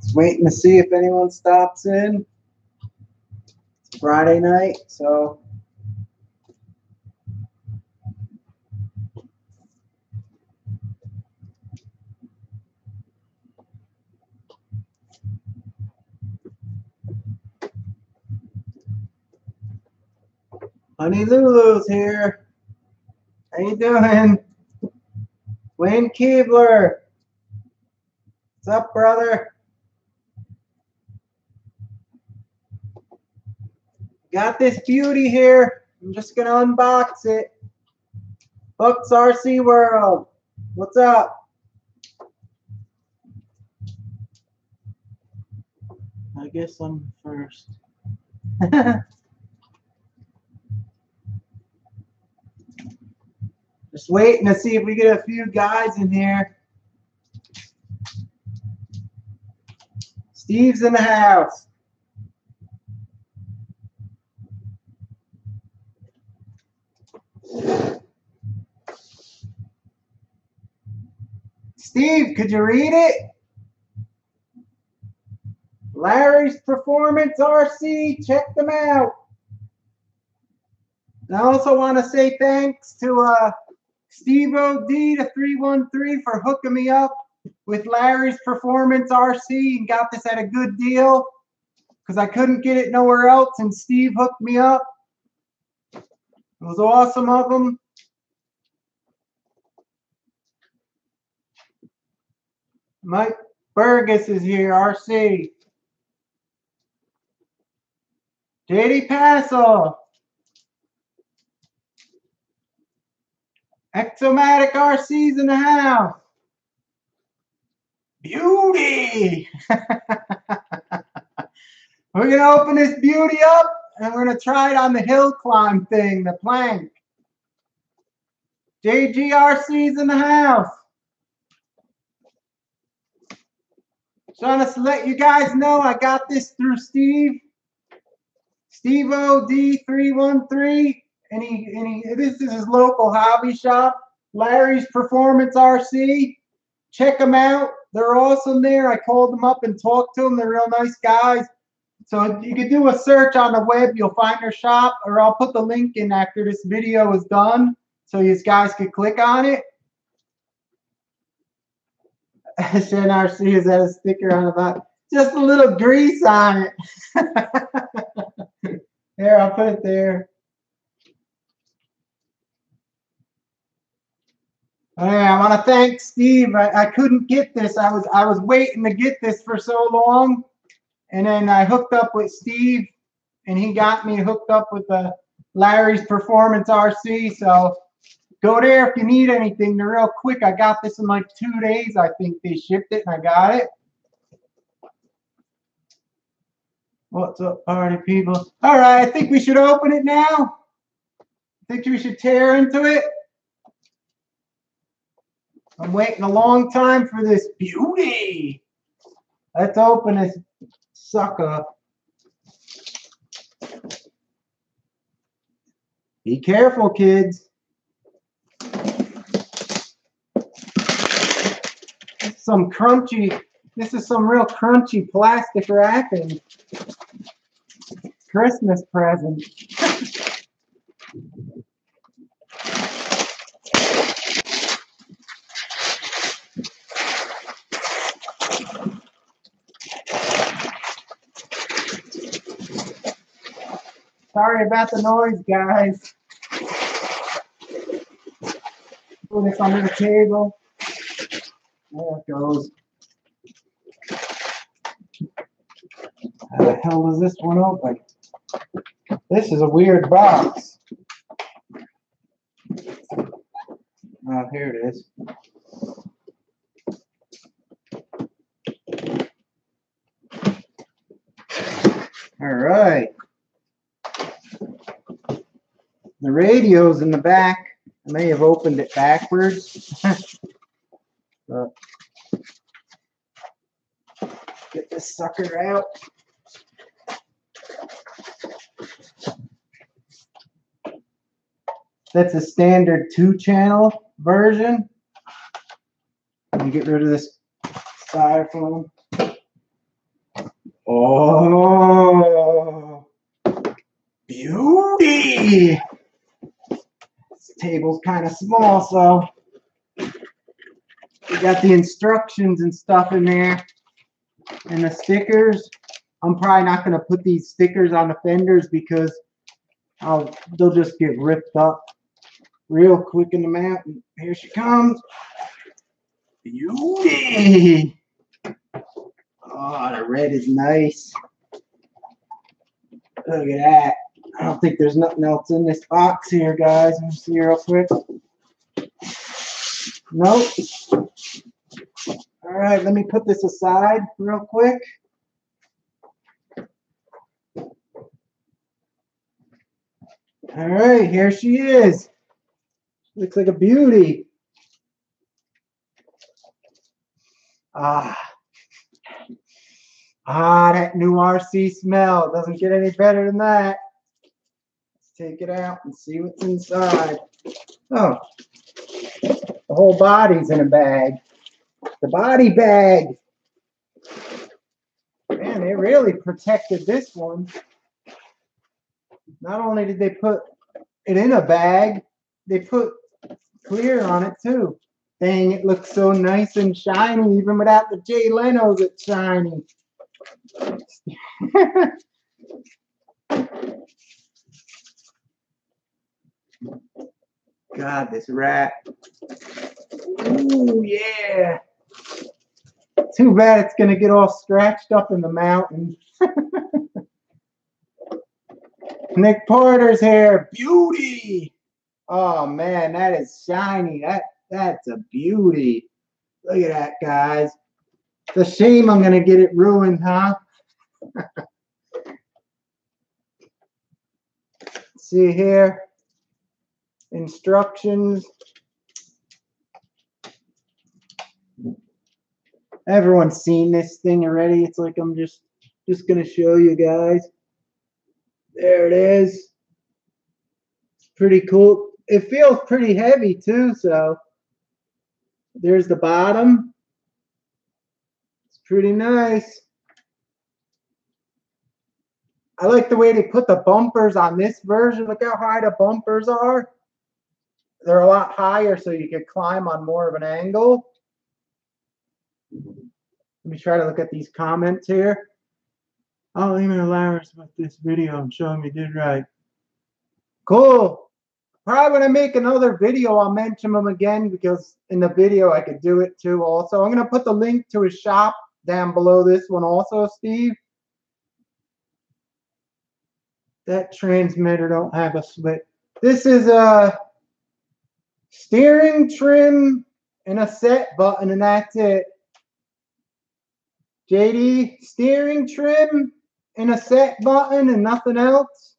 Just waiting to see if anyone stops in. It's Friday night, so Honey Lulu's here. How you doing? Wayne Keebler. What's up, brother? Got this beauty here. I'm just gonna unbox it. Hooks RC World. What's up? I guess I'm first. Just waiting to see if we get a few guys in here. Steve's in the house. Steve, could you read it? Larry's Performance RC, check them out. And I also want to say thanks to Steve OD to 313 for hooking me up with Larry's Performance RC and got this at a good deal because I couldn't get it nowhere else, and Steve hooked me up. It was awesome of him. Mike Burgess is here, RC. JD Passel. Exomatic RC's in the house. Beauty! We're going to open this beauty up and we're going to try it on the hill climb thing, the plank. JGRC's in the house. Trying to let you guys know I got this through Steve. Steve OD 313. And this is his local hobby shop, Larry's Performance RC. Check them out. They're awesome there. I called them up and talked to them. They're real nice guys. So you can do a search on the web. You'll find their shop, or I'll put the link in after this video is done so you guys can click on it. Shen RC has had a sticker on about just a little grease on it. Here, I'll put it there. I want to thank Steve. I couldn't get this. I was waiting to get this for so long, and then I hooked up with Steve, and he got me hooked up with the Larry's Performance RC. So go there if you need anything. They're real quick. I got this in like 2 days. I think they shipped it, and I got it. What's up, party people? All right, I think we should open it now. I think we should tear into it. I'm waiting a long time for this beauty. Let's open this sucker. Be careful, kids. This is some real crunchy plastic wrapping. Christmas present. Sorry about the noise, guys. Put this under the table. There it goes. How the hell does this one open? This is a weird box. Oh, here it is. All right. The radio's in the back. I may have opened it backwards. But get this sucker out. That's a standard 2-channel version. Let me get rid of this styrofoam. Oh, beauty. This table's kind of small, so we got the instructions and stuff in there and the stickers. I'm probably not going to put these stickers on the fenders because they'll just get ripped up real quick in the mountain. Here she comes. Beauty. Oh, the red is nice. Look at that. I don't think there's nothing else in this box here, guys. Let me see real quick. Nope. All right, let me put this aside real quick. All right, here she is. Looks like a beauty. That new RC smell. Doesn't get any better than that. Let's take it out and see what's inside. Oh, the whole body's in a bag. The body bag. Man, they really protected this one. Not only did they put it in a bag, they put clear on it too. Dang, it looks so nice and shiny. Even without the Jay Leno's, it's shiny. God, this rat. Ooh, yeah. Too bad it's going to get all scratched up in the mountain. Nick Porter's hair. Beauty. Oh, man, that is shiny. That's a beauty. Look at that, guys. It's a shame I'm going to get it ruined, huh? See here. Instructions. Everyone's seen this thing already. It's like I'm just going to show you guys. There it is. It's pretty cool. It feels pretty heavy too, so there's the bottom. It's pretty nice. I like the way they put the bumpers on this version. Look how high the bumpers are. They're a lot higher, so you can climb on more of an angle. Let me try to look at these comments here. I'll email Larry with this video and show him you did right. Cool. Probably when I make another video, I'll mention him again because in the video I could do it too also. I'm going to put the link to his shop down below this one also, Steve. That transmitter don't have a switch. This is a steering trim and a set button, and that's it. JD, steering trim and a set button and nothing else.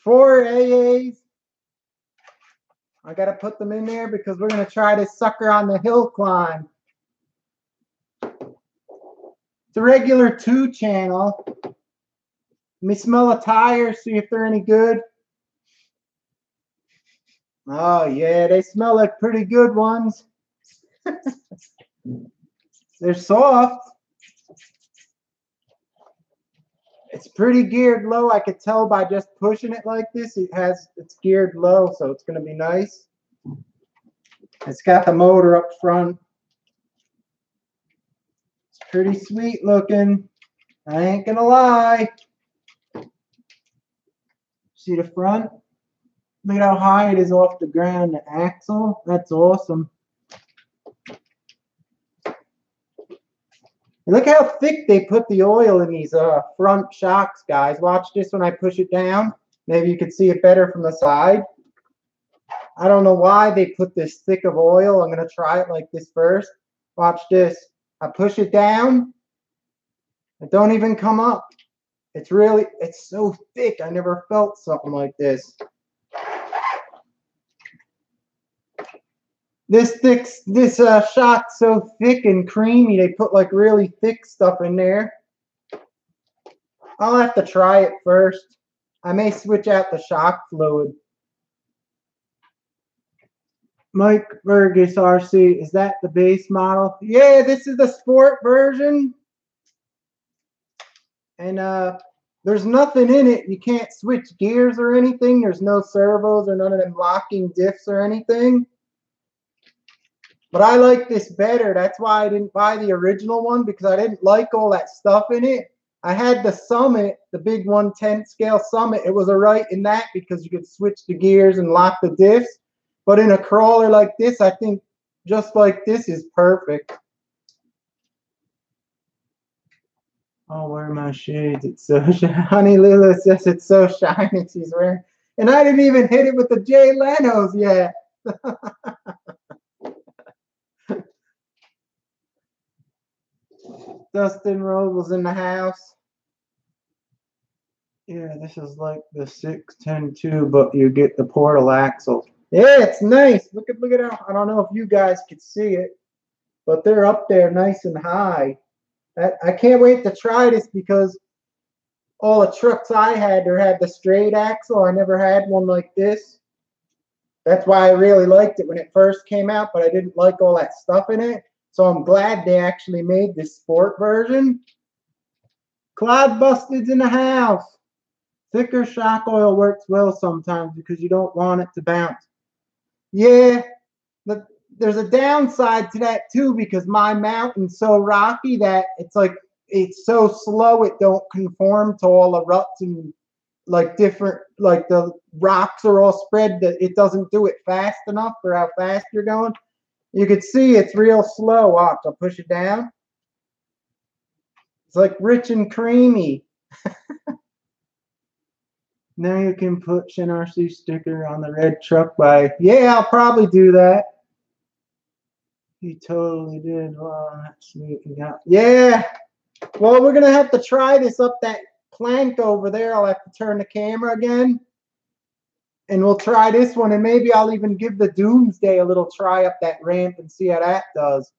4 AAs. I got to put them in there because we're going to try this sucker on the hill climb. It's a regular 2 channel. Let me smell the tires, see if they're any good. Oh, yeah, they smell like pretty good ones. They're soft. It's pretty geared low. I could tell by just pushing it like this. It's geared low, so it's going to be nice. It's got the motor up front. It's pretty sweet looking. I ain't going to lie. See the front? Look at how high it is off the ground. The axle. That's awesome. Look how thick they put the oil in these front shocks, guys. Watch this when I push it down. Maybe you can see it better from the side. I don't know why they put this thick of oil. I'm going to try it like this first. Watch this. I push it down. It don't even come up. It's so thick. I never felt something like this. This shock's so thick and creamy. They put like really thick stuff in there. I'll have to try it first. I may switch out the shock fluid. Mike Burgess RC, is that the base model? Yeah, this is the sport version. And there's nothing in it. You can't switch gears or anything. There's no servos or none of them locking diffs or anything. But I like this better. That's why I didn't buy the original one, because I didn't like all that stuff in it. I had the Summit, the big 1/10 scale Summit. It was alright in that because you could switch the gears and lock the diffs. But in a crawler like this, I think just like this is perfect. I'll wear my shades. It's so shiny. Honey Lula says it's so shiny she's wearing. And I didn't even hit it with the Jay Leno's yet. Dustin Rose was in the house. Yeah, this is like the 610-2, but you get the portal axle. Yeah, it's nice. Look at how, I don't know if you guys could see it, but they're up there nice and high. I can't wait to try this because all the trucks I had the straight axle. I never had one like this. That's why I really liked it when it first came out, but I didn't like all that stuff in it. So I'm glad they actually made this sport version. Cloud Busted's in the house. Thicker shock oil works well sometimes because you don't want it to bounce. Yeah, there's a downside to that too, because my mountain's so rocky that it's so slow it don't conform to all the ruts and like the rocks are all spread that it doesn't do it fast enough for how fast you're going. You can see it's real slow. Watch, I'll push it down. It's like rich and creamy. Now you can put Shen RC sticker on the red truck by. Yeah, I'll probably do that. He totally did. Oh, that's sweet. Yeah. Well, we're gonna have to try this up that plank over there. I'll have to turn the camera again. And we'll try this one, and maybe I'll even give the Doomsday a little try up that ramp and see how that does.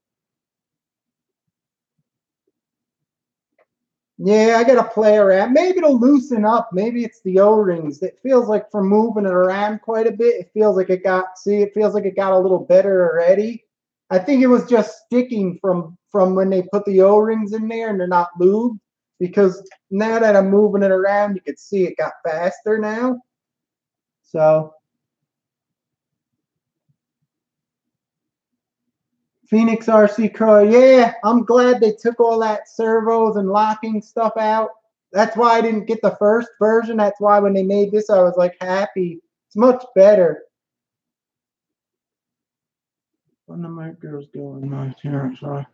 Yeah, I gotta play around. Maybe it'll loosen up. Maybe it's the O-rings. It feels like from moving it around quite a bit, it feels like it got a little better already. I think it was just sticking from when they put the O-rings in there and they're not lubed, because now that I'm moving it around, you can see it got faster now. So Phoenix RC Crow, yeah, I'm glad they took all that servos and locking stuff out. That's why I didn't get the first version. That's why when they made this, I was like happy. It's much better. When the mic girls going, my parents are.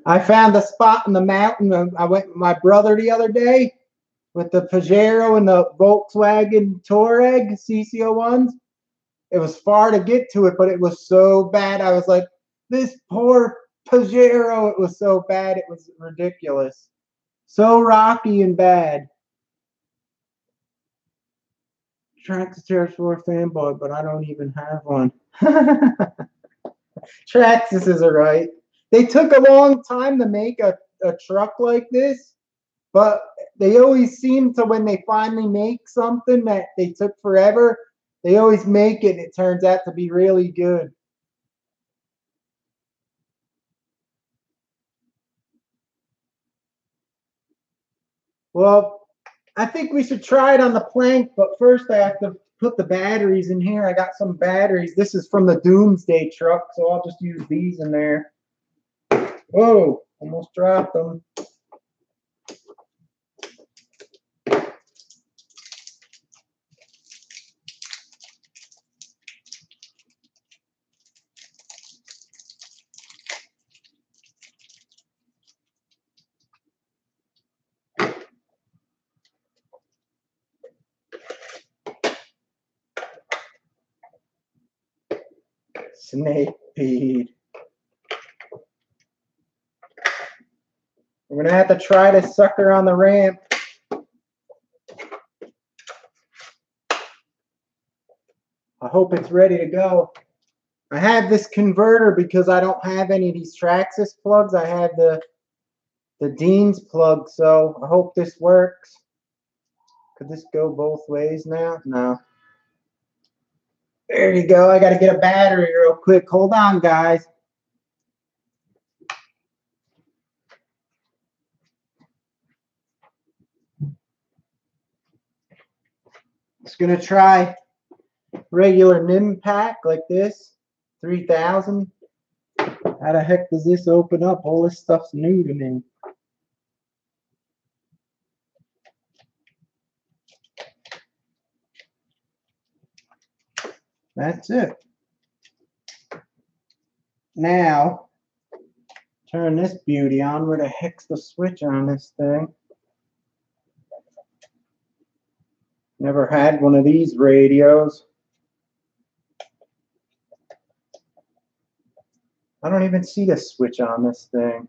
I found a spot in the mountain. I went with my brother the other day with the Pajero and the Volkswagen Touareg CCO ones. It was far to get to it, but it was so bad. I was like, this poor Pajero. It was so bad. It was ridiculous. So rocky and bad. Traxxas Trx fanboy, but I don't even have one. Traxxas is alright. They took a long time to make a truck like this, but they always seem to, when they finally make something that they took forever, they always make it and it turns out to be really good. Well, I think we should try it on the plank, but first I have to put the batteries in here. I got some batteries. This is from the Doomsday truck, so I'll just use these in there. Whoa, almost dropped them. Snake feed. We're gonna have to try this sucker on the ramp. I hope it's ready to go. I have this converter because I don't have any of these Traxxas plugs. I have the Dean's plug, so I hope this works. Could this go both ways now? No. There you go. I got to get a battery real quick. Hold on, guys. Just gonna try regular NIM pack like this, 3000. How the heck does this open up? All this stuff's new to me. That's it. Now, turn this beauty on. Where the heck's the switch on this thing? Never had one of these radios. I don't even see the switch on this thing.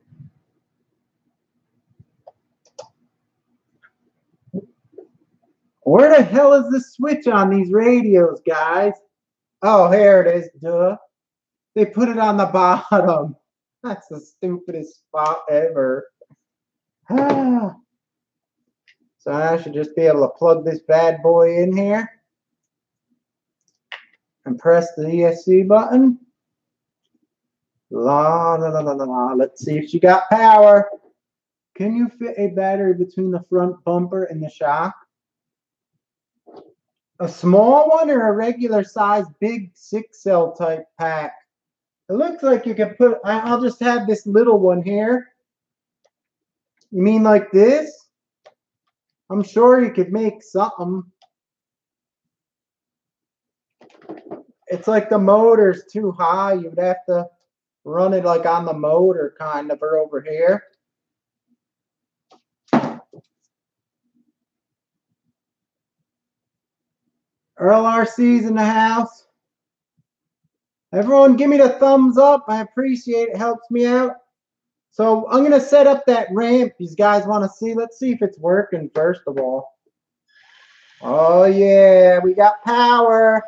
Where the hell is the switch on these radios, guys? Oh, here it is, duh. They put it on the bottom. That's the stupidest spot ever. So I should just be able to plug this bad boy in here and press the ESC button. La la la la la la. Let's see if she got power. Can you fit a battery between the front bumper and the shock? A small one or a regular size big 6-cell type pack? It looks like you can put, I'll just have this little one here. You mean like this? I'm sure you could make something. It's like the motor's too high. You would have to run it like on the motor kind of, or over here. Earl RC's in the house. Everyone give me the thumbs up. I appreciate it. Helps me out. So I'm going to set up that ramp you guys want to see. Let's see if it's working first of all. Oh yeah, we got power.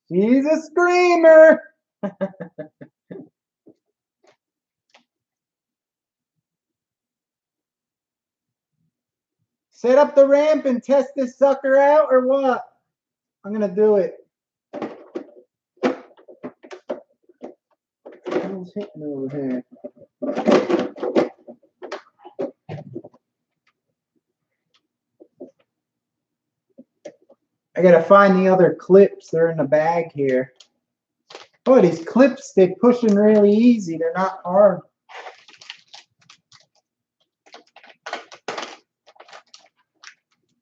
She's a screamer. Set up the ramp and test this sucker out or what? I'm going to do it. Who's hitting over here? I got to find the other clips. They're in the bag here. Oh, these clips, they're pushing really easy. They're not hard.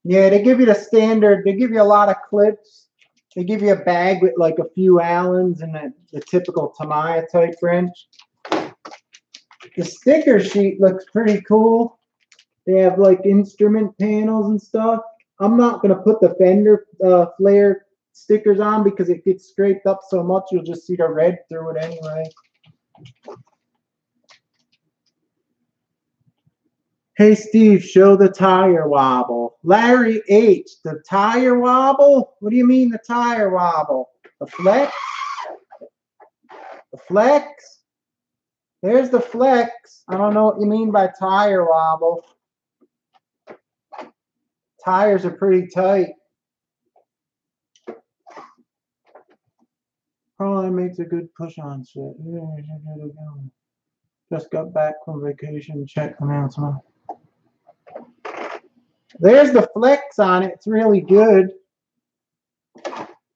Yeah, they give you the standard. They give you a lot of clips. They give you a bag with like a few Allens and the typical Tamiya type wrench. The sticker sheet looks pretty cool. They have like instrument panels and stuff. I'm not going to put the fender flare stickers on because it gets scraped up so much you'll just see the red through it anyway. Hey Steve, show the tire wobble. Larry H, the tire wobble? What do you mean the tire wobble? The flex? The flex? There's the flex. I don't know what you mean by tire wobble. Tires are pretty tight. Probably makes a good push-on set. Just got back from vacation. Check announcement. There's the flex on it. It's really good.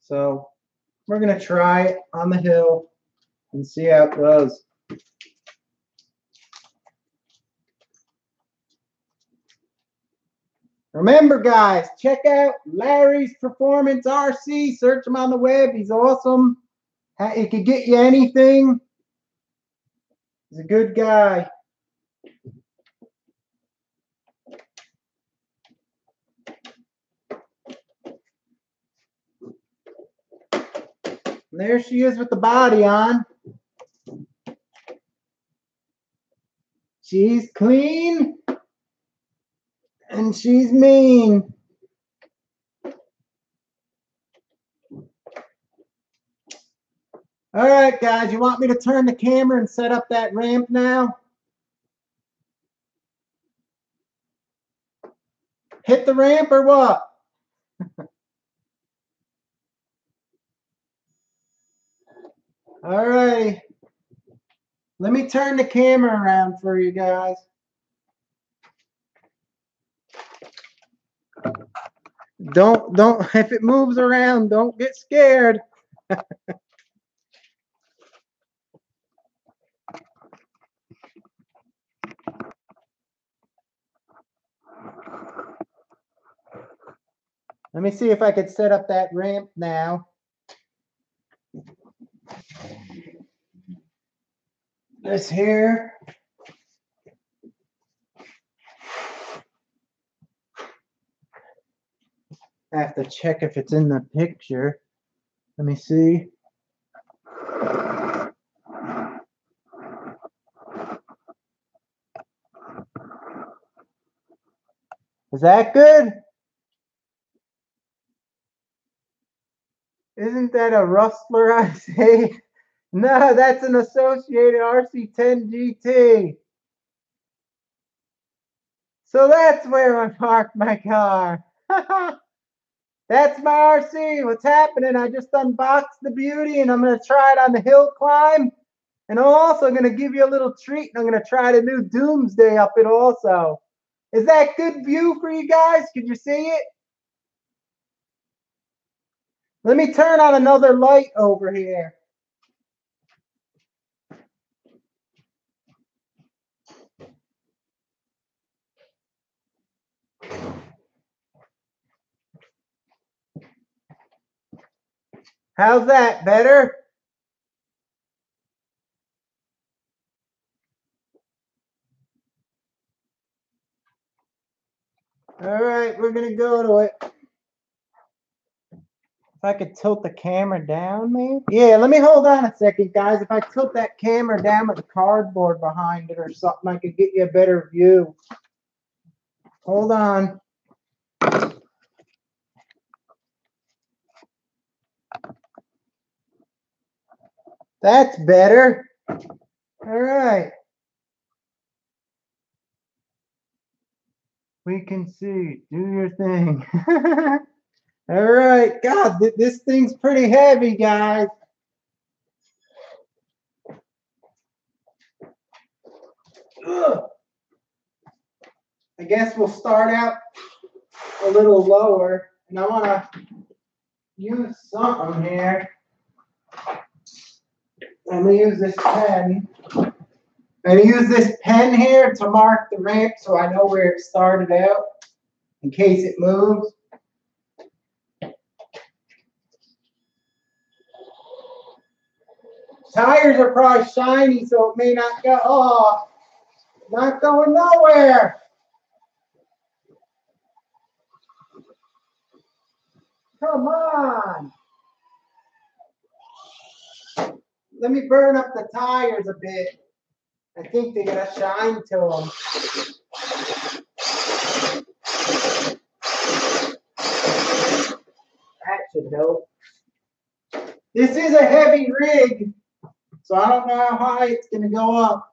So we're going to try it on the hill and see how it goes. Remember, guys, check out Larry's Performance RC. Search him on the web. He's awesome. He could get you anything. He's a good guy. And there she is with the body on. She's clean. And she's mean. All right, guys, you want me to turn the camera and set up that ramp now? Hit the ramp or what? All right. Let me turn the camera around for you guys. Don't, if it moves around, don't get scared. Let me see if I could set up that ramp now. This here. I have to check if it's in the picture. Let me see. Is that good? Isn't that a Rustler, I say? No, that's an Associated RC10 GT. So that's where I parked my car. That's my RC. What's happening? I just unboxed the beauty and I'm going to try it on the hill climb. And I'm also going to give you a little treat and I'm going to try the new Doomsday up it also. Is that good view for you guys? Can you see it? Let me turn on another light over here. How's that? Better? All right, we're going to go to it. If I could tilt the camera down, maybe? Yeah, let me hold on a second, guys. If I tilt that camera down with the cardboard behind it or something, I could get you a better view. Hold on. That's better. All right. We can see. Do your thing. All right. God, this thing's pretty heavy, guys. Ugh. I guess we'll start out a little lower. And I want to use something here. I'm going to use this pen. I'm going to use this pen here to mark the ramp so I know where it started out in case it moves. Tires are probably shiny, so it may not go. Oh, not going nowhere. Come on. Let me burn up the tires a bit. I think they got a shine to them. That should help. This is a heavy rig, so I don't know how high it's going to go up.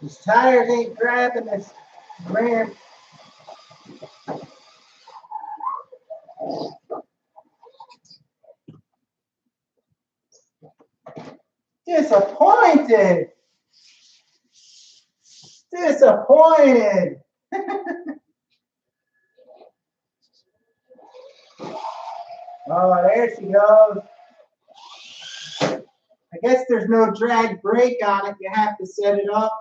These tires ain't grabbing this ramp. Disappointed. Disappointed. Oh, there she goes. I guess there's no drag brake on it. You have to set it up.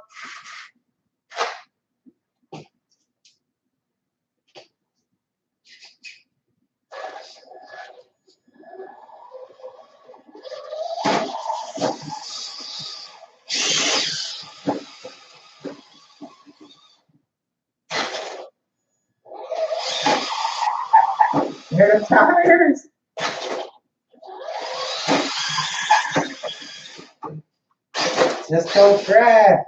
There the tires. Just don't grab.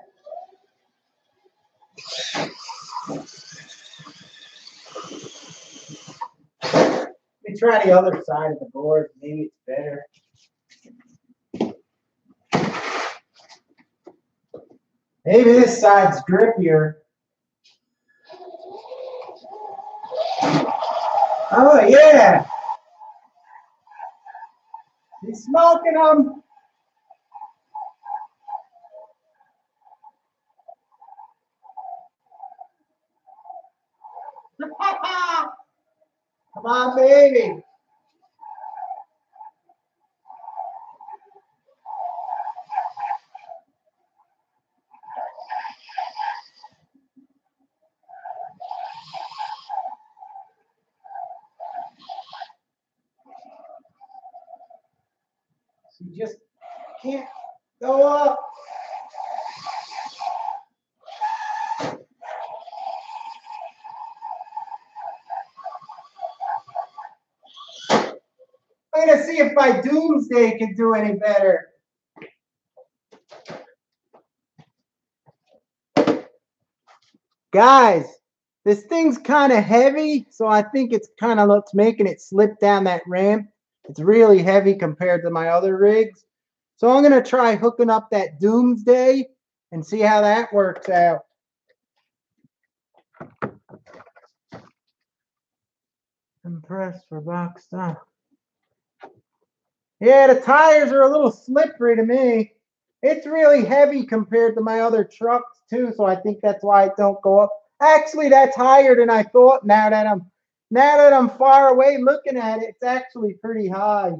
Let me try the other side of the board. Maybe it's better. Maybe this side's grippier. Oh, yeah. He's smoking them. Come on, baby. You just can't go up. I'm going to see if my Doomsday can do any better. Guys, this thing's kind of heavy, so I think it's kind of making it slip down that ramp. It's really heavy compared to my other rigs. So I'm going to try hooking up that Doomsday and see how that works out. Compressed for box stock. Yeah, the tires are a little slippery to me. It's really heavy compared to my other trucks too, so I think that's why it don't go up. Actually, that's higher than I thought. Now that I'm far away looking at it, it's actually pretty high.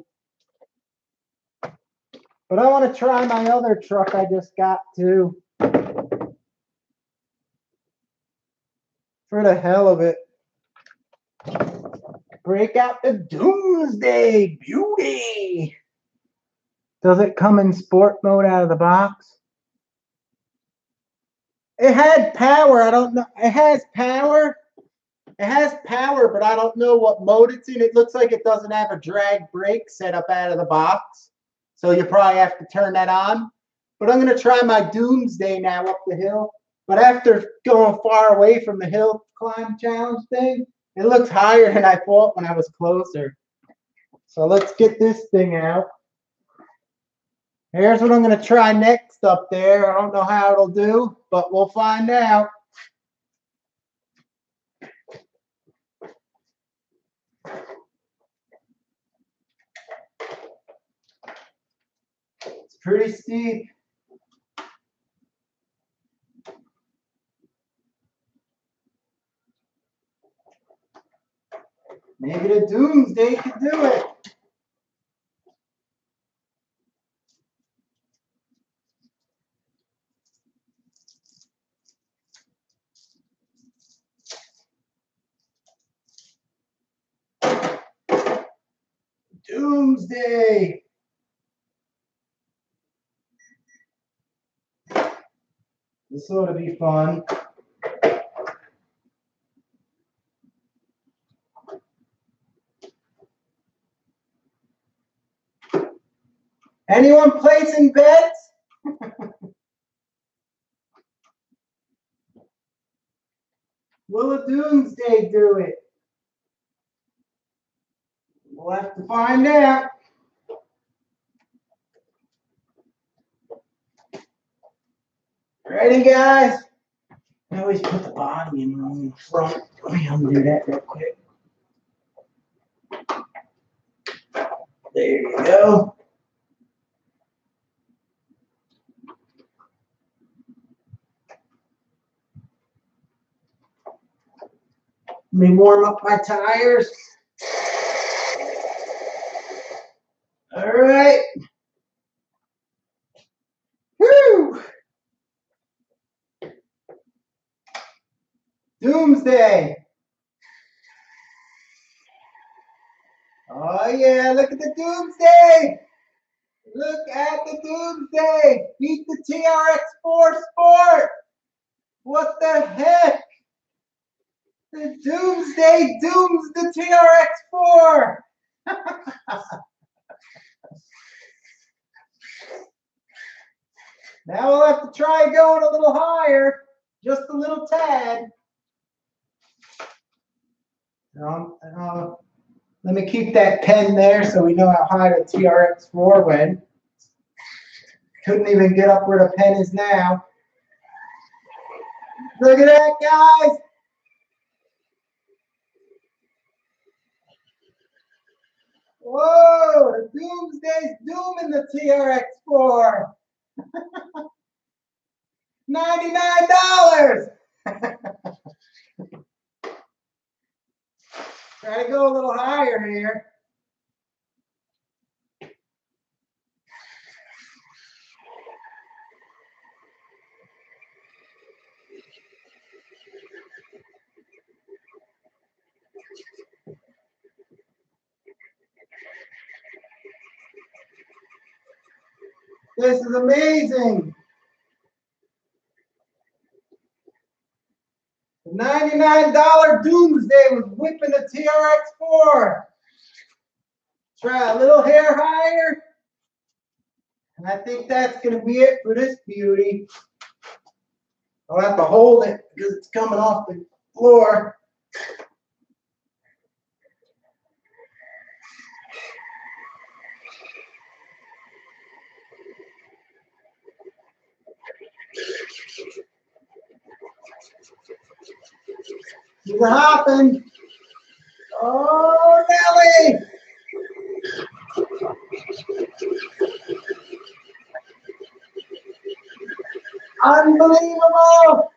But I want to try my other truck I just got too. For the hell of it. Break out the Doomsday Beauty. Does it come in sport mode out of the box? It had power. I don't know. It has power. It has power, but I don't know what mode it's in. It looks like it doesn't have a drag brake set up out of the box. So you probably have to turn that on. But I'm going to try my Doomsday now up the hill. But after going far away from the hill climb challenge thing, it looks higher than I thought when I was closer. So let's get this thing out. Here's what I'm going to try next up there. I don't know how it'll do, but we'll find out. It's pretty steep. Maybe the Doomsday can do it. Doomsday. This ought to be fun. Anyone placing bets? Will a Doomsday do it? We'll have to find out. Ready, guys? I always put the body in the front. Let me undo that real quick. There you go. Let me warm up my tires. All right. Woo! Doomsday. Oh yeah, look at the Doomsday. Look at the Doomsday. Beat the TRX4 Sport. What the heck? The Doomsday dooms the TRX4. Now we'll have to try going a little higher, just a little tad. Let me keep that pen there so we know how high the TRX4 went. Couldn't even get up where the pen is now. Look at that, guys. Whoa, Doomsday's dooming the TRX4. $99. Try to go a little higher here. This is amazing. The $99 Doomsday was whipping the TRX4. Try a little hair higher. And I think that's going to be it for this beauty. I'll have to hold it because it's coming off the floor. She's hopping. Oh, Nelly! Unbelievable!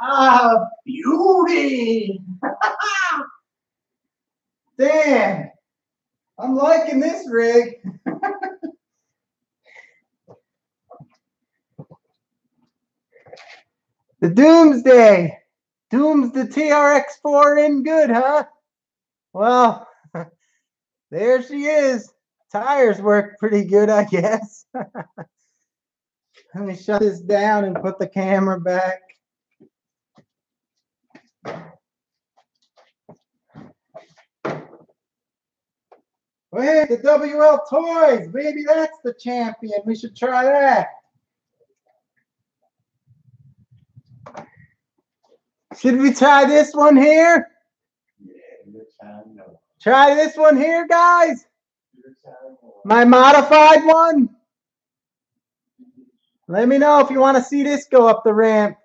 Ah, beauty! Damn! I'm liking this rig. The Doomsday. Dooms the TRX4 in good, huh? Well, there she is. Tires work pretty good, I guess. Let me shut this down and put the camera back. Wait, the WL Toys. Maybe that's the champion. We should try that. Should we try this one here? Try this one here, guys. My modified one. Let me know if you want to see this go up the ramp.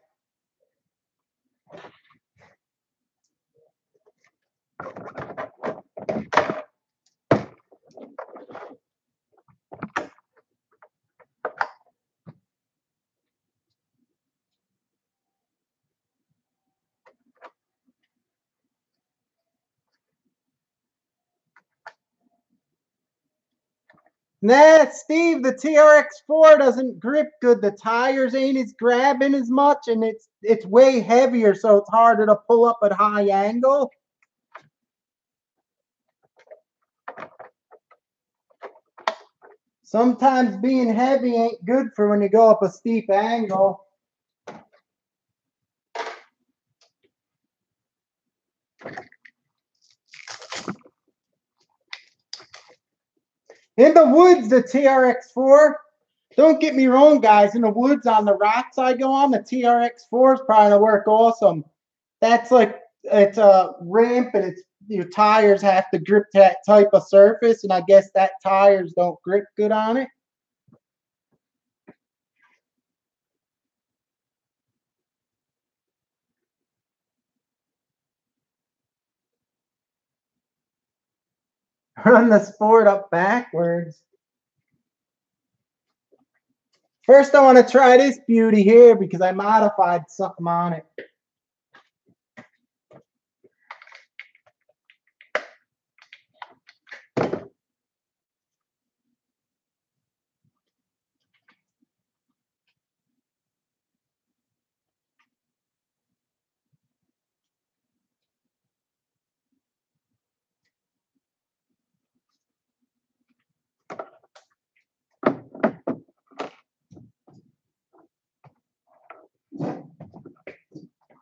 Nah, Steve, the TRX4 doesn't grip good. The tires ain't as grabbing as much, and it's way heavier, so it's harder to pull up at high angle. Sometimes being heavy ain't good for when you go up a steep angle. In the woods, the TRX4, don't get me wrong, guys, in the woods on the rocks I go on, the TRX4 is probably gonna work awesome. That's like, it's a ramp and it's, your tires have to grip that type of surface, and I guess that tires don't grip good on it. Run the Sport up backwards. First, I want to try this beauty here because I modified something on it.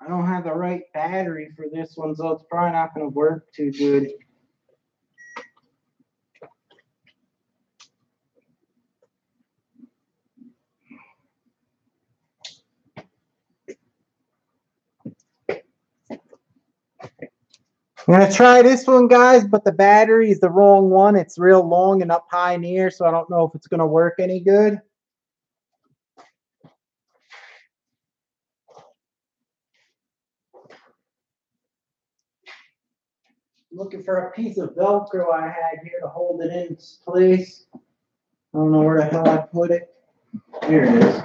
I don't have the right battery for this one, so it's probably not going to work too good. I'm going to try this one, guys, but the battery is the wrong one. It's real long and up high in the air, so I don't know if it's going to work any good. Looking for a piece of Velcro I had here to hold it in place. I don't know where the hell I put it. Here it is.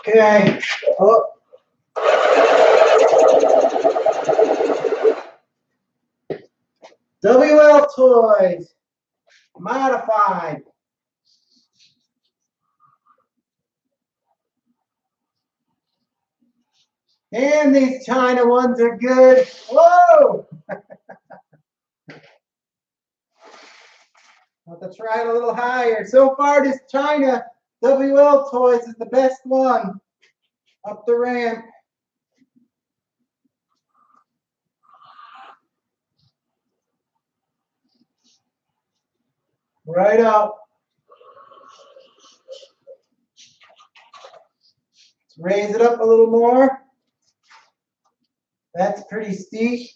Okay. Oh. WL Toys. Modified. And these China ones are good. Whoa! I'll have to try it a little higher. So far, this China WL Toys is the best one. Up the ramp. Right up. Let's raise it up a little more. That's pretty steep.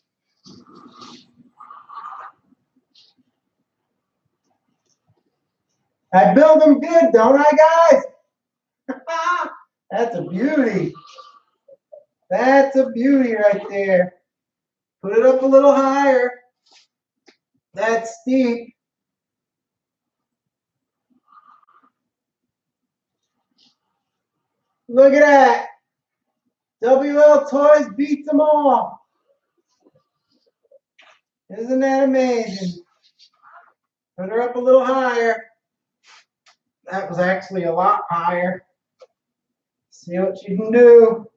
I build them good, don't I, guys? That's a beauty. That's a beauty right there. Put it up a little higher. That's steep. Look at that. WL Toys beats them all. Isn't that amazing? Put her up a little higher. That was actually a lot higher. See what you can do.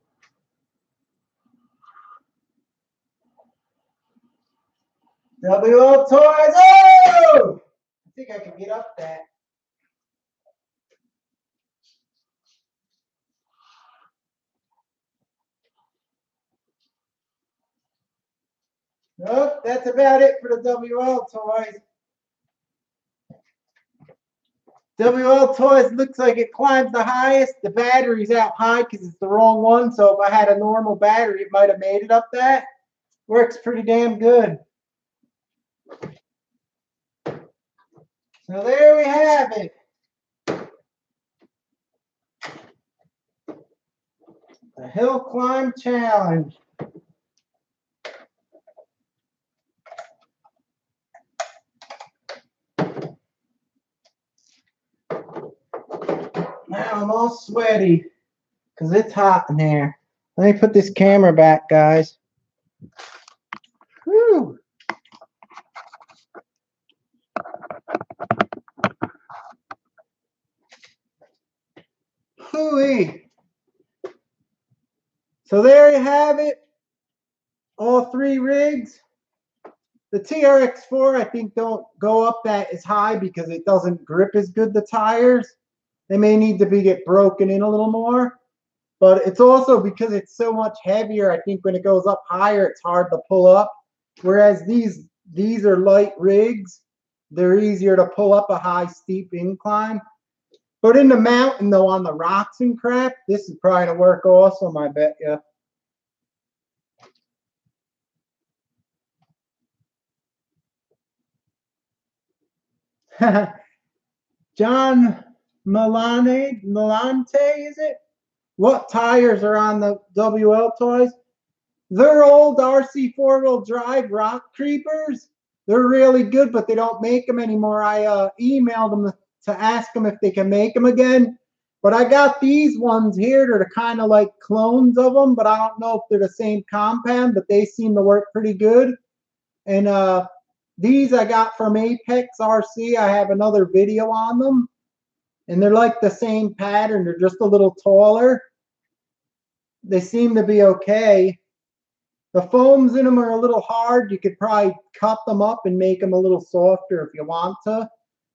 WL Toys. Oh! I think I can get up that. Nope, that's about it for the WL Toys. WL Toys looks like it climbs the highest. The battery's out high because it's the wrong one. So if I had a normal battery, it might have made it up that. Works pretty damn good. So there we have it. The Hill Climb Challenge. Now I'm all sweaty because it's hot in there. Let me put this camera back, guys. Whew. Hooey. So there you have it. All three rigs. The TRX4, I think, don't go up that as high because it doesn't grip as good, the tires. They may need to get broken in a little more. But it's also because it's so much heavier, I think when it goes up higher, it's hard to pull up. Whereas these are light rigs. They're easier to pull up a high, steep incline. But in the mountain, though, on the rocks and crap, this is probably going to work awesome, I bet you. John Milante, is it? What tires are on the WL Toys? They're old RC four-wheel drive rock creepers. They're really good, but they don't make them anymore. I emailed them to ask them if they can make them again. But I got these ones here. They're kind of like clones of them, but I don't know if they're the same compound, but they seem to work pretty good. And these I got from Apex RC. I have another video on them. And they're like the same pattern. They're just a little taller. They seem to be okay. The foams in them are a little hard. You could probably cut them up and make them a little softer if you want to.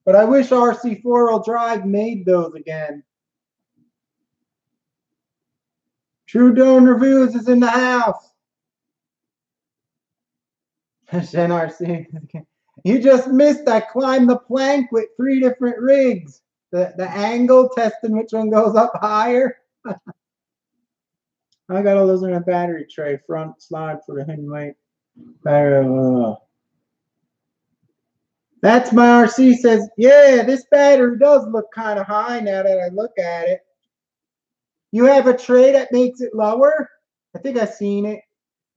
But I wish RC four-wheel drive made those again. True Drone Reviews is in the house. Shen RC. You just missed. I climbed the plank with 3 different rigs. The angle, testing which one goes up higher. All I got all those in a battery tray. Front slide for the hidden weight. Battery. That's my RC says, yeah, this battery does look kind of high now that I look at it. You have a tray that makes it lower? I think I've seen it.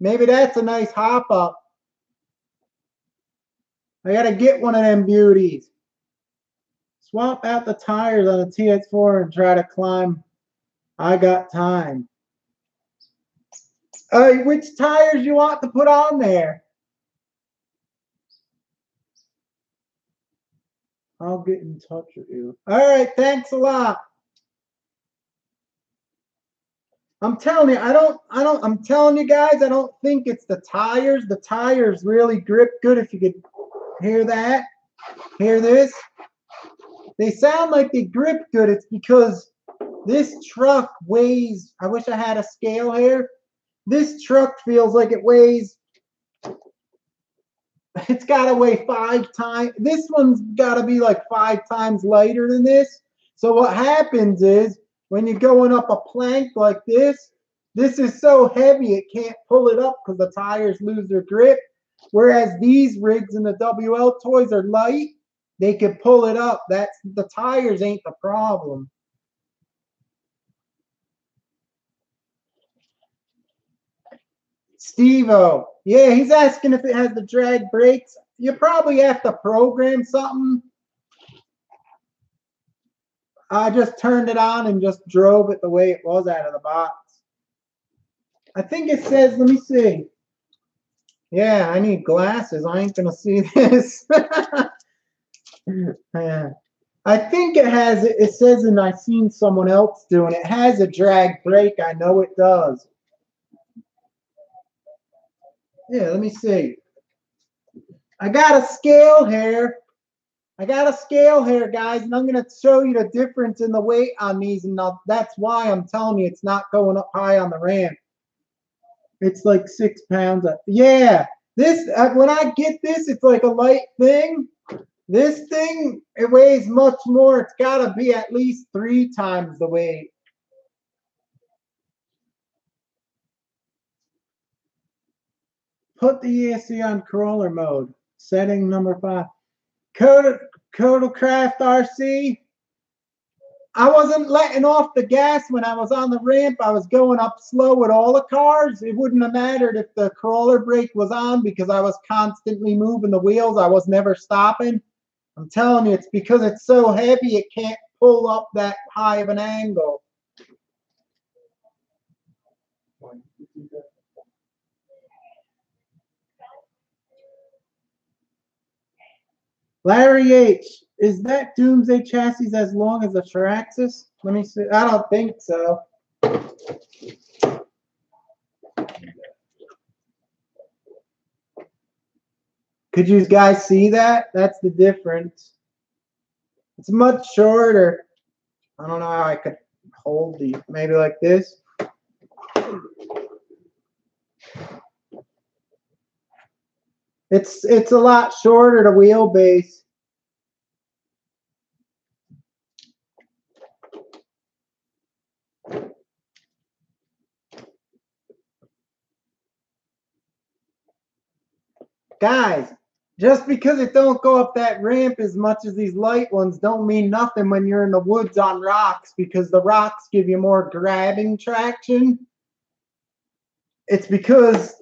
Maybe that's a nice hop up. I gotta get one of them beauties. Swap out the tires on the TX4 and try to climb. I got time. Which tires you want to put on there? I'll get in touch with you. All right, thanks a lot. I'm telling you, I'm telling you guys, I don't think it's the tires. The tires really grip good. If you could hear that, hear this. They sound like they grip good. It's because this truck weighs, I wish I had a scale here. This truck feels like it weighs, it's got to weigh 5 times. This one's got to be like 5 times lighter than this. So what happens is when you're going up a plank like this is so heavy it can't pull it up because the tires lose their grip. Whereas these rigs in the WL toys are light, they can pull it up. That's the tires ain't the problem. Steve-O. Yeah, he's asking if it has the drag brakes. You probably have to program something. I just turned it on and just drove it the way it was out of the box. I think it says, let me see. Yeah, I need glasses. I ain't going to see this. Yeah. I think it has, it says, and I've seen someone else doing it. It has a drag brake. I know it does. Yeah, let me see. I got a scale here. Guys, and I'm going to show you the difference in the weight on these, and that's why I'm telling you it's not going up high on the ramp. It's like 6 pounds. Yeah, this when I get this, it's like a light thing. This thing, it weighs much more. It's got to be at least 3 times the weight. Put the ESC on crawler mode. Setting number 5. Codecraft RC. I wasn't letting off the gas when I was on the ramp. I was going up slow with all the cars. It wouldn't have mattered if the crawler brake was on because I was constantly moving the wheels. I was never stopping. I'm telling you, it's because it's so heavy it can't pull up that high of an angle. Larry H., is that Doomsday chassis as long as the Traxxas? Let me see. I don't think so. Could you guys see that? That's the difference. It's much shorter. I don't know how I could hold the, maybe like this. It's a lot shorter, the wheelbase. Guys, just because it don't go up that ramp as much as these light ones don't mean nothing when you're in the woods on rocks, because the rocks give you more grabbing traction. It's because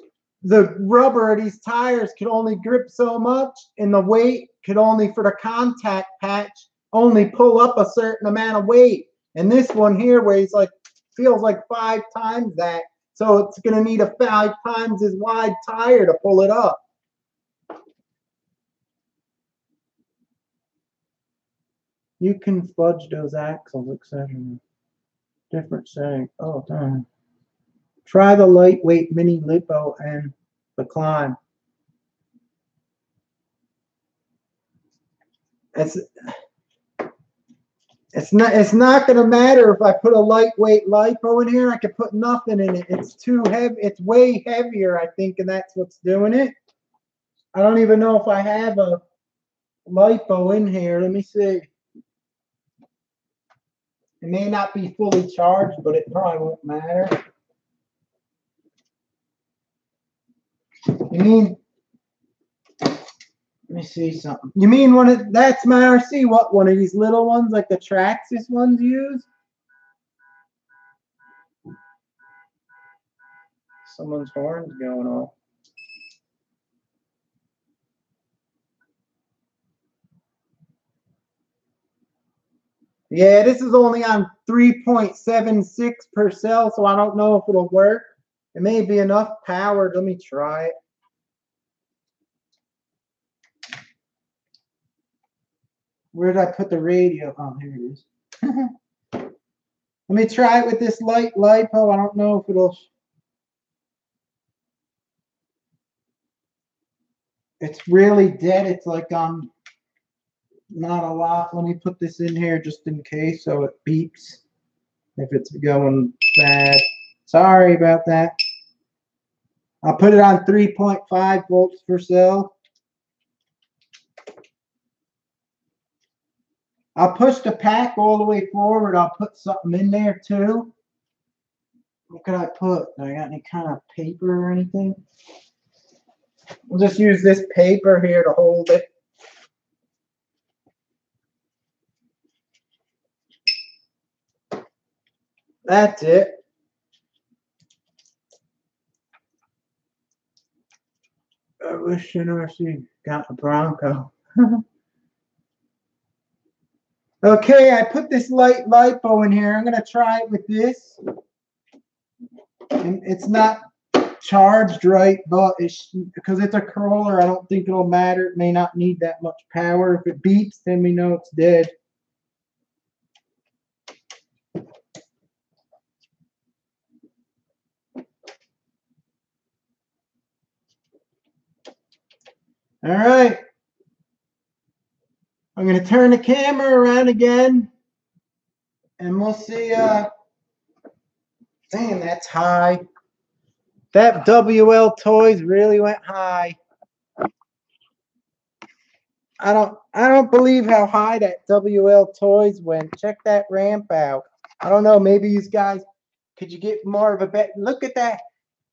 the rubber of these tires could only grip so much, and the weight could only, for the contact patch, only pull up a certain amount of weight. And this one here weighs like, feels like 5 times that. So it's going to need a 5 times as wide tire to pull it up. You can fudge those axles, etc. Different setting. Oh, darn. Try the lightweight mini lipo and the climb. It's not going to matter if I put a lightweight lipo in here. I could put nothing in it. It's too heavy. It's way heavier, I think, and that's what's doing it. I don't even know if I have a lipo in here. Let me see. It may not be fully charged, but it probably won't matter. You mean, let me see something. You mean one of, that's my RC, what, one of these little ones like the Traxxas ones use? Someone's horn's going off. Yeah, this is only on 3.76 per cell, so I don't know if it'll work. It may be enough power. Let me try it. Where did I put the radio? Oh, here it is. Let me try it with this light LiPo. I don't know if it'll. It's really dead. It's like not a lot. Let me put this in here just in case so it beeps if it's going bad. Sorry about that. I'll put it on 3.5 volts per cell. I'll push the pack all the way forward. I'll put something in there too. What could I put? Do I got any kind of paper or anything? We'll just use this paper here to hold it. That's it. I wish NRC got a Bronco. Okay, I put this light LiPo in here. I'm going to try it with this. And it's not charged right, but because it's a crawler, I don't think it'll matter. It may not need that much power. If it beeps, then we know it's dead. All right. I'm going to turn the camera around again. And we'll see. Damn, that's high. That WL Toys really went high. I don't believe how high that WL Toys went. Check that ramp out. I don't know. Maybe you guys, could you get more of a bet? Look at that.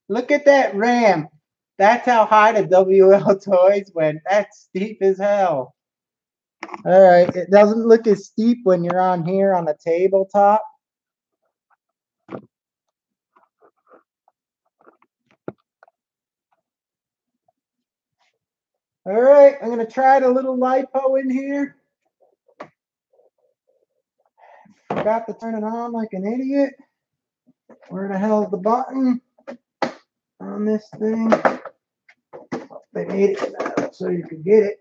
Look at that ramp. That's how high the WL Toys went. That's steep as hell. All right. It doesn't look as steep when you're on here on the tabletop. All right. I'm going to try the little LiPo in here. Forgot to turn it on like an idiot. Where the hell is the button on this thing? They made it now so you can get it.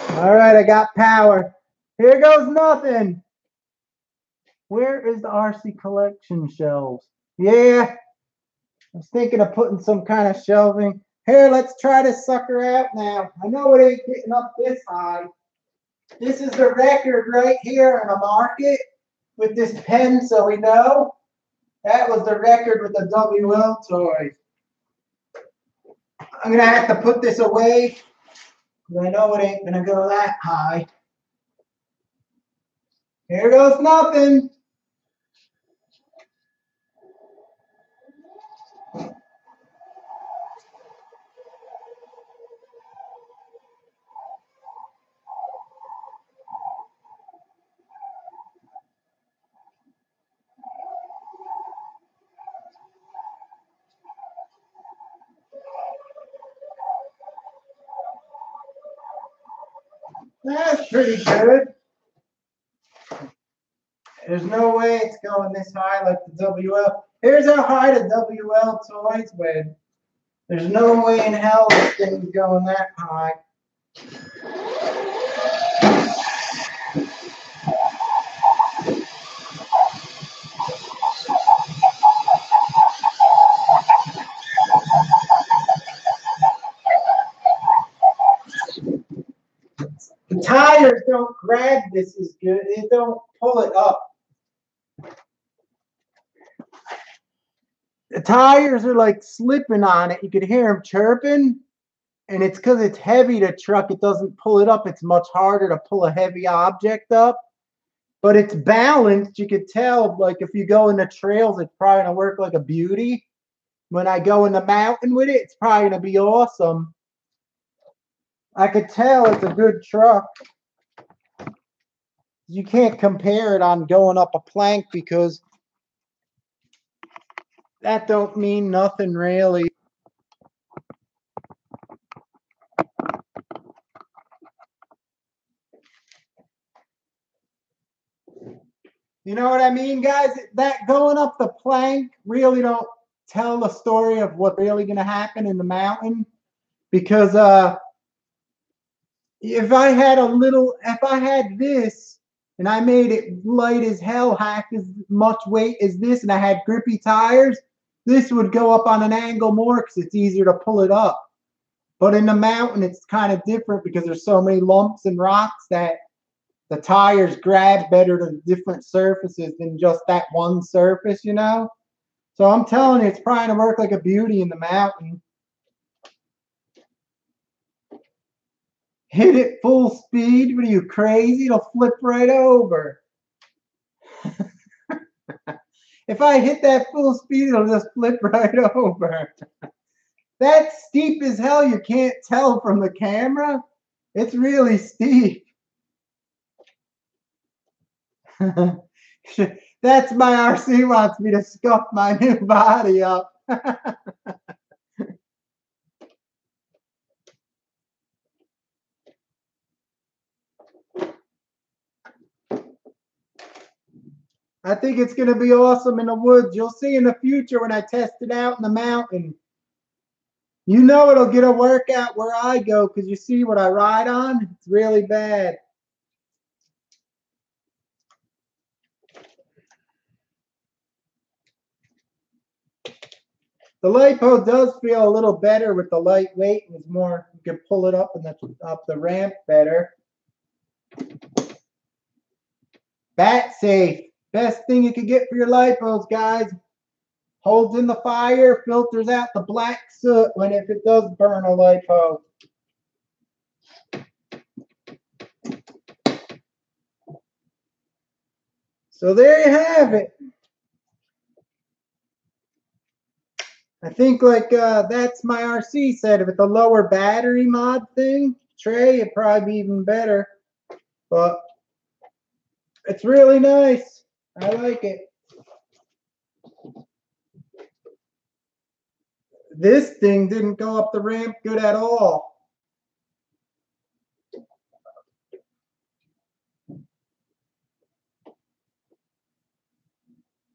All right, I got power. Here goes nothing. Where is the RC collection shelves? Yeah, I was thinking of putting some kind of shelving. Here, let's try this sucker out now. I know it ain't getting up this high. This is the record right here in the market with this pen, so we know. That was the record with the WL Toys. I'm going to have to put this away because I know it ain't going to go that high. Here goes nothing. That's pretty good. There's no way it's going this high like the WL. Here's how high the WL Toys went. There's no way in hell this thing's going that high. The tires don't grab this as good. They don't pull it up. The tires are like slipping on it. You could hear them chirping. And it's because it's heavy, the truck. It doesn't pull it up. It's much harder to pull a heavy object up. but it's balanced. You could tell, like, if you go in the trails, it's probably going to work like a beauty. When I go in the mountain with it, it's probably going to be awesome. I could tell it's a good truck. You can't compare it on going up a plank because that don't mean nothing really. You know what I mean, guys? That going up the plank really don't tell the story of what's really going to happen in the mountain. Because if I had this and I made it light as hell, half as much weight as this, and I had grippy tires, this would go up on an angle more because it's easier to pull it up. But in the mountain, it's kind of different because there's so many lumps and rocks that the tires grab better to different surfaces than just that one surface, you know? So I'm telling you, it's probably going to work like a beauty in the mountain. Hit it full speed. What are you, crazy? It'll flip right over. If I hit that full speed, it'll just flip right over. That's steep as hell. You can't tell from the camera. It's really steep. That's my RC wants me to scuff my new body up. I think it's going to be awesome in the woods. You'll see in the future when I test it out in the mountain. You know it'll get a workout where I go because you see what I ride on? It's really bad. The LiPo does feel a little better with the lightweight. It's more, you can pull it up the ramp better. Bat safe. Best thing you could get for your LiPos, guys. Holds in the fire, filters out the black soot if it does burn a LiPo. So there you have it. I think that's my RC set. With the lower battery mod thing, tray, it'd probably be even better. But it's really nice. I like it. This thing didn't go up the ramp good at all.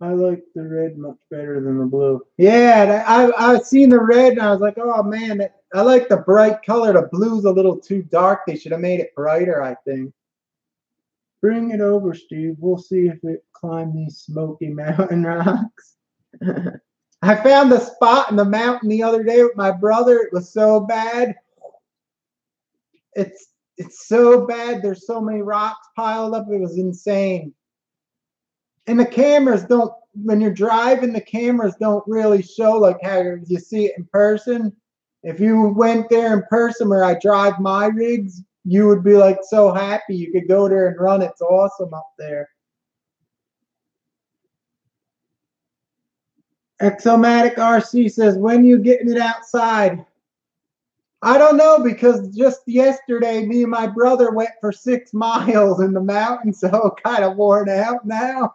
I like the red much better than the blue. Yeah, I've seen the red and I was like, oh man, I like the bright color. The blue's a little too dark. They should have made it brighter, I think. Bring it over, Steve. We'll see if it climbs these smoky mountain rocks. I found the spot in the mountain the other day with my brother. It was so bad. It's so bad. There's so many rocks piled up. It was insane. And the cameras don't, when you're driving, the cameras don't really show like how you see it in person. If you went there in person where I drive my rigs, you would be like so happy you could go there and run. It's awesome up there. Exomatic RC says, when you getting it outside? I don't know, because just yesterday, me and my brother went for 6 miles in the mountains, so kind of worn out now.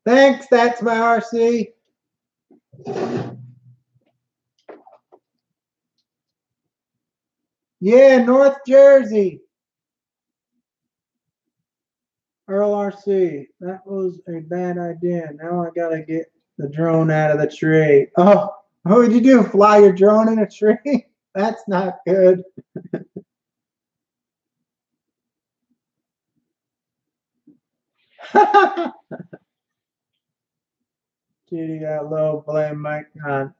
Thanks, that's my RC. Yeah, North Jersey. Earl RC, that was a bad idea. Now I gotta get the drone out of the tree. Oh, what would you do? Fly your drone in a tree? That's not good. Kitty got low, blame Mike on.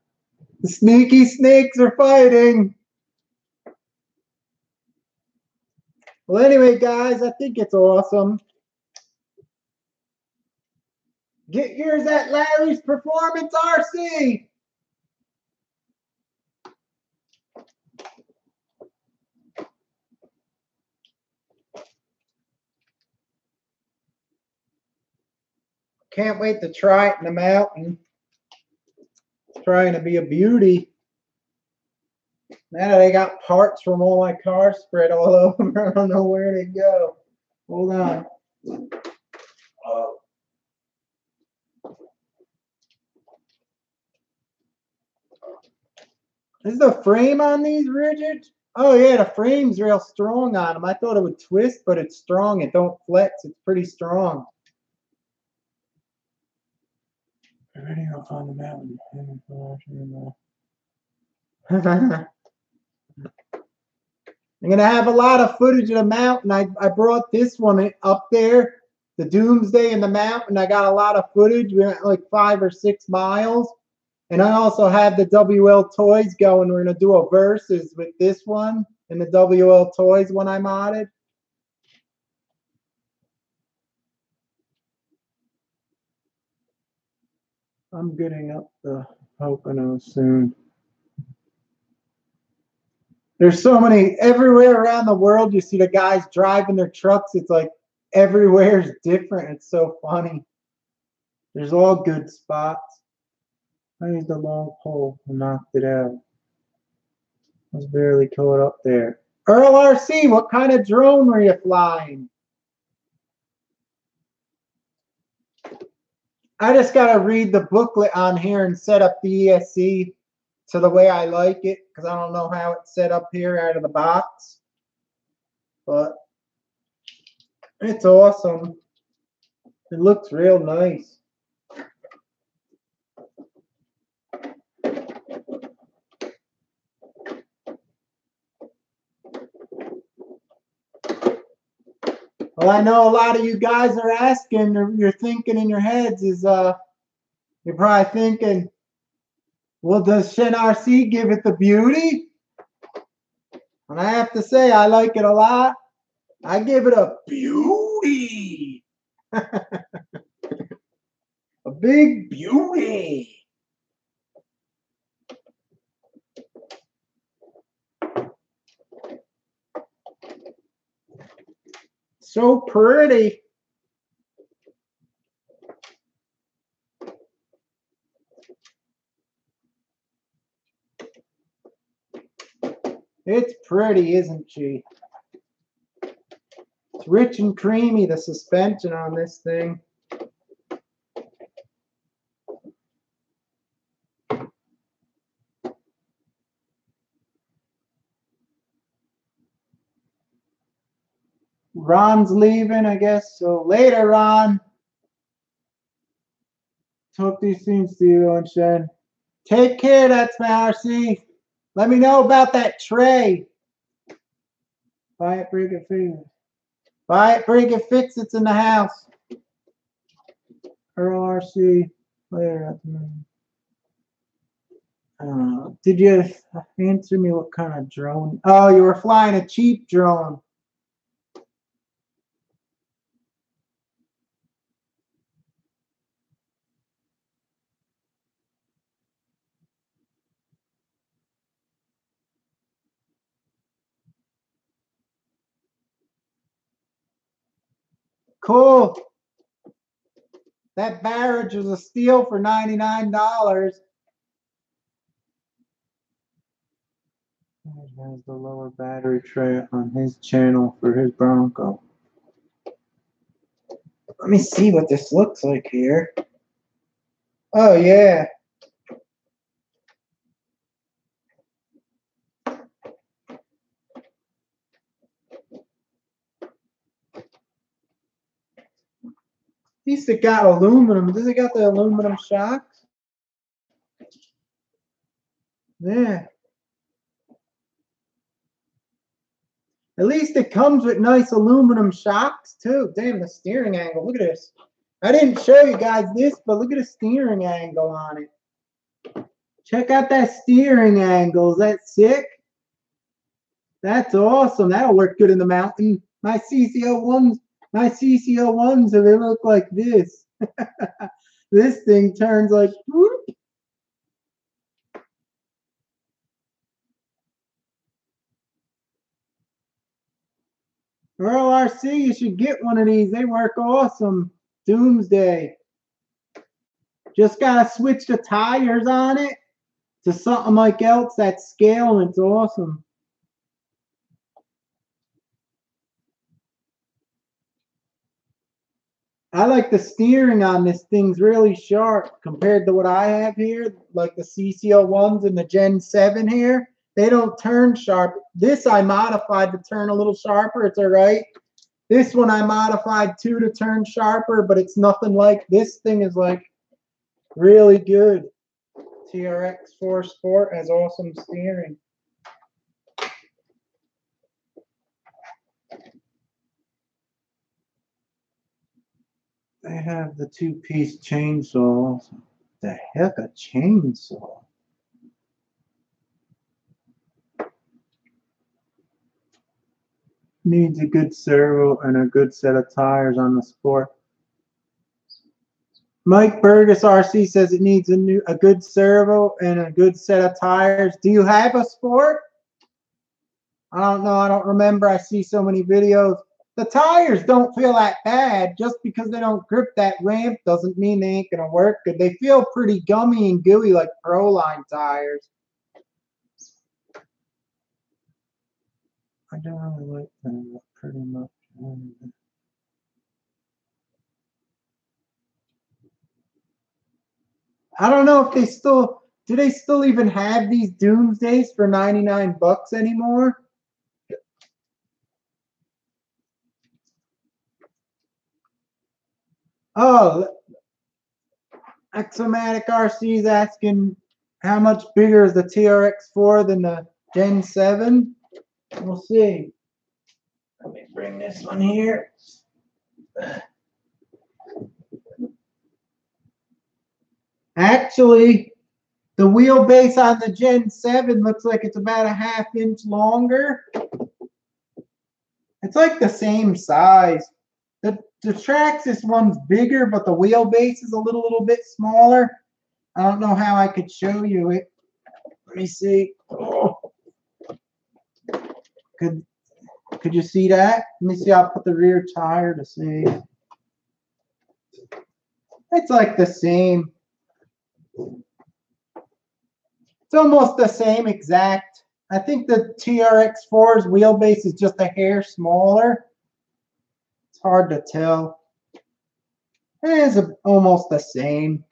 The sneaky snakes are fighting. Well, anyway, guys, I think it's awesome. Get yours at Larry's Performance RC. Can't wait to try it in the mountain. It's trying to be a beauty. Now that I got parts from all my cars spread all over, I don't know where they go. Hold on. Oh. Is the frame on these rigid? Oh yeah, the frame's real strong on them. I thought it would twist, but it's strong. It don't flex. It's pretty strong. Ready up on the mountain. I'm gonna have a lot of footage of the mountain. I brought this one up there, the Doomsday in the mountain. I got a lot of footage. We went like 5 or 6 miles. And I also have the WL Toys going. We're gonna do a versus with this one and the WL Toys one I modded. I'm getting up the Pocono soon. There's so many everywhere around the world. You see the guys driving their trucks. It's like everywhere's different. It's so funny. There's all good spots. I used the long pole and knocked it out. I was barely caught up there. Earl RC, what kind of drone were you flying? I just got to read the booklet on here and set up the ESC to the way I like it, because I don't know how it's set up here out of the box. But it's awesome. It looks real nice. Well, I know a lot of you guys are asking, or you're thinking in your heads is, you're probably thinking, well, does Shen RC give it the beauty? And I have to say, I like it a lot. I give it a beauty. A big beauty. So pretty. It's pretty, isn't she? It's rich and creamy, the suspension on this thing. Ron's leaving, I guess. So later, Ron. Talk these things to you on Shen. Take care, that's my RC. Let me know about that tray. Buy it, break it, fix it. Buy it, break it, fix it's in the house. Earl RC. Later. Did you answer me what kind of drone? Oh, you were flying a cheap drone. Cool. That barrage was a steal for $99. Has the lower battery tray on his channel for his Bronco. Let me see what this looks like here. Oh, yeah. At least it got aluminum. Does it got the aluminum shocks? Yeah. At least it comes with nice aluminum shocks, too. Damn, the steering angle. Look at this. I didn't show you guys this, but look at the steering angle on it. Check out that steering angle. Is that sick? That's awesome. That'll work good in the mountain. My CC01s, they look like this. This thing turns like whoop. Earl RC, you should get one of these. They work awesome. Doomsday. Just gotta switch the tires on it to something like else that's scale, and it's awesome. I like the steering on this thing's really sharp compared to what I have here, like the CCO1s and the Gen 7 here. They don't turn sharp. This I modified to turn a little sharper. It's all right. This one I modified too to turn sharper, but it's nothing like this thing is like really good. TRX 4 Sport has awesome steering. They have the two-piece chainsaw. The heck, a chainsaw? Needs a good servo and a good set of tires on the Sport. Mike Burgess RC says it needs a good servo and a good set of tires. Do you have a Sport? I don't know. I don't remember. I see so many videos. The tires don't feel that bad. Just because they don't grip that ramp doesn't mean they ain't going to work good. They feel pretty gummy and gooey like Proline tires. I don't really like them pretty much. I don't know if they still, do they still even have these Doomsdays for 99 bucks anymore? Oh, Axomatic RC is asking how much bigger is the TRX4 than the Gen 7? We'll see. Let me bring this one here. Actually, the wheelbase on the Gen 7 looks like it's about a ½ inch longer. It's like the same size. The Traxxas one's bigger, but the wheelbase is a little bit smaller. I don't know how I could show you it. Let me see. Oh. Could you see that? Let me see. I'll put the rear tire to see. It's like the same. It's almost the same exact. I think the TRX4's wheelbase is just a hair smaller. It's hard to tell. It is almost the same.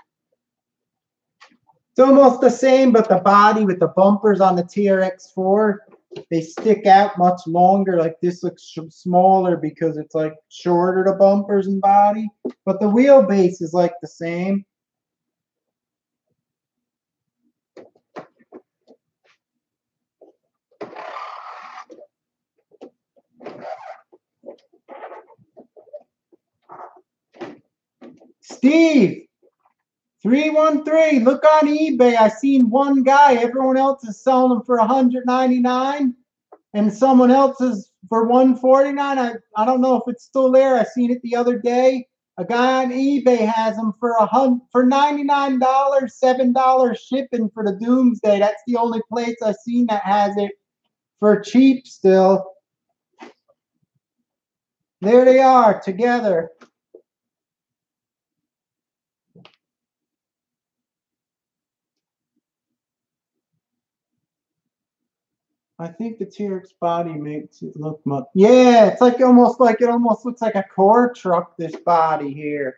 It's almost the same, but the body with the bumpers on the TRX4, they stick out much longer. Like this looks smaller because it's like shorter, the bumpers and body. But the wheelbase is like the same. Steve, 313, look on eBay. I seen one guy. Everyone else is selling them for $199, and someone else is for $149. I don't know if it's still there. I seen it the other day. A guy on eBay has them for $99, $7 shipping for the Doomsday. That's the only place I've seen that has it for cheap still. There they are together. I think the TRX body makes it look much. Yeah, it's like almost looks like a core truck. This body here.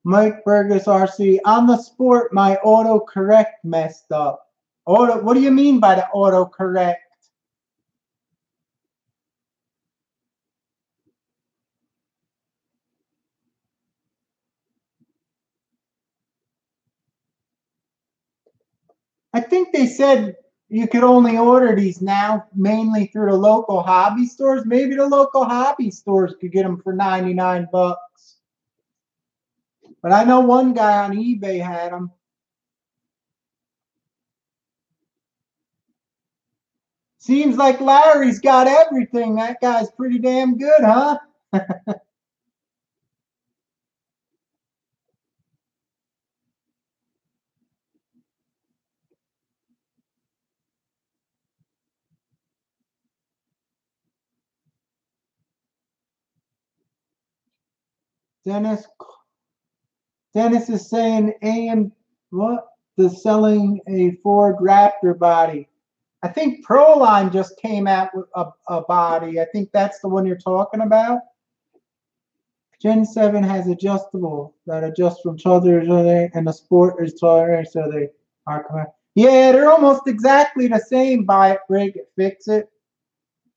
Mike Burgess RC on the Sport. My autocorrect messed up. What do you mean by the autocorrect? I think they said you could only order these now mainly through the local hobby stores. Maybe the local hobby stores could get them for 99 bucks. But I know one guy on eBay had them. Seems like Larry's got everything. That guy's pretty damn good, huh? Dennis is saying AM what? The selling a Ford Raptor body. I think Proline just came out with a body. I think that's the one you're talking about. Gen 7 has adjustable that adjusts from shoulder to shoulder, and the Sport is taller, so they are. Yeah, they're almost exactly the same. Buy it, break it, fix it.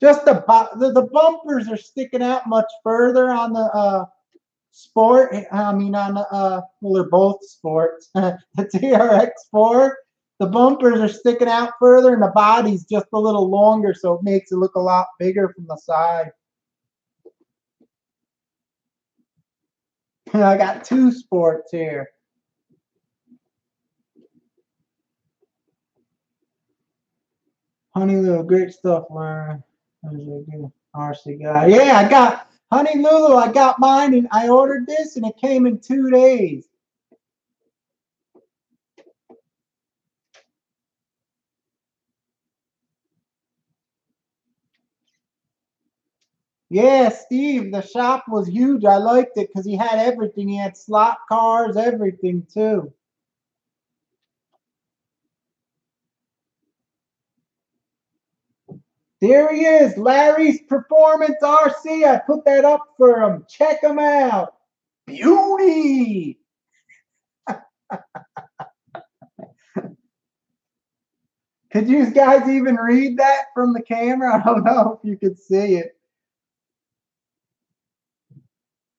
Just the bumpers are sticking out much further on the Sport. I mean on the well, they're both Sports. The TRX4. The bumpers are sticking out further, and the body's just a little longer, so it makes it look a lot bigger from the side. I got two Sports here. Honey Lulu, great stuff, Lauren. RC guy. Yeah, I got Honey Lulu. I got mine, and I ordered this, and it came in 2 days. Yeah, Steve, the shop was huge. I liked it because he had everything. He had slot cars, everything, too. There he is, Larry's Performance RC. I put that up for him. Check him out. Beauty. Could you guys even read that from the camera? I don't know if you could see it.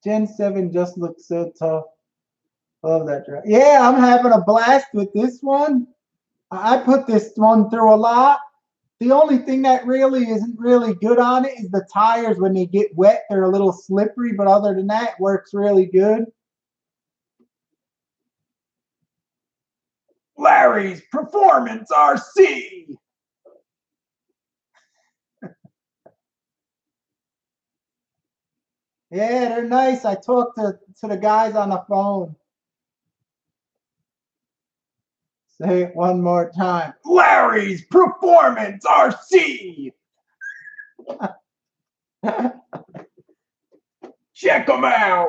Gen 7 just looks so tough. Love that drive. Yeah, I'm having a blast with this one. I put this one through a lot. The only thing that really isn't really good on it is the tires. When they get wet, they're a little slippery, but other than that, it works really good. Larry's Performance RC. Yeah, they're nice. I talked to the guys on the phone. Say it one more time. Larry's Performance RC. Check them out.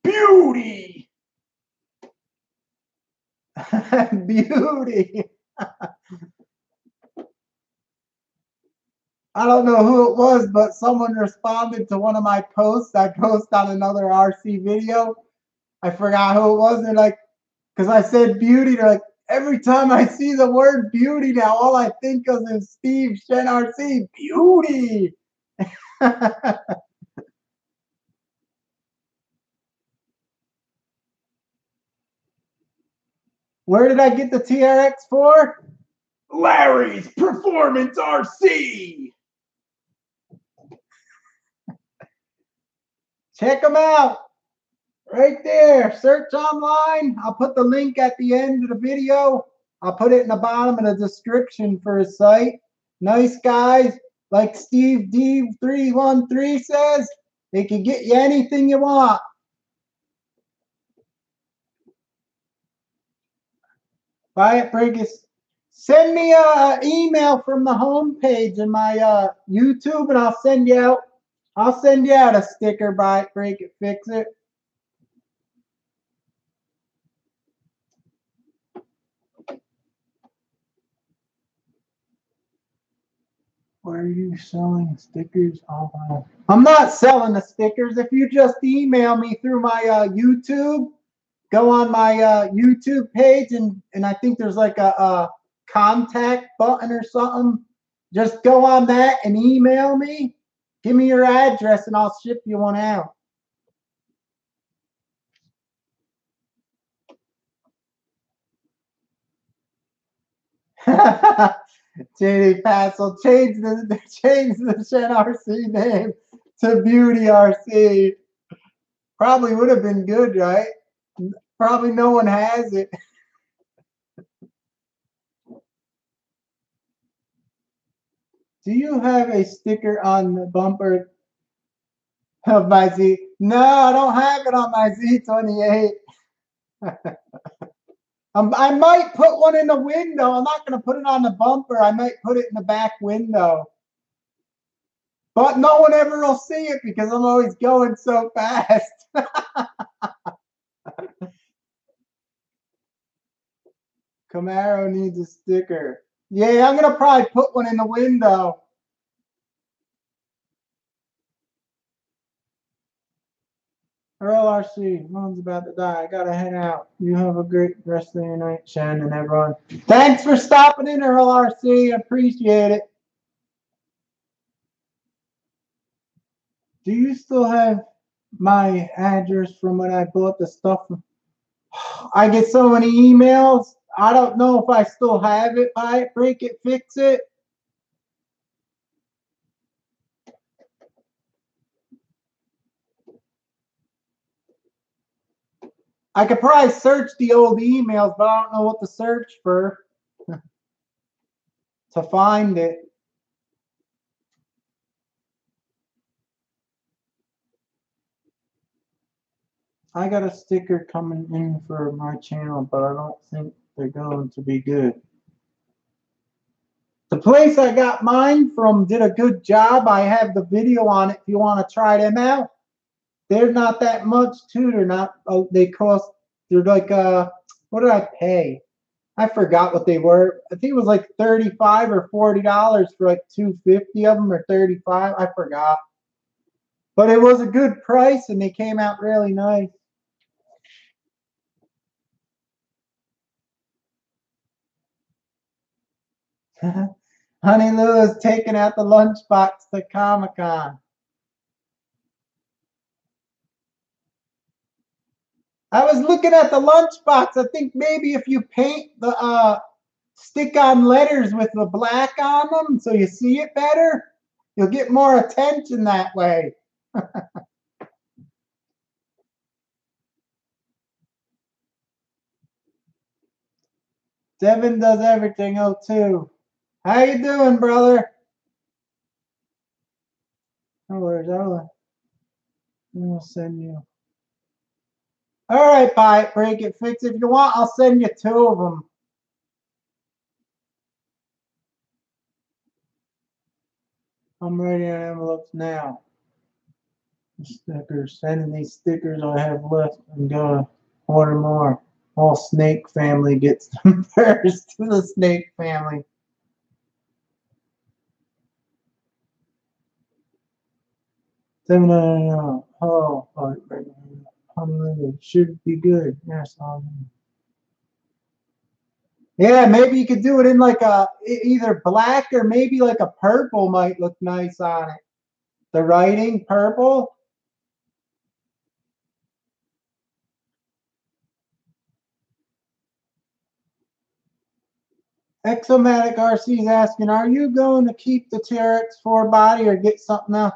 Beauty. Beauty. I don't know who it was, but someone responded to one of my posts. I post on another RC video. I forgot who it was. They're like, because I said beauty, they're like, every time I see the word beauty now, all I think of is Steve Shen RC. Beauty. Where did I get the TRX for? Larry's Performance RC. Check them out. Right there. Search online. I'll put the link at the end of the video. I'll put it in the bottom of the description for his site. Nice guys. Like Steve D313 says, they can get you anything you want. Buy it, Brigus. Send me an email from the homepage in my YouTube, and I'll send you out a sticker. Buy it, break it, fix it. Where are you selling stickers? I'm not selling the stickers. If you just email me through my YouTube, go on my YouTube page, and I think there's like a contact button or something. Just go on that and email me. Give me your address, and I'll ship you one out. JD Passel, change the Shen RC name to Beauty RC. Probably would have been good, right? Probably no one has it. Do you have a sticker on the bumper of my Z? No, I don't have it on my Z28. I might put one in the window. I'm not going to put it on the bumper. I might put it in the back window. But no one ever will see it because I'm always going so fast. Camaro needs a sticker. Yeah, I'm gonna probably put one in the window. Earl RC, mom's about to die. I gotta head out. You have a great rest of your night, Shen, and everyone. Thanks for stopping in, Earl RC. Appreciate it. Do you still have my address from when I bought the stuff? I get so many emails. I don't know if I still have it. Buy it, break it, fix it. I could probably search the old emails, but I don't know what to search for to find it. I got a sticker coming in for my channel, but I don't think they're going to be good. The place I got mine from did a good job. I have the video on it if you want to try them out. They're not that much too. They're not, they cost, they're like, what did I pay? I forgot what they were. I think it was like $35 or $40 for like 250 of them, or 35. I forgot. But it was a good price and they came out really nice. Honey Lou is taking out the lunchbox to Comic-Con. I was looking at the lunchbox. I think maybe if you paint the stick-on letters with the black on them so you see it better, you'll get more attention that way. Devin does everything, oh too. How you doing, brother? Oh, where's Ella? I'm gonna send you. All right, buy it, break it, fix it. If you want, I'll send you 2 of them. I'm writing on envelopes now. Stickers. Sending these stickers I have left and go order more. All Snake family gets them first. The Snake family. Hello. Should be good. Yes. Yeah, maybe you could do it in like a either black or maybe like a purple might look nice on it. The writing purple. Exomatic RC is asking, are you going to keep the TRX 4 body or get something else?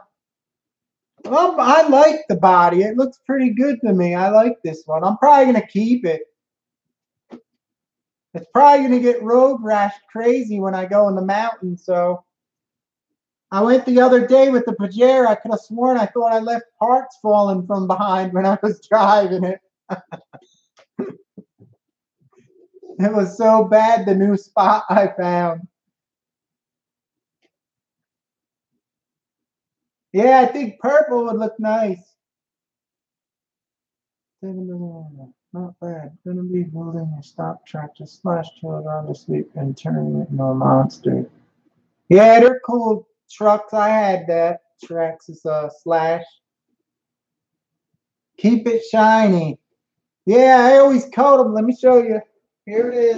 Well, I like the body. It looks pretty good to me. I like this one. I'm probably going to keep it. It's probably going to get road rash crazy when I go in the mountains. So I went the other day with the Pajero. I could have sworn I thought I left parts falling from behind when I was driving it. It was so bad, the new spot I found. Yeah, I think purple would look nice. Not bad. Gonna be building a stop Traxxas /trailer on this week and turning it into a monster. Yeah, they're cool trucks. I had that Traxxas slash. Keep it shiny. Yeah, I always coat them. Let me show you. Here it is.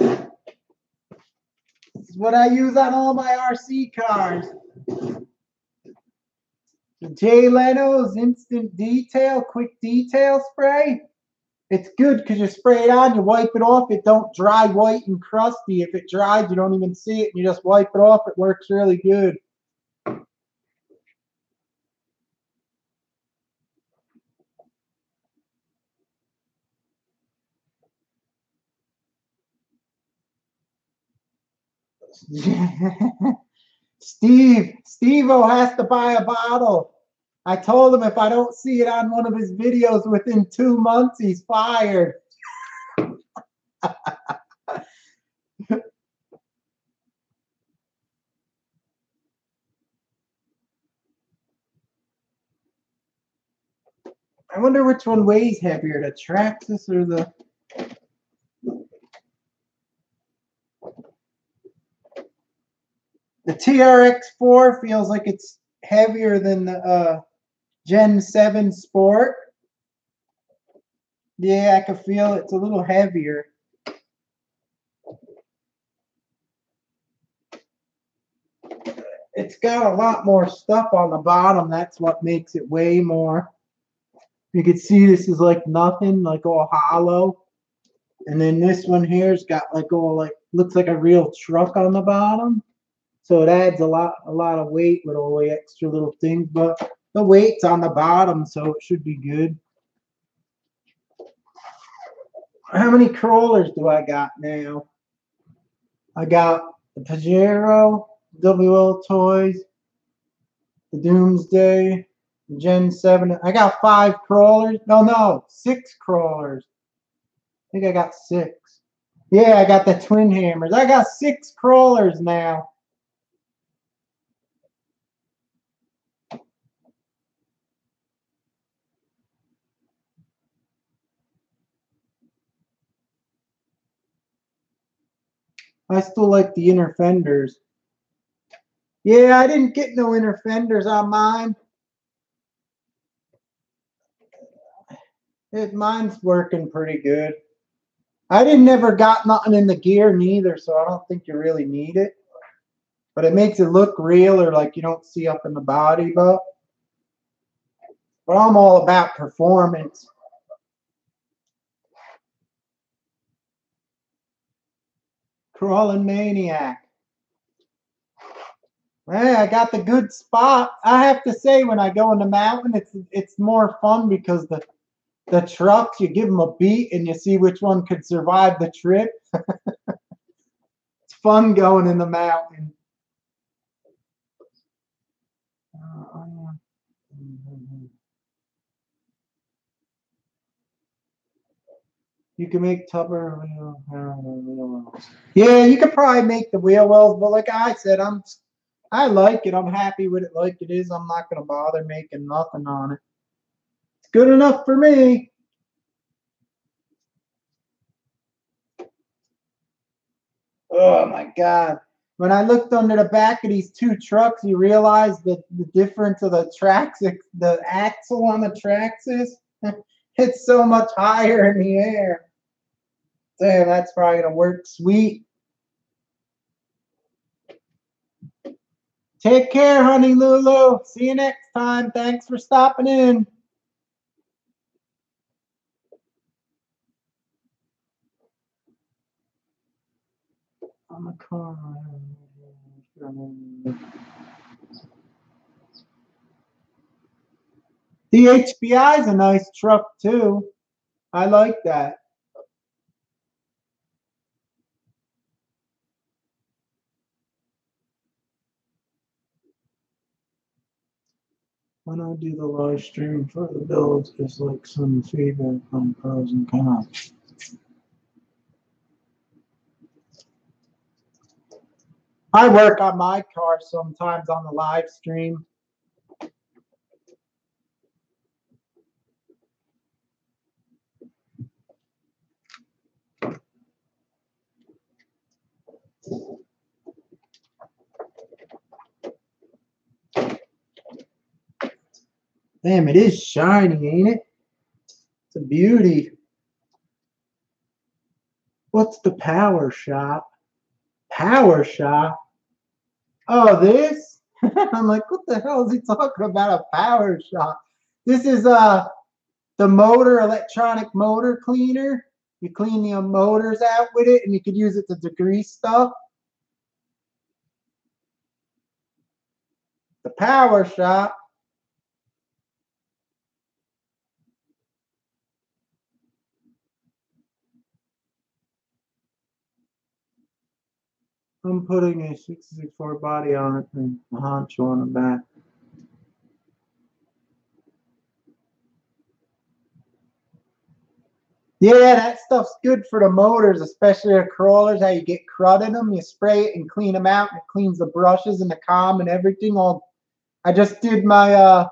This is what I use on all my RC cars. The Jay Leno's Instant Detail, Quick Detail Spray. It's good because you spray it on, you wipe it off, it don't dry white and crusty. If it dries, you don't even see it, and you just wipe it off. It works really good. Steve-O has to buy a bottle. I told him if I don't see it on one of his videos within 2 months, he's fired. I wonder which one weighs heavier, the Traxxas or the... The TRX4 feels like it's heavier than the Gen 7 Sport. Yeah, I can feel it's a little heavier. It's got a lot more stuff on the bottom. That's what makes it weigh more. You can see this is like nothing, like all hollow. And then this one here's got like all like, looks like a real truck on the bottom. So it adds a lot of weight with all the extra little things, but the weight's on the bottom, so it should be good. How many crawlers do I got now? I got the Pajero, WL Toys, the Doomsday, the Gen 7. I got 5 crawlers. No, 6 crawlers. I think I got 6. Yeah, I got the Twin Hammers. I got 6 crawlers now. I still like the inner fenders. Yeah, I didn't get no inner fenders on mine. Mine's working pretty good. I didn't never got nothing in the gear neither, so I don't think you really need it. But it makes it look real, or like you don't see up in the body, but I'm all about performance. Crawling Maniac. Hey, I got the good spot. I have to say, when I go in the mountain, it's more fun because the trucks, you give them a beat and you see which one could survive the trip. It's fun going in the mountain. You can make Tupper. Yeah, you could probably make the wheel wells, but like I said, I like it. I'm happy with it like it is. I'm not gonna bother making nothing on it. It's good enough for me. Oh my God. When I looked under the back of these 2 trucks, you realize that the difference of the Traxxas, the axle on the Traxxas, it's so much higher in the air. Damn, that's probably gonna work sweet. Take care, honey Lulu. See you next time. Thanks for stopping in. On the car. The HBI is a nice truck too. I like that. When I do the live stream for the builds, it's like some feedback on pros and cons. I work on my car sometimes on the live stream. Damn, it is shiny, ain't it? It's a beauty. What's the power shop? Power shop? Oh, this? I'm like, what the hell is he talking about? A power shop? This is the electronic motor cleaner. You clean the motors out with it, and you could use it to degrease stuff. The power shop. I'm putting a 664 body on it and a honcho on the back. Yeah, that stuff's good for the motors, especially the crawlers. How you get crud in them, you spray it and clean them out, and it cleans the brushes and the comb and everything. I just did my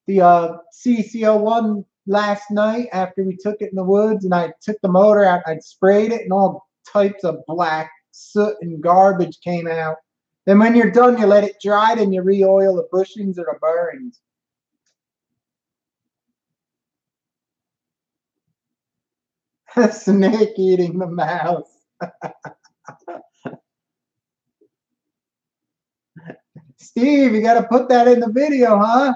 the CCO1 last night after we took it in the woods, and I took the motor out. I sprayed it, and all types of black soot and garbage came out. Then when you're done, you let it dry, then you re-oil the bushings or the bearings. A snake eating the mouse. Steve, you got to put that in the video, huh?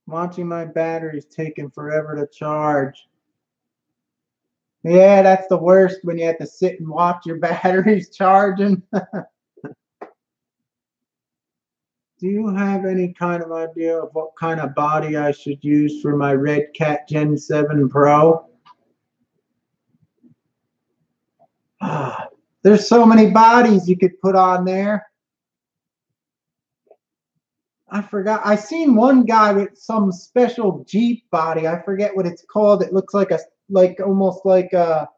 Watching my batteries taking forever to charge. Yeah, that's the worst when you have to sit and watch your batteries charging. Do you have any kind of idea of what kind of body I should use for my Red Cat Gen 7 Pro? There's so many bodies you could put on there. I forgot. I seen one guy with some special Jeep body. I forget what it's called. It looks like almost like a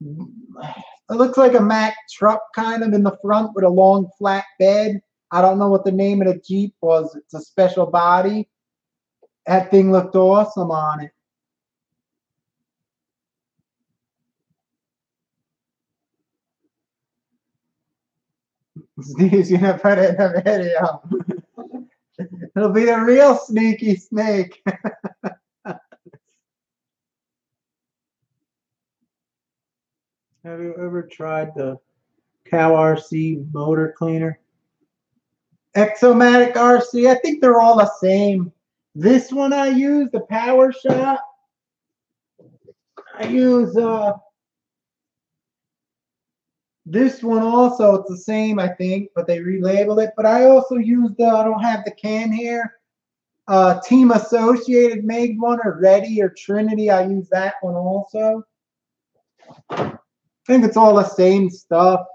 it looks like a Mack truck kind of in the front with a long flat bed. I don't know what the name of the Jeep was. It's a special body. That thing looked awesome on it. Steve's gonna put it in the video. It'll be the real sneaky snake. Have you ever tried the Cow RC motor cleaner? Exomatic RC, I think they're all the same. This one I use, the Power Shot. I use this one also. It's the same, I think, but they relabeled it. But I also use I don't have the can here. Team Associated made one, or Ready or Trinity. I use that one also. I think it's all the same stuff.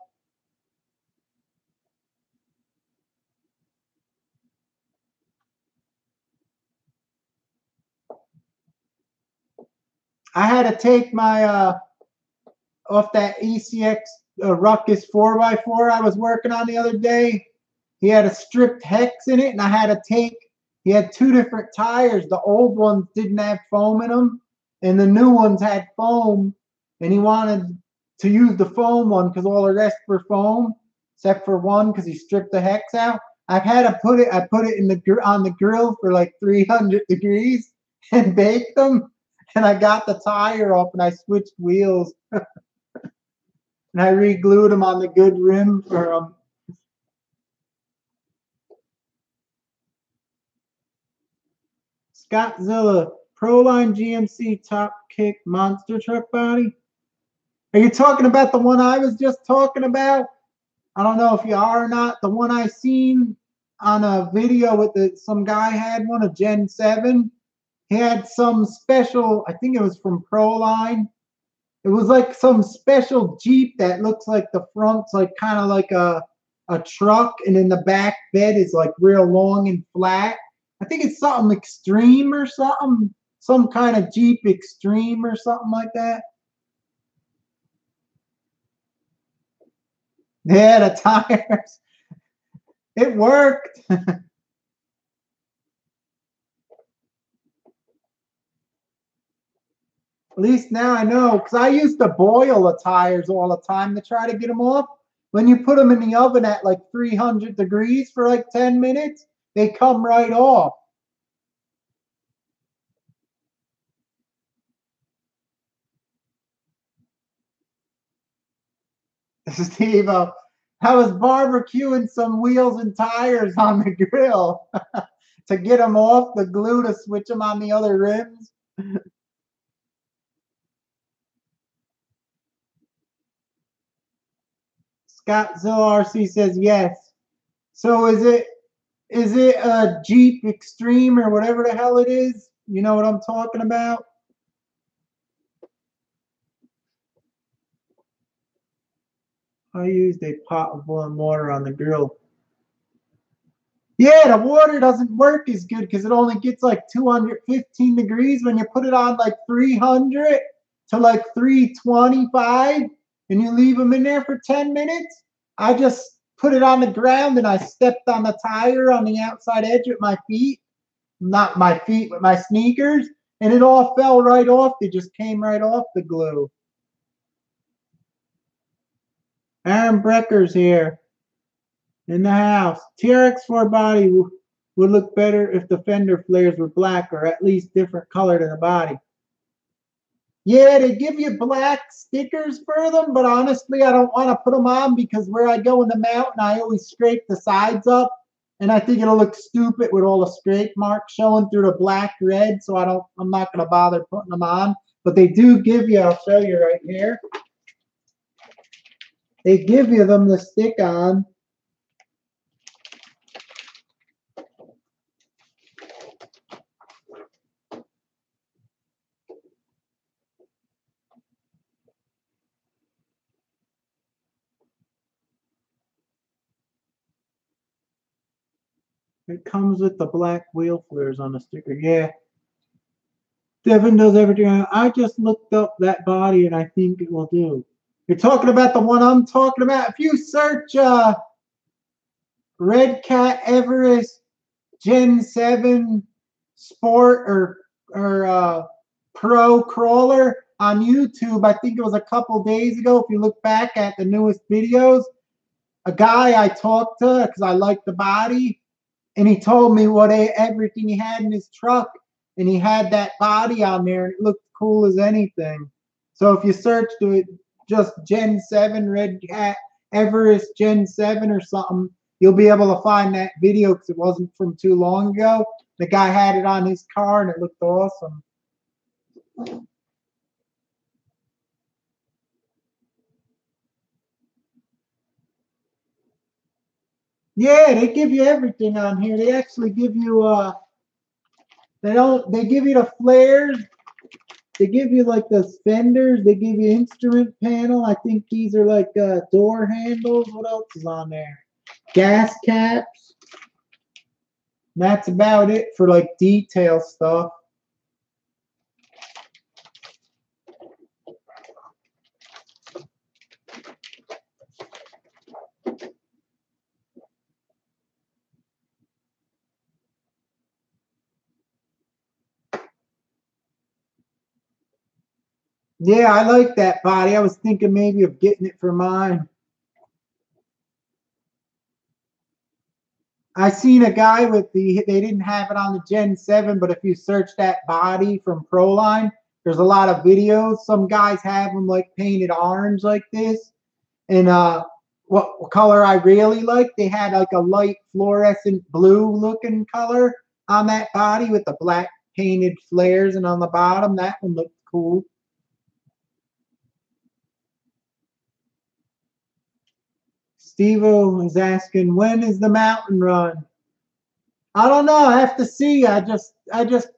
I had to take my off that ECX Ruckus 4x4 I was working on the other day. He had a stripped hex in it, and I had to take. He had two different tires. The old ones didn't have foam in them, and the new ones had foam. And he wanted to use the foam one because all the rest were foam, except for one because he stripped the hex out. I've had to put it. I put it in on the grill for like 300 degrees and baked them. And I got the tire off, and I switched wheels. And I re-glued them on the good rim for them. Scottzilla, Proline GMC Top Kick Monster Truck Body. Are you talking about the one I was just talking about? I don't know if you are or not. The one I seen on a video with some guy had one, a Gen 7. He had some special, I think it was from Proline. It was like some special Jeep that looks like the front's like kind of like a truck, and then the back bed is like real long and flat. I think it's something Extreme or something. Some kind of Jeep Extreme or something like that. Yeah, the tires. It worked. At least now I know, because I used to boil the tires all the time to try to get them off. When you put them in the oven at like 300 degrees for like 10 minutes, they come right off. Steve, I was barbecuing some wheels and tires on the grill to get them off the glue to switch them on the other rims. Scottzilla RC says yes. So is it a Jeep Extreme or whatever the hell it is? You know what I'm talking about? I used a pot of boiling water on the grill. Yeah, the water doesn't work as good because it only gets like 215 degrees when you put it on like 300 to like 325 and you leave them in there for 10 minutes. I just put it on the ground and I stepped on the tire on the outside edge with my feet. Not my feet, but my sneakers. And it all fell right off. They just came right off the glue. Aaron Brecker's here in the house. TRX4 body would look better if the fender flares were black or at least different color than the body. Yeah, they give you black stickers for them, but honestly, I don't want to put them on because where I go in the mountain, I always scrape the sides up, and I think it'll look stupid with all the scrape marks showing through the black red, so I'm not going to bother putting them on. But they do give you, I'll show you right here. They give you them to stick on. It comes with the black wheel flares on the sticker. Yeah. Devin does everything. I just looked up that body and I think it will do. You're talking about the one I'm talking about. If you search Red Cat Everest Gen 7 Sport or Pro Crawler on YouTube, I think it was a couple days ago. If you look back at the newest videos, a guy I talked to because I like the body, and he told me everything he had in his truck, and he had that body on there, and it looked cool as anything. So if you search to it, just Gen 7 Red Cat Everest Gen 7 or something, you'll be able to find that video because it wasn't from too long ago. The guy had it on his car, and it looked awesome. Yeah, they give you everything on here. They actually give you they give you the flares. They give you like the fenders. They give you instrument panel. I think these are like door handles. What else is on there? Gas caps. That's about it for like detail stuff. Yeah, I like that body. I was thinking maybe of getting it for mine. I seen a guy with they didn't have it on the Gen 7, but if you search that body from Proline, there's a lot of videos. Some guys have them like painted orange like this. And what color I really like, they had like a light fluorescent blue looking color on that body with the black painted flares, and on the bottom, that one looked cool. Steve-O is asking, when is the mountain run? I don't know. I have to see. I just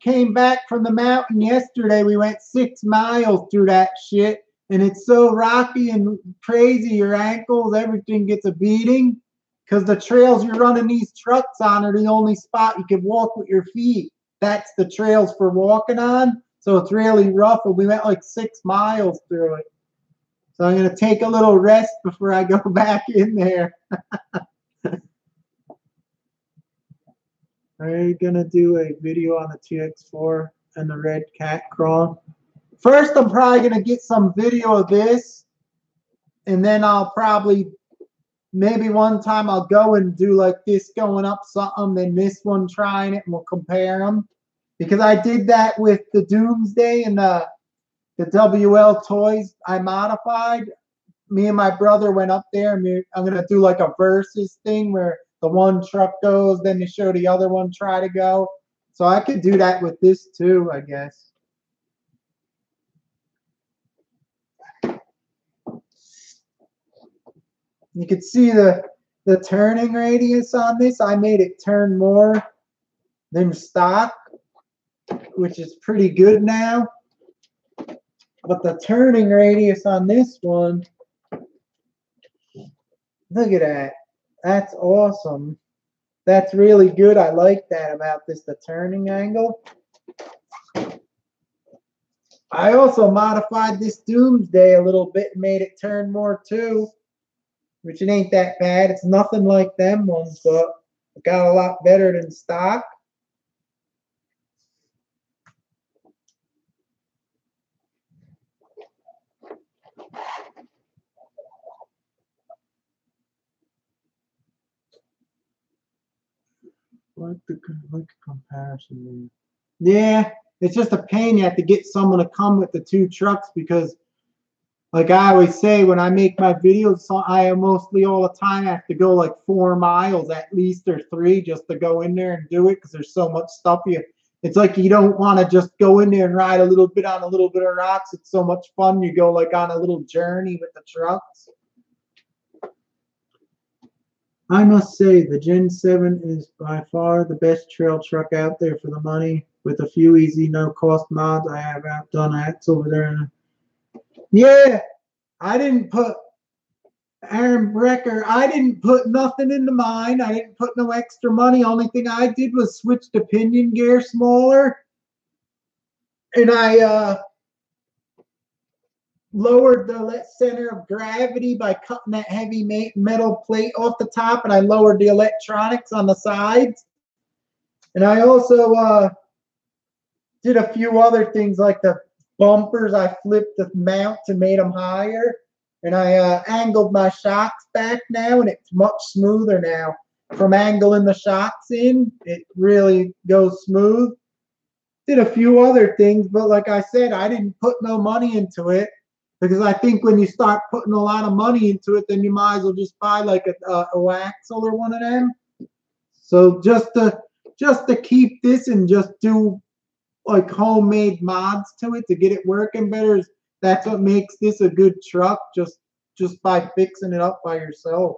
came back from the mountain yesterday. We went 6 miles through that shit, and it's so rocky and crazy. Your ankles, everything gets a beating because the trails you're running these trucks on are the only spot you can walk with your feet. That's the trails for walking on. So it's really rough, and we went like 6 miles through it. So I'm gonna take a little rest before I go back in there. Are you gonna do a video on the TX4 and the Red Cat crawl? First, I'm probably gonna get some video of this, and then I'll probably maybe one time I'll go and do like this going up something, then this one trying it, and we'll compare them. Because I did that with the Doomsday and the WL toys I modified. Me and my brother went up there, and I'm gonna do like a versus thing where the one truck goes, then you show the other one try to go. So I could do that with this too, I guess. You can see the turning radius on this. I made it turn more than stock, which is pretty good now. But the turning radius on this one, look at that. That's awesome. That's really good. I like that about this, the turning angle. I also modified this Doomsday a little bit and made it turn more too, which it ain't that bad. It's nothing like them ones, but it got a lot better than stock. like a comparison. Yeah, it's just a pain. You have to get someone to come with the two trucks because, like I always say, when I make my videos, so I mostly all the time have to go like 4 miles at least or 3 just to go in there and do it because there's so much stuff. It's like you don't want to just go in there and ride a little bit on a little bit of rocks. It's so much fun. You go like on a little journey with the trucks. I must say, the Gen 7 is by far the best trail truck out there for the money. With a few easy, no-cost mods, I have outdone Axe over there. Yeah, I didn't put Aaron Brecker. I didn't put nothing into mine. I didn't put no extra money. Only thing I did was switch the pinion gear smaller, and I lowered the center of gravity by cutting that heavy metal plate off the top, and I lowered the electronics on the sides. And I also did a few other things like the bumpers. I flipped the mounts and made them higher. And I angled my shocks back now, and it's much smoother now. From angling the shocks in, it really goes smooth. Did a few other things, but like I said, I didn't put no money into it because I think when you start putting a lot of money into it, then you might as well just buy like a axle or one of them. So just to keep this and just do like homemade mods to it to get it working better, that's what makes this a good truck, just by fixing it up by yourself.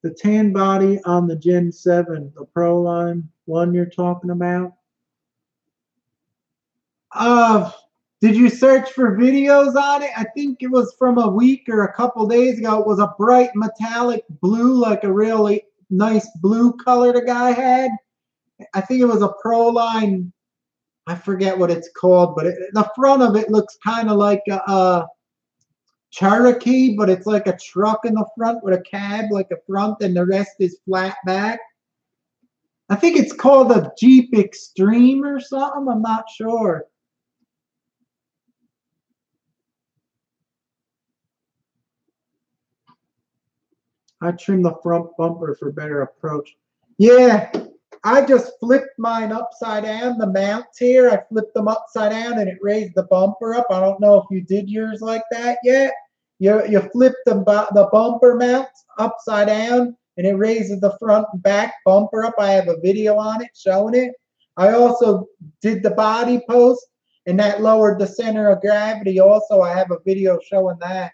The tan body on the Gen 7, the Pro line one you're talking about. Did you search for videos on it? I think it was from a week or a couple days ago. It was a bright metallic blue, like a really nice blue color the guy had. I think it was a Pro line. I forget what it's called, but the front of it looks kind of like a Cherokee, but it's like a truck in the front with a cab like a front, and the rest is flat back. I think it's called a Jeep Extreme or something. I'm not sure. I trimmed the front bumper for better approach. Yeah, I just flipped mine upside down. The mounts here, I flipped them upside down, and it raised the bumper up. I don't know if you did yours like that yet. You flip the bumper mounts upside down, and it raises the front and back bumper up. I have a video on it showing it. I also did the body post, and that lowered the center of gravity. Also, I have a video showing that.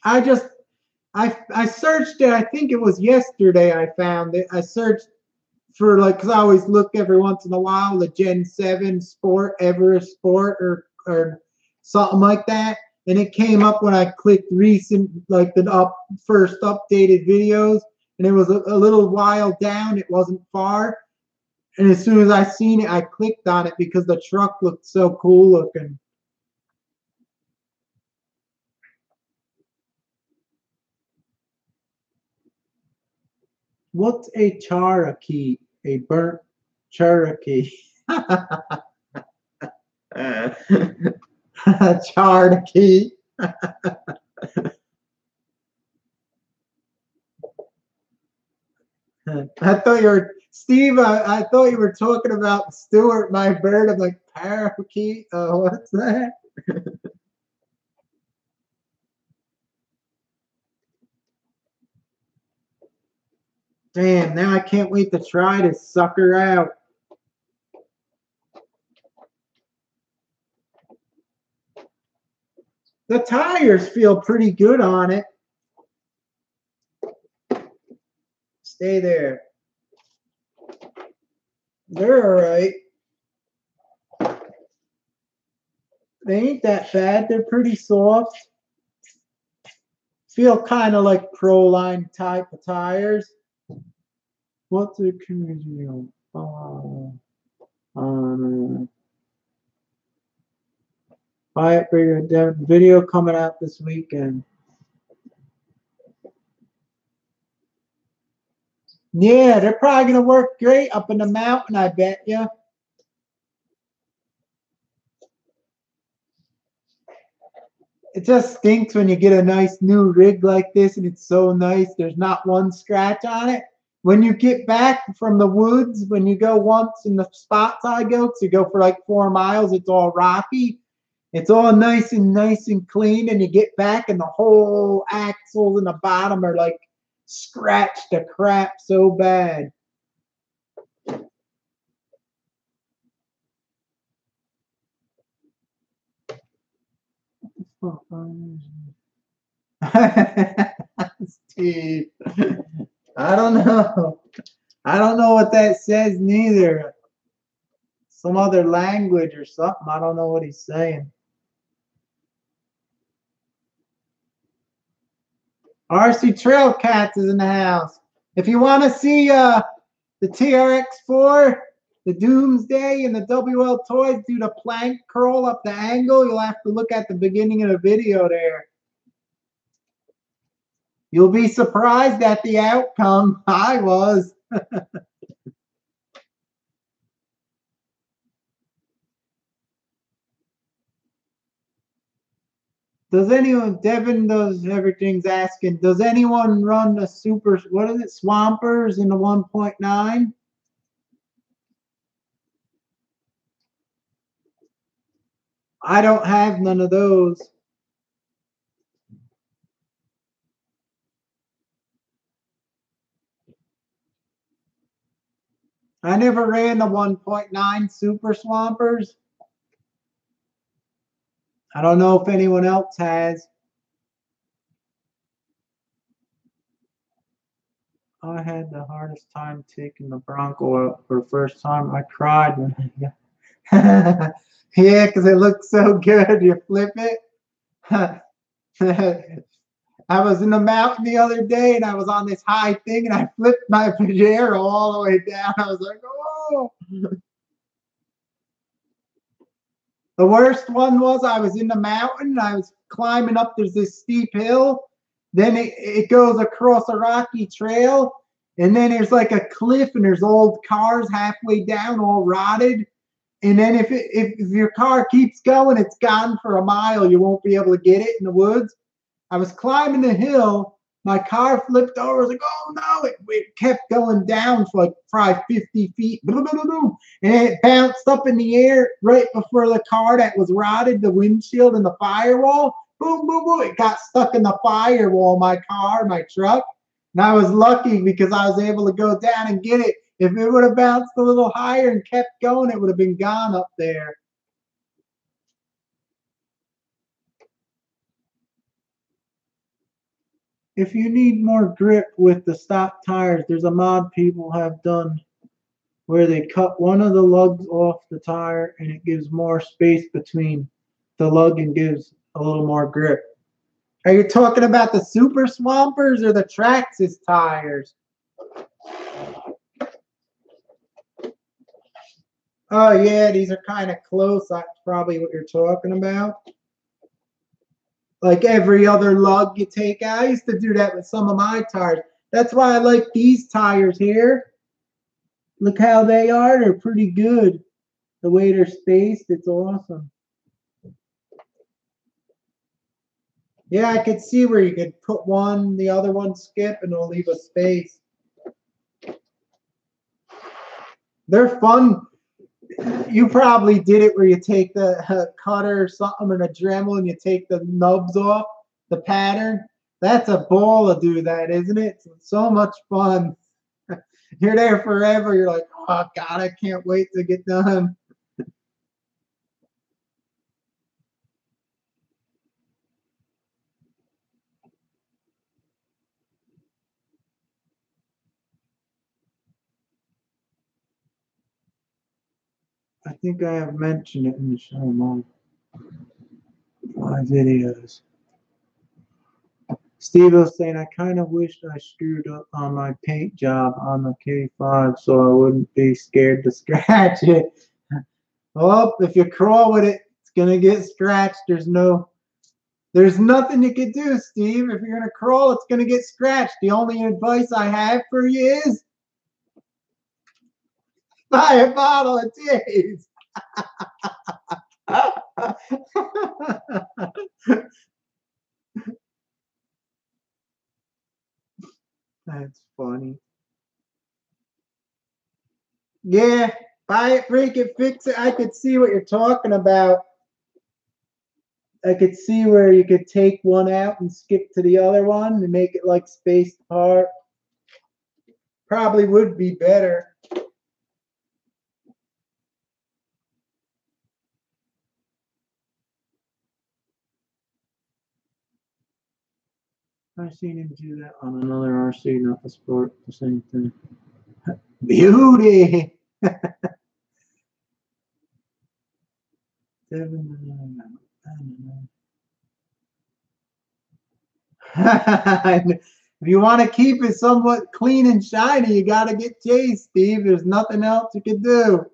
I searched it. I think it was yesterday I found it. I searched for like, because I always look every once in a while, the Gen 7 Sport, Everest Sport, or something like that. And it came up when I clicked recent, like the first updated videos. And it was a little while down. It wasn't far. And as soon as I seen it, I clicked on it because the truck looked so cool looking. What's a Cherokee? A burnt Cherokee. Cherokee. I thought you were Steve. I thought you were talking about Stuart, my bird. I'm like parakeet. What's that? Damn! Now I can't wait to try this sucker out. The tires feel pretty good on it. Stay there. They're all right. They ain't that bad. They're pretty soft. Feel kind of like Pro Line type of tires. What's a community? Video coming out this weekend. Yeah, they're probably gonna work great up in the mountain. I bet you. It just stinks when you get a nice new rig like this and it's so nice. There's not one scratch on it. When you get back from the woods, when you go once in the spots I go, 'cause you go for like 4 miles, it's all rocky. It's all nice and clean, and you get back and the whole axles and the bottom are like scratched to crap so bad. Steve, I don't know. I don't know what that says neither. Some other language or something. I don't know what he's saying. RC Trail Cats is in the house. If you want to see the TRX4, the Doomsday, and the WL Toys do the plank curl up the angle, you'll have to look at the beginning of the video there. You'll be surprised at the outcome. I was. Does anyone, Devin does, everything's asking, does anyone run the super, what is it, Swampers in the 1.9? I don't have none of those. I never ran the 1.9 Super Swampers. I don't know if anyone else has. I had the hardest time taking the Bronco out for the first time. I cried when I got yeah, because it looks so good. You flip it. I was in the mountain the other day and I was on this high thing and I flipped my Pajero all the way down. I was like, oh. The worst one was I was in the mountain. I was climbing up. There's this steep hill. Then it goes across a rocky trail. And then there's like a cliff and there's old cars halfway down, all rotted. And then if your car keeps going, it's gone for a mile. You won't be able to get it in the woods. I was climbing the hill. My car flipped over. I was like, oh no, it kept going down for like probably 50 feet. And it bounced up in the air right before the car that was rotted, the windshield and the firewall. Boom, boom, boom. It got stuck in the firewall, my car, my truck. And I was lucky because I was able to go down and get it. If it would have bounced a little higher and kept going, it would have been gone up there. If you need more grip with the stock tires, there's a mod people have done where they cut one of the lugs off the tire and it gives more space between the lug and gives a little more grip. Are you talking about the Super Swampers or the Traxxas tires? Oh yeah, these are kind of close. That's probably what you're talking about. Like every other lug you take out. I used to do that with some of my tires. That's why I like these tires here. Look how they are. They're pretty good. The way they're spaced, it's awesome. Yeah, I could see where you could put one, the other one skip, and it'll leave a space. They're fun. You probably did it where you take the cutter or something or the Dremel and you take the nubs off, the pattern. That's a ball to do that, isn't it? It's so much fun. You're there forever. You're like, oh, God, I can't wait to get done. I think I have mentioned it in some of my videos. Steve was saying, I kind of wished I screwed up on my paint job on the K5 so I wouldn't be scared to scratch it. Well, if you crawl with it, it's going to get scratched. There's nothing you can do, Steve. If you're going to crawl, it's going to get scratched. The only advice I have for you is buy a bottle of Dave's. That's funny. Yeah, buy it, break it, fix it. I could see what you're talking about. I could see where you could take one out and skip to the other one and make it like spaced apart. Probably would be better. I've seen him do that on another RC, not the sport, the same thing. Beauty! If you want to keep it somewhat clean and shiny, you got to get Chase, Steve. There's nothing else you can do.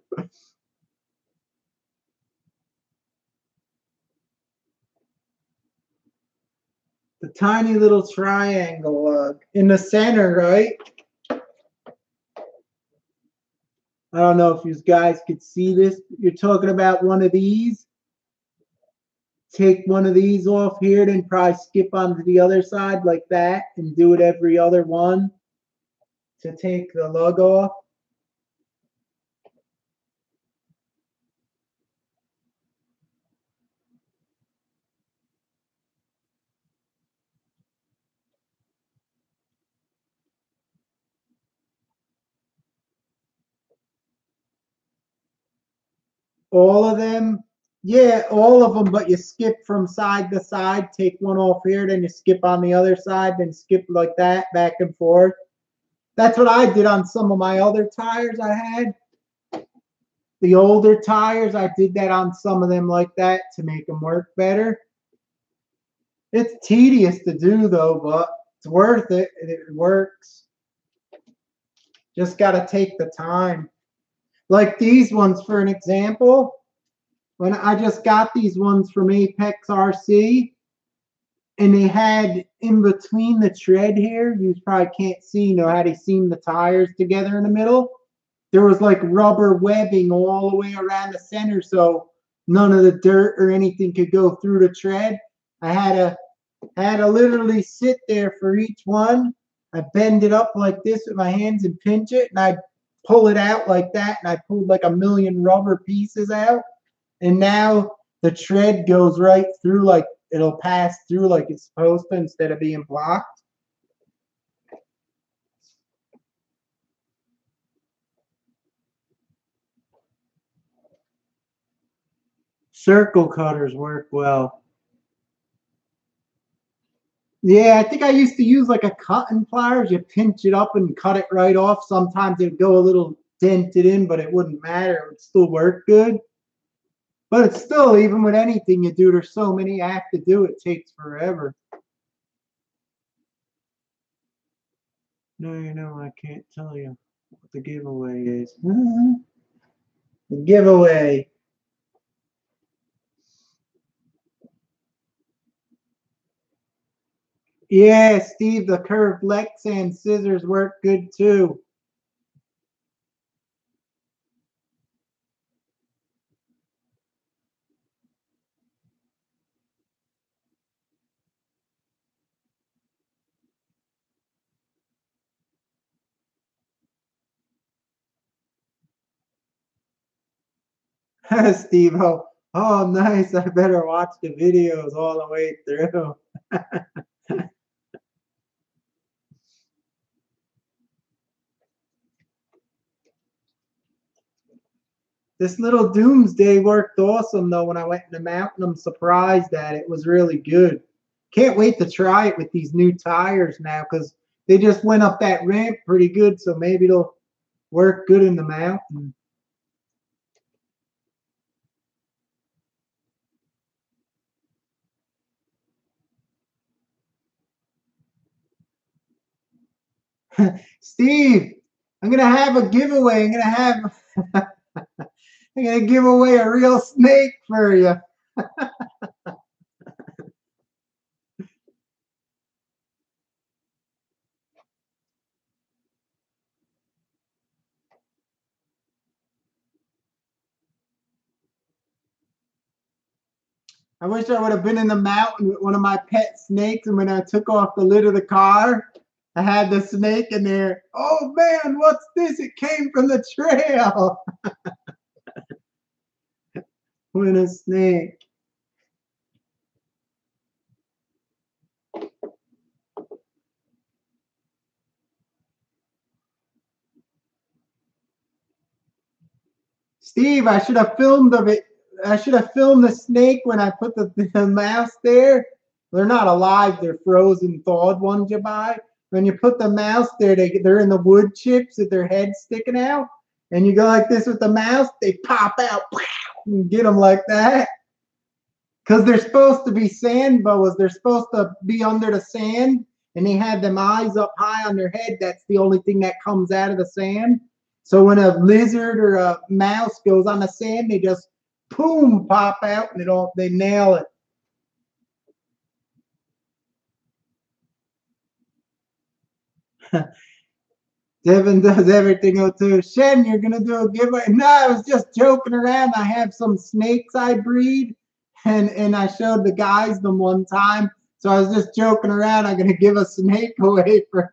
The tiny little triangle in the center, right? I don't know if you guys could see this. You're talking about one of these. Take one of these off here, then probably skip onto the other side like that and do it every other one to take the lug off. All of them? Yeah, all of them, but you skip from side to side. Take one off here, then you skip on the other side, then skip like that, back and forth. That's what I did on some of my other tires I had. The older tires, I did that on some of them like that to make them work better. It's tedious to do, though, but it's worth it. It works. Just got to take the time. Like these ones, for an example. When I just got these ones from Apex RC, and they had in between the tread here, you probably can't see, you know how they seam the tires together in the middle? There was like rubber webbing all the way around the center, so none of the dirt or anything could go through the tread. I had to literally sit there for each one. I bend it up like this with my hands and pinch it, and I pull it out like that, and I pulled like a million rubber pieces out. And now the tread goes right through, like it'll pass through like it's supposed to instead of being blocked. Circle cutters work well. Yeah, I think I used to use like a cutting pliers. You pinch it up and cut it right off. Sometimes it'd go a little dented in, but it wouldn't matter. It would still work good. But it's still, even with anything you do, there's so many you have to do, it takes forever. No, you know, I can't tell you what the giveaway is. The giveaway. Yeah, Steve, the curved Lexan scissors work good too. Steve, oh, nice. I better watch the videos all the way through. This little Doomsday worked awesome, though, when I went in the mountain. I'm surprised at it. It was really good. Can't wait to try it with these new tires now because they just went up that ramp pretty good, so maybe it'll work good in the mountain. Steve, I'm gonna have a giveaway. I'm gonna give away a real snake for you. I wish I would have been in the mountain with one of my pet snakes, and when I took off the lid of the car, I had the snake in there. Oh man, what's this? It came from the trail. With a snake. Steve, I should have filmed of it. I should have filmed the snake when I put the mouse there. They're not alive. They're frozen, thawed ones you buy. When you put the mouse there, they're in the wood chips with their heads sticking out. And you go like this with the mouse, they pop out. And get them like that. Because they're supposed to be sand boas. They're supposed to be under the sand. And they have them eyes up high on their head. That's the only thing that comes out of the sand. So when a lizard or a mouse goes on the sand, they just boom pop out and they nail it. Devin does everything too. Shen, you're gonna do a giveaway? No, I was just joking around. I have some snakes I breed, and I showed the guys them one time. So I was just joking around. I'm gonna give a snake away for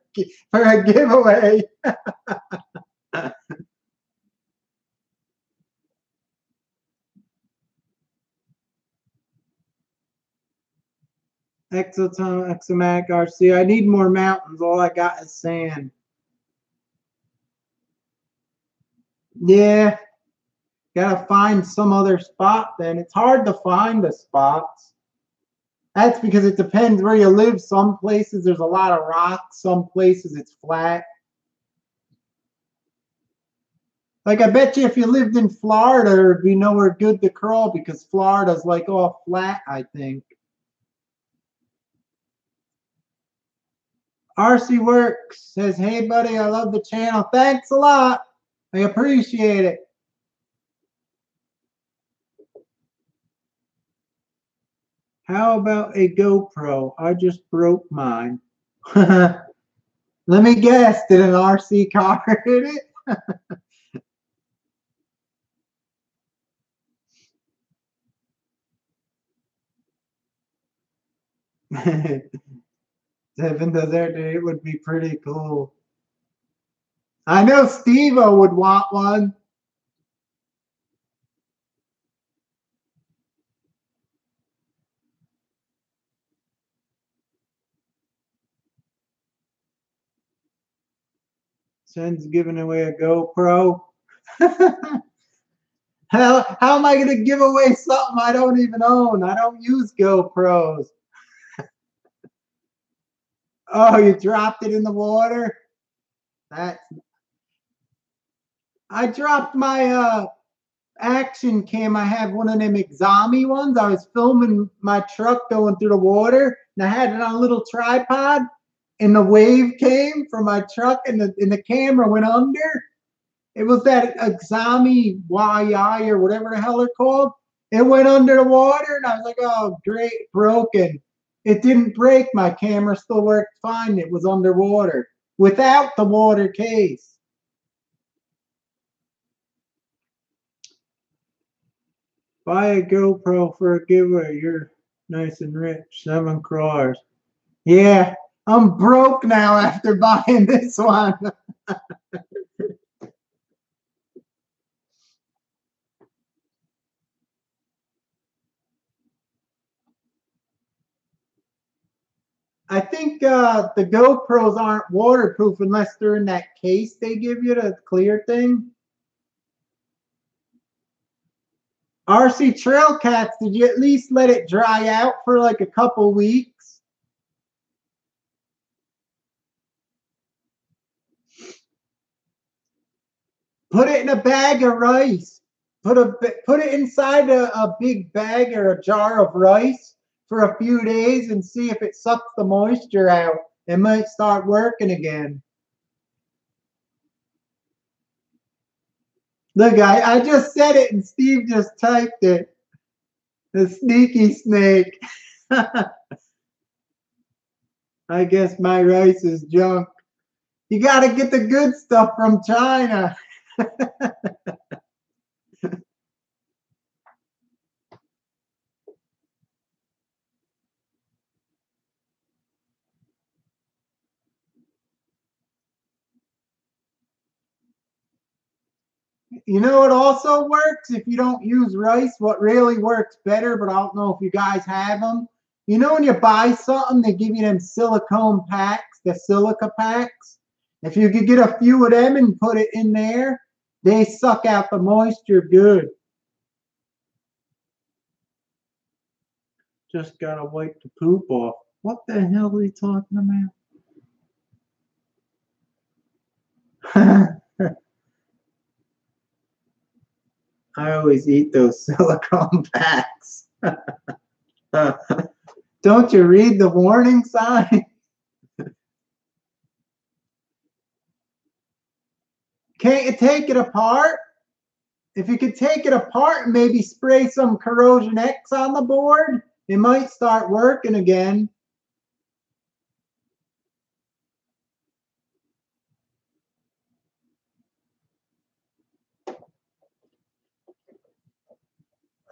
a giveaway. Exoton, Exomatic RC. I need more mountains. All I got is sand. Yeah, gotta find some other spot then. It's hard to find the spots. That's because it depends where you live. Some places there's a lot of rocks, some places it's flat. Like I bet you if you lived in Florida, there'd be nowhere good to crawl because Florida's like all flat, I think. RC Works says, hey buddy, I love the channel. Thanks a lot. I appreciate it. How about a GoPro? I just broke mine. Let me guess, did an RC car hit it? Devin does that, it would be pretty cool. I know Steve-O would want one. Shen's giving away a GoPro. How am I going to give away something I don't even own? I don't use GoPros. Oh, you dropped it in the water? That's. I dropped my action cam. I have one of them Exami ones. I was filming my truck going through the water, and I had it on a little tripod, and the wave came from my truck, and the camera went under. It was that Exami YI or whatever the hell they're called. It went under the water, and I was like, oh, great, broken. It didn't break. My camera still worked fine. It was underwater without the water case. Buy a GoPro for a giveaway. You're nice and rich. 7 crores. Yeah, I'm broke now after buying this one. I think the GoPros aren't waterproof unless they're in that case they give you, the clear thing. RC Trail Cats, did you at least let it dry out for like a couple weeks? Put it in a bag of rice. Put it inside a big bag or a jar of rice for a few days and see if it sucks the moisture out. It might start working again. Look, I just said it and Steve just typed it. The sneaky snake. I guess my rice is junk. You got to get the good stuff from China. You know what also works if you don't use rice? What really works better, but I don't know if you guys have them. You know when you buy something, they give you them silicone packs, the silica packs. If you could get a few of them and put it in there, they suck out the moisture good. Just gotta wipe the poop off. What the hell are you talking about? I always eat those silicone packs. Don't you read the warning sign? Can't you take it apart? If you could take it apart and maybe spray some corrosion X on the board, it might start working again.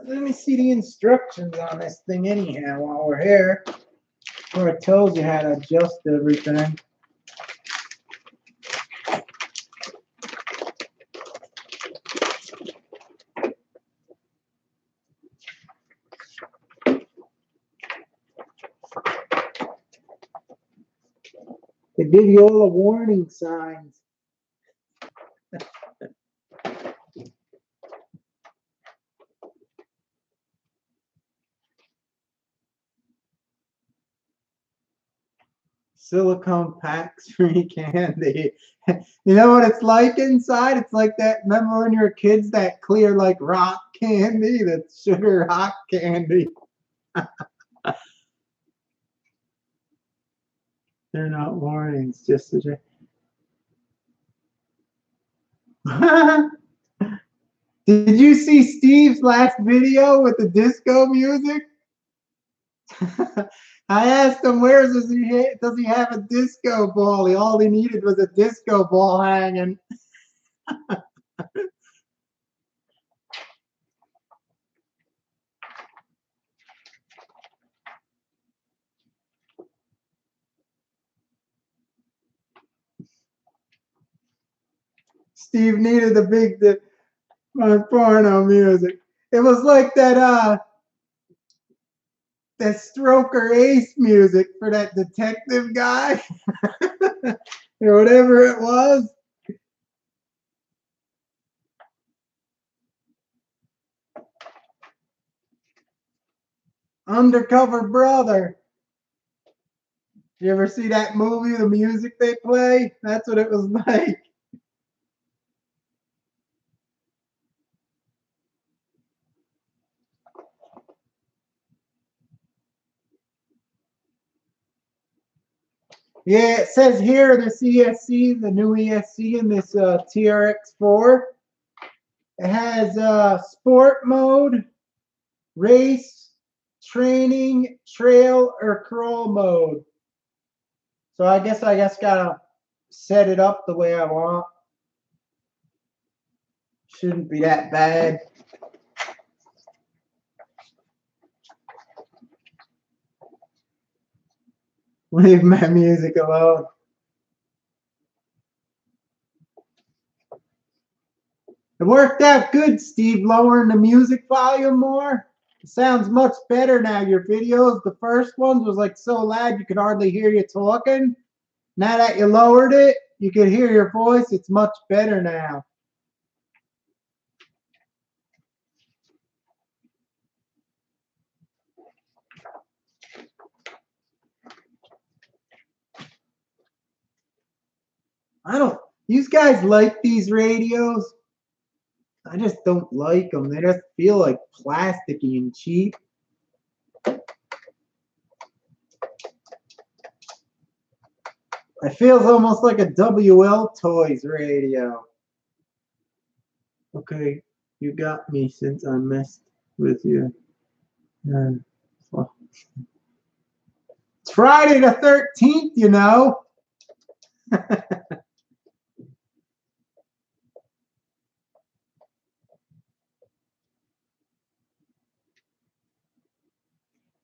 Let me see the instructions on this thing anyhow while we're here. Where it tells you how to adjust everything. They give you all the warning signs. Silicone packs free candy. You know what it's like inside? It's like that. Remember when you were kids, that clear like rock candy, that sugar rock candy. They're not warnings, just a. Did you see Steve's last video with the disco music? I asked him, where does he have a disco ball? All he needed was a disco ball hanging. Steve needed the porno music. It was like that Stroker Ace music for that detective guy or whatever it was. Undercover Brother. You ever see that movie, the music they play? That's what it was like. Yeah, it says here this ESC, the new ESC in this TRX4. It has sport mode, race, training, trail, or crawl mode. So I guess gotta set it up the way I want. Shouldn't be that bad. Leave my music alone. It worked out good, Steve, lowering the music volume more. It sounds much better now. Your videos, the first ones was like so loud you could hardly hear you talking. Now that you lowered it, you can hear your voice. It's much better now. These guys like these radios. I just don't like them. They just feel like plasticky and cheap. It feels almost like a WL Toys radio. Okay, you got me since I messed with you. It's Friday the 13th, you know.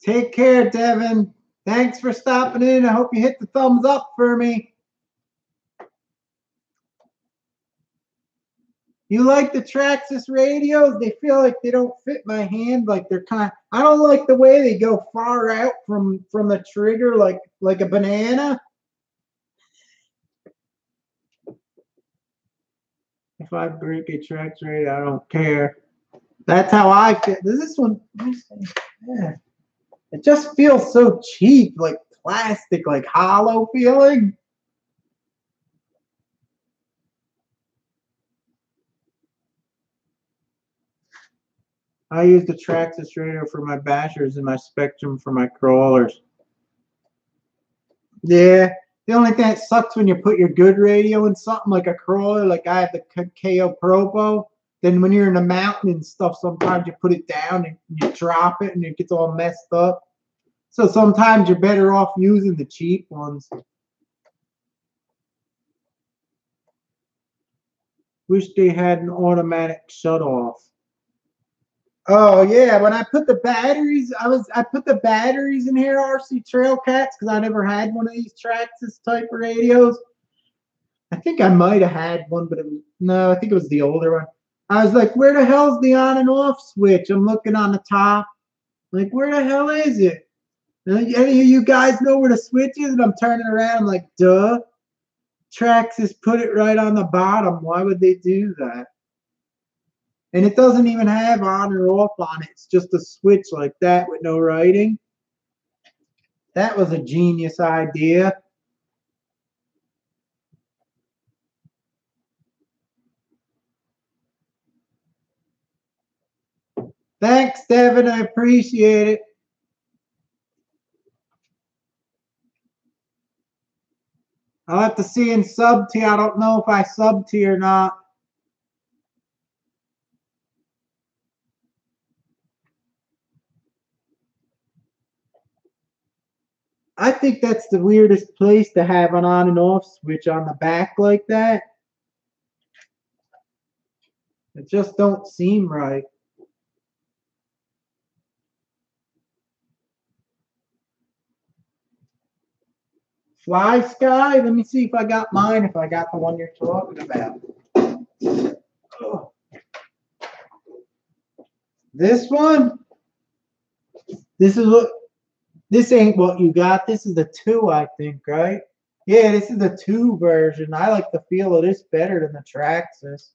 Take care, Devin. Thanks for stopping in. I hope you hit the thumbs up for me. You like the Traxxas radios? They feel like they don't fit my hand. Like they're I don't like the way they go far out from the trigger, like a banana. If I break a Traxxas radio, I don't care. That's how I feel. This one, yeah, it just feels so cheap, like plastic, like hollow feeling. I use the Traxxas radio for my bashers and my Spectrum for my crawlers. Yeah, the only thing that sucks when you put your good radio in something like a crawler, like I have the KO Propo, then when you're in the mountain and stuff, sometimes you put it down and you drop it and it gets all messed up. So sometimes you're better off using the cheap ones. Wish they had an automatic shut off. Oh yeah, when I put the batteries, I put the batteries in here, RC Trail Cats, because I never had one of these Traxxas type of radios. I think I might have had one, but no, I think it was the older one. I was like, where the hell's the on and off switch? I'm looking on the top. Like, where the hell is it? And any of you guys know where the switch is? And I'm turning around, I'm like, duh. Traxxas put it right on the bottom. Why would they do that? And it doesn't even have on or off on it. It's just a switch like that with no writing. That was a genius idea. Thanks, Devin. I appreciate it. I'll have to see in sub to you. I don't know if I sub to you or not. I think that's the weirdest place to have an on and off switch on the back like that. It just don't seem right. Fly Sky? Let me see if I got mine, if I got the one you're talking about. Oh. This one? This ain't what you got. This is the 2, I think, right? Yeah, this is the 2 version. I like the feel of this better than the Traxxas.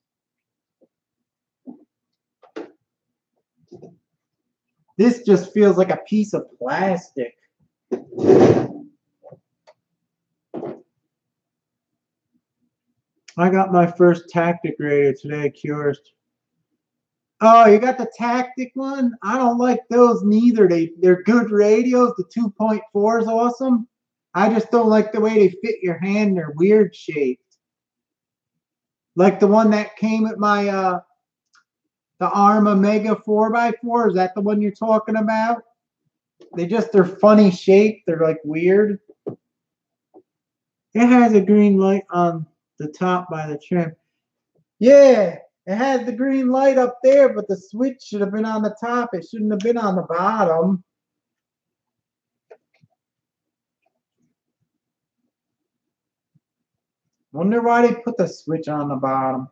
This just feels like a piece of plastic. I got my first Tactic radio today, Cures. Oh, you got the Tactic one? I don't like those neither. They're good radios. The 2.4 is awesome. I just don't like the way they fit your hand. They're weird shaped. Like the one that came with my the Arma Mega 4x4. Is that the one you're talking about? They're funny shaped. They're like weird. It has a green light on the top by the trim. Yeah, it had the green light up there, but the switch should have been on the top. It shouldn't have been on the bottom. Wonder why they put the switch on the bottom.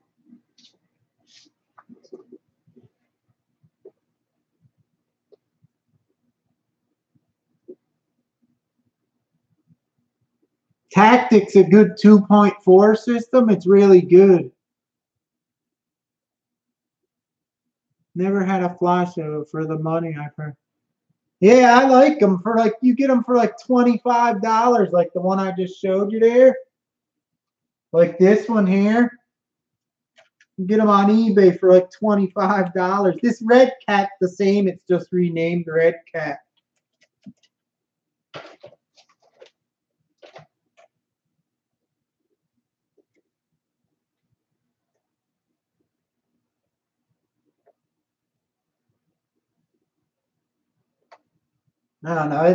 Tactic's a good 2.4 system. It's really good. Never had a flash for the money I've heard. Yeah, I like them for like, you get them for like $25, like the one I just showed you there. Like this one here. You get them on eBay for like $25. This Red Cat's the same. It's just renamed Red Cat. I don't know.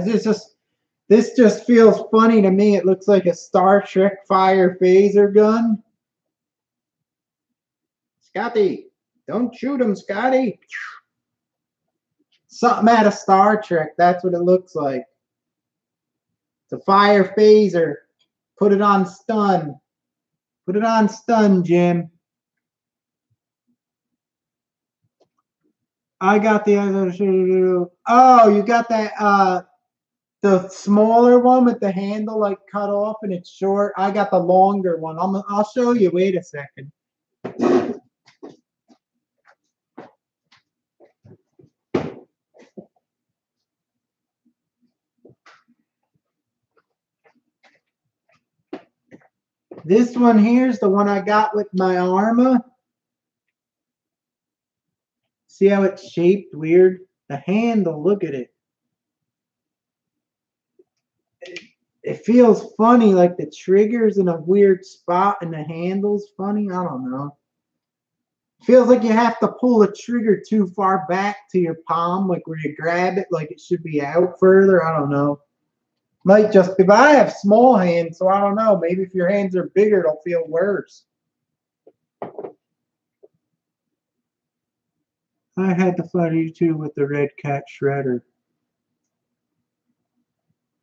This just feels funny to me. It looks like a Star Trek fire phaser gun. Scotty, don't shoot him, Scotty. Something out of Star Trek. That's what it looks like. It's a fire phaser. Put it on stun. Put it on stun, Jim. I got the oh, you got that the smaller one with the handle like cut off and it's short. I got the longer one. I'll show you. Wait a second. This one here's the one I got with my Arma. See how it's shaped weird? The handle, look at it. It feels funny, like the trigger's in a weird spot and the handle's funny. I don't know. Feels like you have to pull the trigger too far back to your palm, like where you grab it, like it should be out further. I don't know. Might just be, but I have small hands, so I don't know. Maybe if your hands are bigger, it'll feel worse. I had to fight you too with the Red Cat Shredder.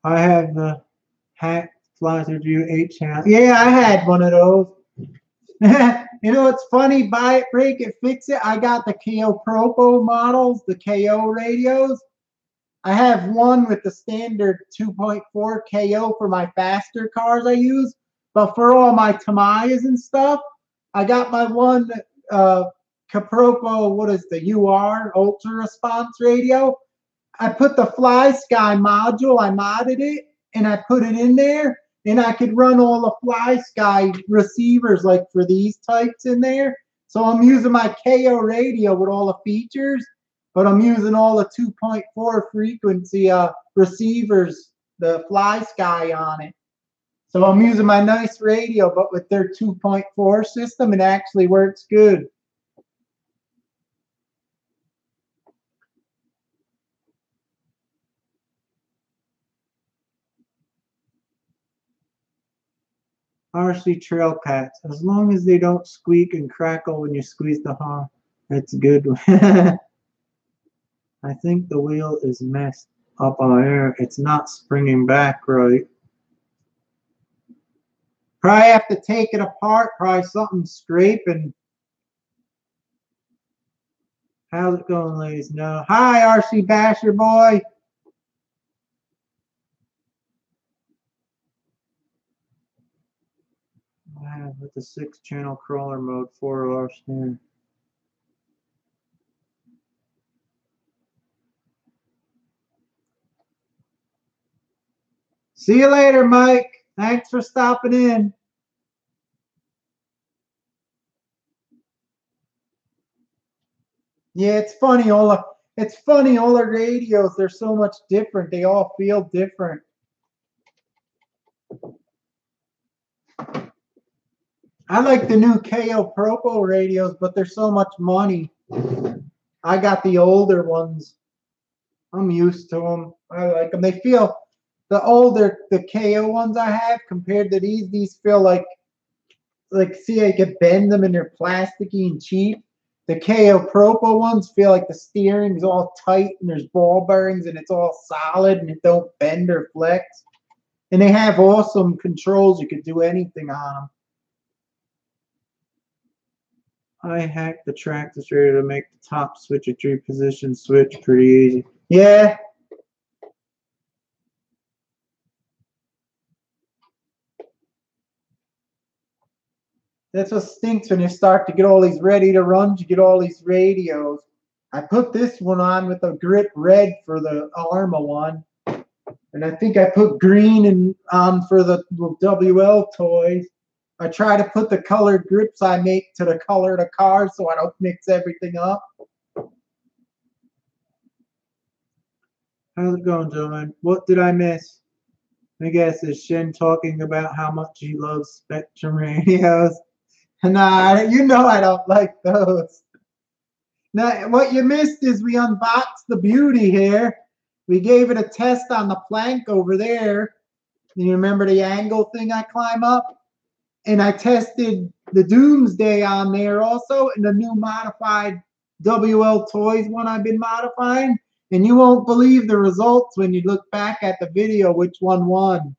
I have the Hat Flies with You 8-channel. Yeah, I had one of those. You know what's funny? Buy it, break it, fix it. I got the KO Propo models, the KO radios. I have one with the standard 2.4 KO for my faster cars I use. But for all my Tamayas and stuff, I got my one Capropo, what is the UR Ultra Response radio. I put the Fly Sky module, I modded it, and I put it in there, and I could run all the Fly Sky receivers like for these types in there. So I'm using my KO radio with all the features, but I'm using all the 2.4 frequency receivers, the Fly Sky on it. So I'm using my nice radio, but with their 2.4 system, it actually works good. RC Trail Cats, as long as they don't squeak and crackle when you squeeze the horn, it's good. I think the wheel is messed up on air. It's not springing back right. Probably have to take it apart. Probably something scraping. How's it going, ladies? No. Hi, RC Basher boy. I have with the 6-channel crawler mode, 4R stand. See you later, Mike. Thanks for stopping in. Yeah, it's funny. It's funny. All the radios, they're so much different. They all feel different. I like the new KO Propo radios, but they're so much money. I got the older ones. I'm used to them. I like them. They feel the KO ones I have compared to these feel like see, I could bend them and they're plasticky and cheap. The KO Propo ones feel like the steering's all tight and there's ball bearings and it's all solid and it don't bend or flex. And they have awesome controls. You could do anything on them. I hacked the Traxxas Trx to make the top switch a 3-position switch pretty easy. Yeah. That's what stinks when you start to get all these ready to run. You get all these radios. I put this one on with a grip red for the Arma one. And I think I put green on for the WL toys. I try to put the colored grips I make to the color of the car so I don't mix everything up. How's it going, gentlemen? What did I miss? I guess is Shen talking about how much he loves Spectrum radios. Nah, you know I don't like those. Now, what you missed is we unboxed the beauty here. We gave it a test on the plank over there. You remember the angle thing I climb up? And I tested the Doomsday on there also, and the new modified WL Toys one I've been modifying. And you won't believe the results when you look back at the video, which one won.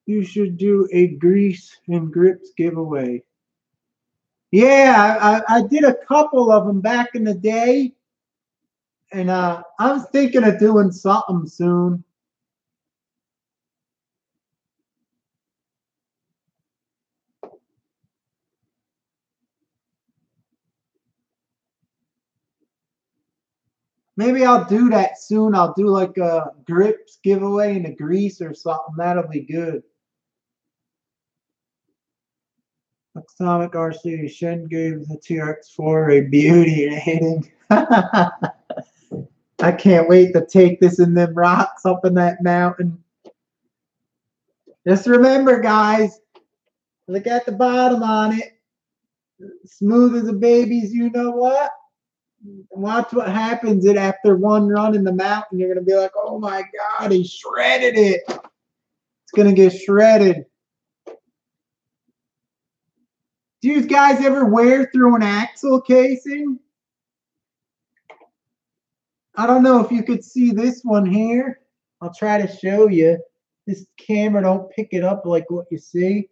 You should do a grease and grips giveaway. Yeah, I did a couple of them back in the day, and I'm thinking of doing something soon. Maybe I'll do that soon. I'll do like a grips giveaway and a grease or something. That'll be good. Atomic RC Shen gave the TRX4 a beauty rating. I can't wait to take this in them rocks up in that mountain. Just remember, guys, look at the bottom on it. Smooth as a baby's, you know what? Watch what happens after one run in the mountain. You're going to be like, oh my God, he shredded it. It's going to get shredded. Do you guys ever wear through an axle casing? I don't know if you could see this one here. I'll try to show you. This camera don't pick it up like what you see.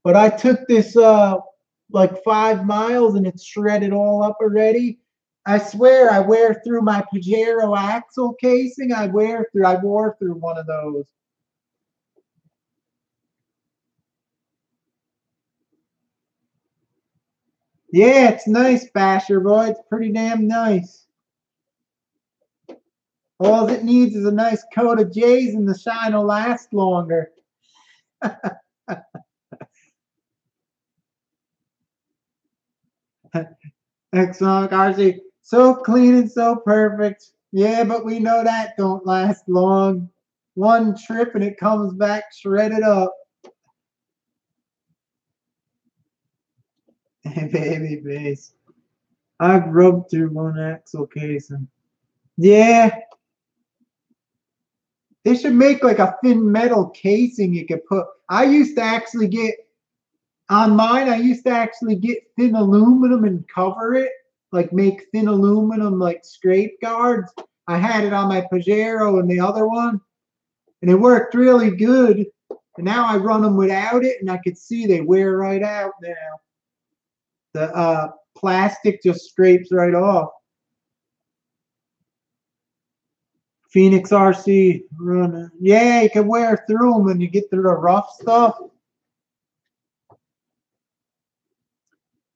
But I took this like 5 miles and it's shredded all up already. I swear I wear through my Pajero axle casing. I wore through one of those. Yeah, it's nice, Basher boy. It's pretty damn nice. All it needs is a nice coat of J's and the shine will last longer. Excellent, RC. So clean and so perfect. Yeah, but we know that don't last long. One trip and it comes back shredded up. Hey, baby face. I've rubbed through one axle casing. Yeah. They should make like a thin metal casing you could put. I used to actually get, on mine, I used to actually get thin aluminum and cover it. Like make thin aluminum like scrape guards. I had it on my Pajero and the other one. And it worked really good. And now I run them without it and I could see they wear right out now. The plastic just scrapes right off. Phoenix RC runner. Yeah, you can wear through them when you get through the rough stuff.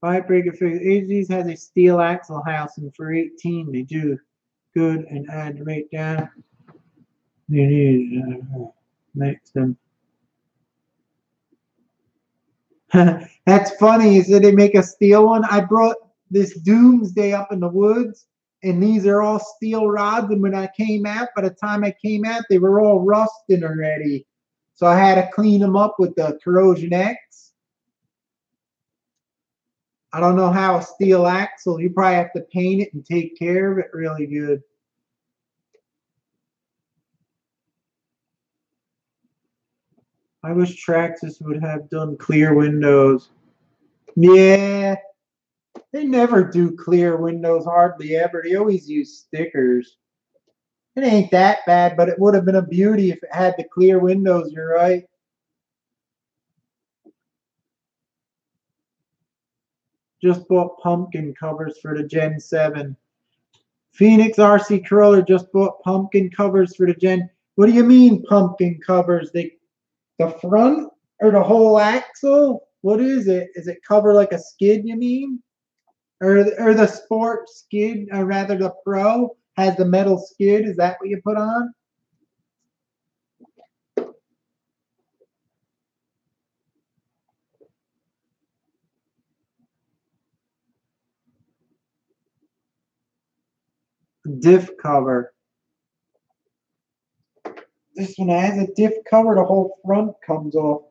Vibreaker figure. AG's has a steel axle housing for 18. They do good and add right down. You need makes them. That's funny. You said they make a steel one. I brought this Doomsday up in the woods, and these are all steel rods. And when I came out, by the time I came out, they were all rusting already. So I had to clean them up with the Corrosion X. I don't know how a steel axle, you probably have to paint it and take care of it really good. I wish Traxxas would have done clear windows. Yeah, they never do clear windows, hardly ever. They always use stickers. It ain't that bad, but it would have been a beauty if it had the clear windows, you're right. Just bought pumpkin covers for the Gen 7. Phoenix RC Crawler just bought pumpkin covers for the Gen. What do you mean pumpkin covers? The front or the whole axle? What is it? Is it cover like a skid, you mean? Or the sport skid, or rather the Pro has the metal skid? Is that what you put on? Diff cover. This one has a diff cover. The whole front comes off.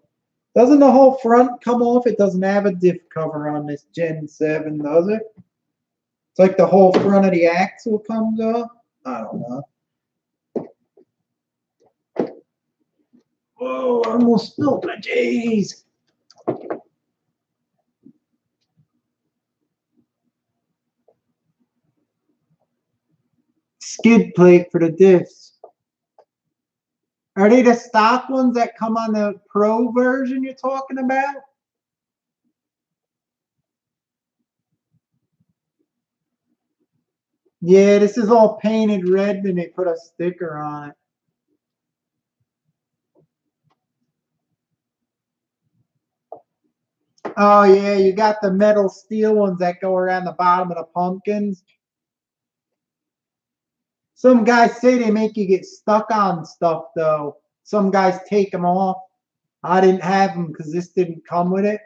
Doesn't the whole front come off? It doesn't have a diff cover on this Gen 7, does it? It's like the whole front of the axle comes off. I don't know. Whoa, I almost spilled my J's. Skid plate for the diffs. Are they the stock ones that come on the Pro version you're talking about? Yeah, this is all painted red and they put a sticker on it. Oh yeah, you got the metal steel ones that go around the bottom of the pumpkins. Some guys say they make you get stuck on stuff though. Some guys take them off. I didn't have them because this didn't come with it.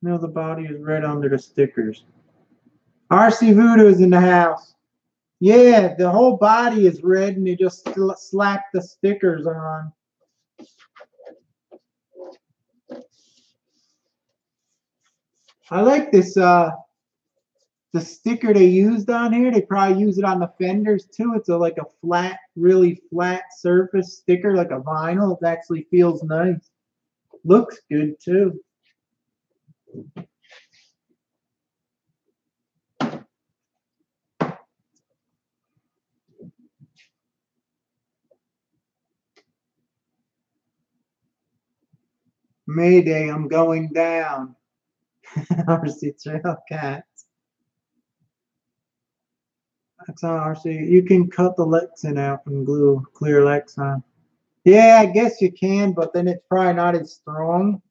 No, the body is red under the stickers. RC Voodoo is in the house. Yeah, the whole body is red and they just slap the stickers on. I like this the sticker they used on here. They probably use it on the fenders too. It's like a flat, really flat surface sticker, like a vinyl. It actually feels nice. Looks good too. Mayday, I'm going down. RC Trail Cats. That's on RC. You can cut the Lexan out and glue clear Lexan. Yeah, I guess you can, but then it's probably not as strong.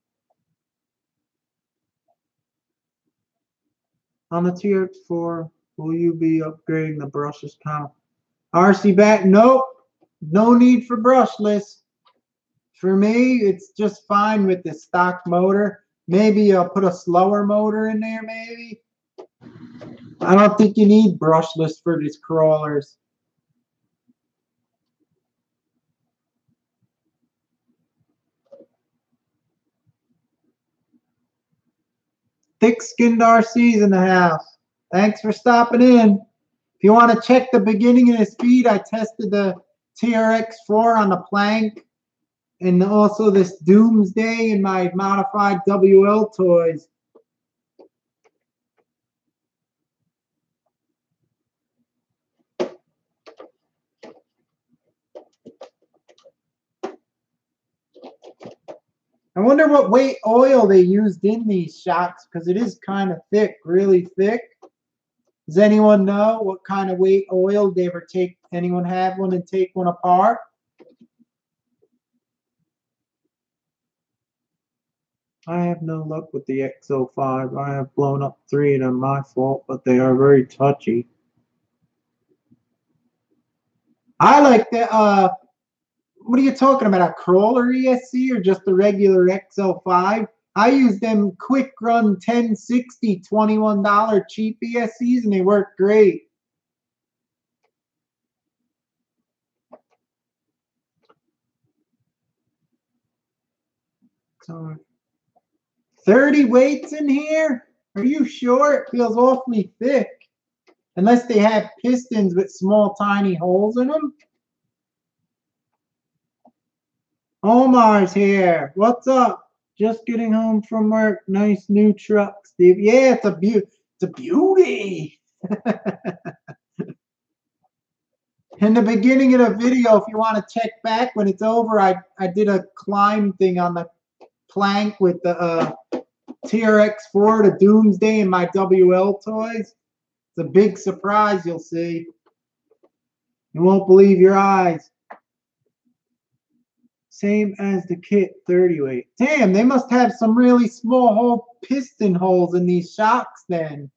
On the TX4, will you be upgrading the brushless panel? RC back? Nope. No need for brushless. For me, it's just fine with the stock motor. Maybe I'll put a slower motor in there, maybe. I don't think you need brushless for these crawlers. Thick-skinned RC's in the house. Thanks for stopping in. If you want to check the beginning of the speed, I tested the TRX4 on the plank and also this Doomsday in my modified WL toys. I wonder what weight oil they used in these shocks because it is kind of thick, really thick. Does anyone know what kind of weight oil they ever take? Anyone have one and take one apart? I have no luck with the X05. I have blown up 3 of them, my fault, but they are very touchy. I like the, what are you talking about, a crawler ESC or just the regular XL5? I use them quick run 1060 $21 cheap ESCs and they work great. So 30 weights in here? Are you sure? It feels awfully thick. Unless they have pistons with small tiny holes in them. Omar's here. What's up? Just getting home from work. Nice new truck, Steve. Yeah, it's a beauty. It's a beauty. In the beginning of the video, if you want to check back when it's over, I did a climb thing on the plank with the TRX4, the Doomsday, and my WL toys. It's a big surprise, you'll see. You won't believe your eyes. Same as the kit 30 weight. Damn, they must have some really small hole piston holes in these shocks then.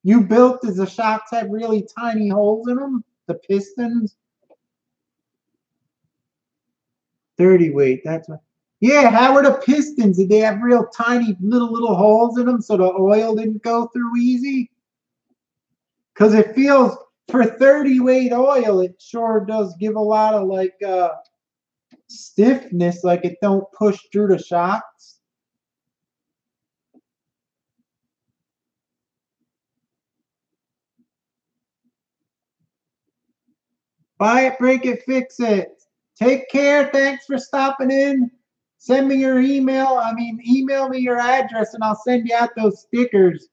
You built, does the shocks have really tiny holes in them? The pistons? 30 weight, that's what. Yeah, how were the pistons? Did they have real tiny little holes in them so the oil didn't go through easy? Because it feels, for 30 weight oil, it sure does give a lot of like stiffness, like it don't push through the shocks. Buy it, break it, fix it. Take care. Thanks for stopping in. Send me your email. Email me your address and I'll send you out those stickers.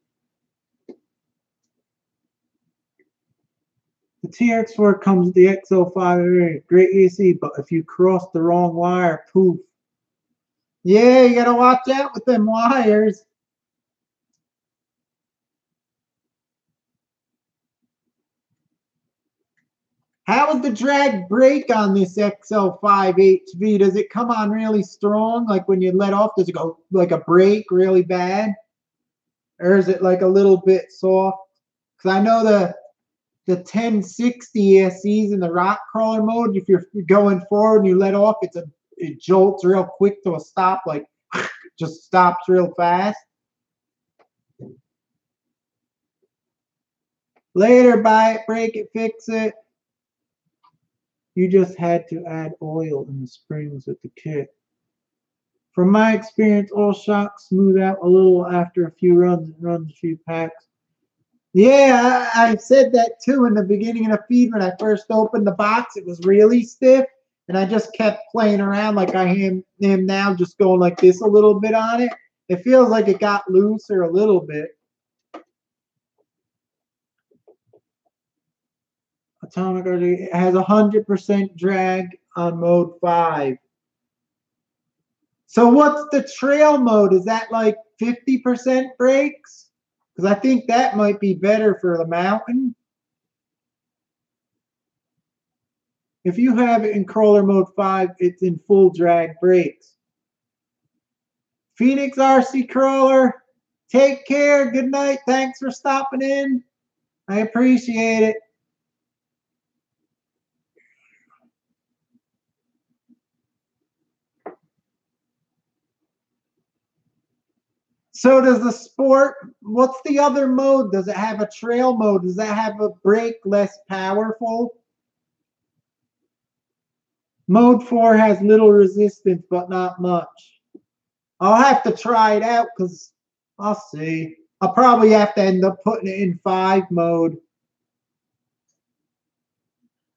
The TX4 comes with the XO5 variant. Great AC, but if you cross the wrong wire, poof. Yeah, you gotta watch out with them wires. How is the drag brake on this XL5 HV? Does it come on really strong? Like when you let off, does it go like a brake really bad? Or is it like a little bit soft? Because I know the 1060 SEs in the rock crawler mode, if you're going forward and you let off, it jolts real quick to a stop, like just stops real fast. Later, buy it, break it, fix it. You just had to add oil in the springs with the kit. From my experience, oil shocks smooth out a little after a few runs and runs a few packs. Yeah, I said that too in the beginning of the feed when I first opened the box. It was really stiff, and I just kept playing around like I am now, just going like this a little bit on it. It feels like it got looser a little bit. Atomic it has 100% drag on mode 5. So what's the trail mode? Is that like 50% brakes? Because I think that might be better for the mountain. If you have it in crawler mode 5, it's in full drag brakes. Phoenix RC Crawler, take care. Good night. Thanks for stopping in. I appreciate it. So does the Sport, what's the other mode? Does it have a trail mode? Does that have a brake less powerful? Mode 4 has little resistance, but not much. I'll have to try it out because I'll see. I'll probably have to end up putting it in 5 mode.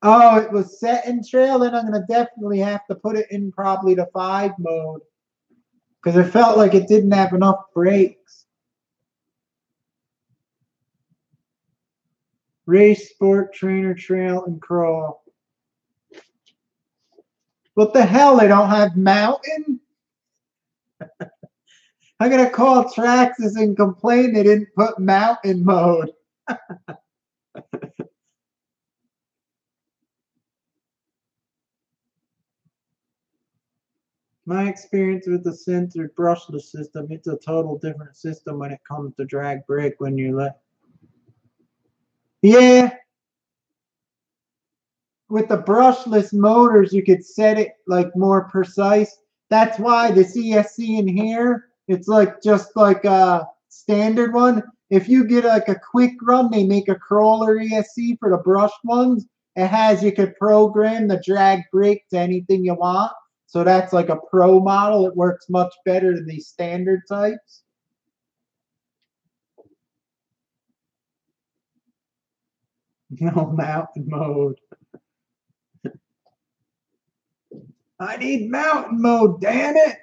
Oh, it was set in trail, then I'm going to definitely have to put it in probably the 5 mode. Because it felt like it didn't have enough brakes. Race, sport, trainer, trail, and crawl. What the hell? They don't have mountain? I'm going to call Traxxas and complain they didn't put mountain mode. My experience with the censored brushless system, it's a total different system when it comes to drag brake when you let. Yeah. With the brushless motors, you could set it like more precise. That's why the CSC in here, it's like just like a standard one. If you get like a quick run, they make a crawler ESC for the brushed ones. It has, you could program the drag brake to anything you want. So that's like a pro model. It works much better than these standard types. No mountain mode. I need mountain mode, damn it.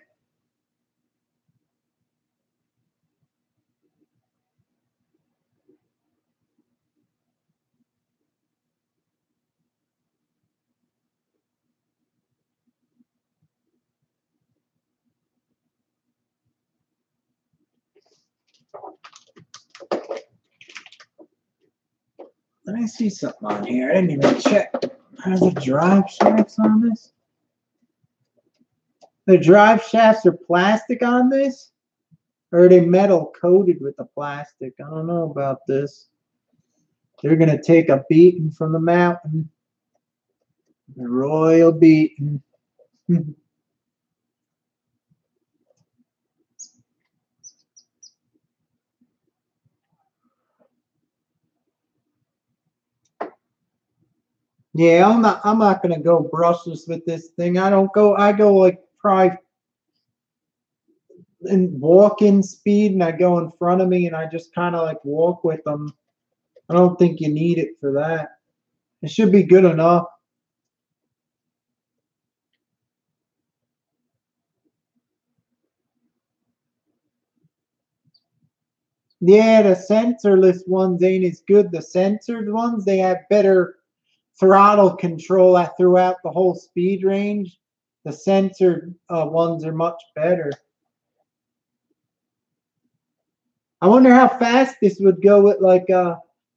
Let me see something on here. I didn't even check. Are the drive shafts on this? The drive shafts are plastic on this? Or are they metal coated with the plastic? I don't know about this. They're going to take a beating from the mountain. A royal beating. Yeah, I'm not gonna go brushless with this thing. I go like probably in walking speed and I go in front of me and I just kind of like walk with them. I don't think you need it for that. It should be good enough. Yeah, the sensorless ones ain't as good. The censored ones, they have better throttle control throughout the whole speed range. The sensor ones are much better. I wonder how fast this would go with like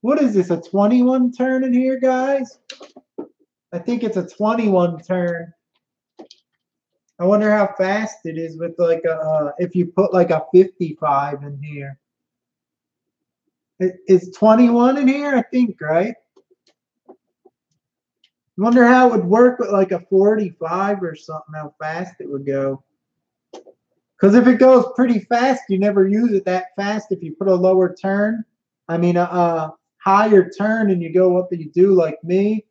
what is this, a 21 turn in here, guys? I think it's a 21 turn. I wonder how fast it is with like a if you put like a 55 in here. It's 21 in here, I think, right? I wonder how it would work with like a 45 or something, how fast it would go. Because if it goes pretty fast, you never use it that fast. If you put a lower turn, I mean a higher turn, and you go up and you do like me,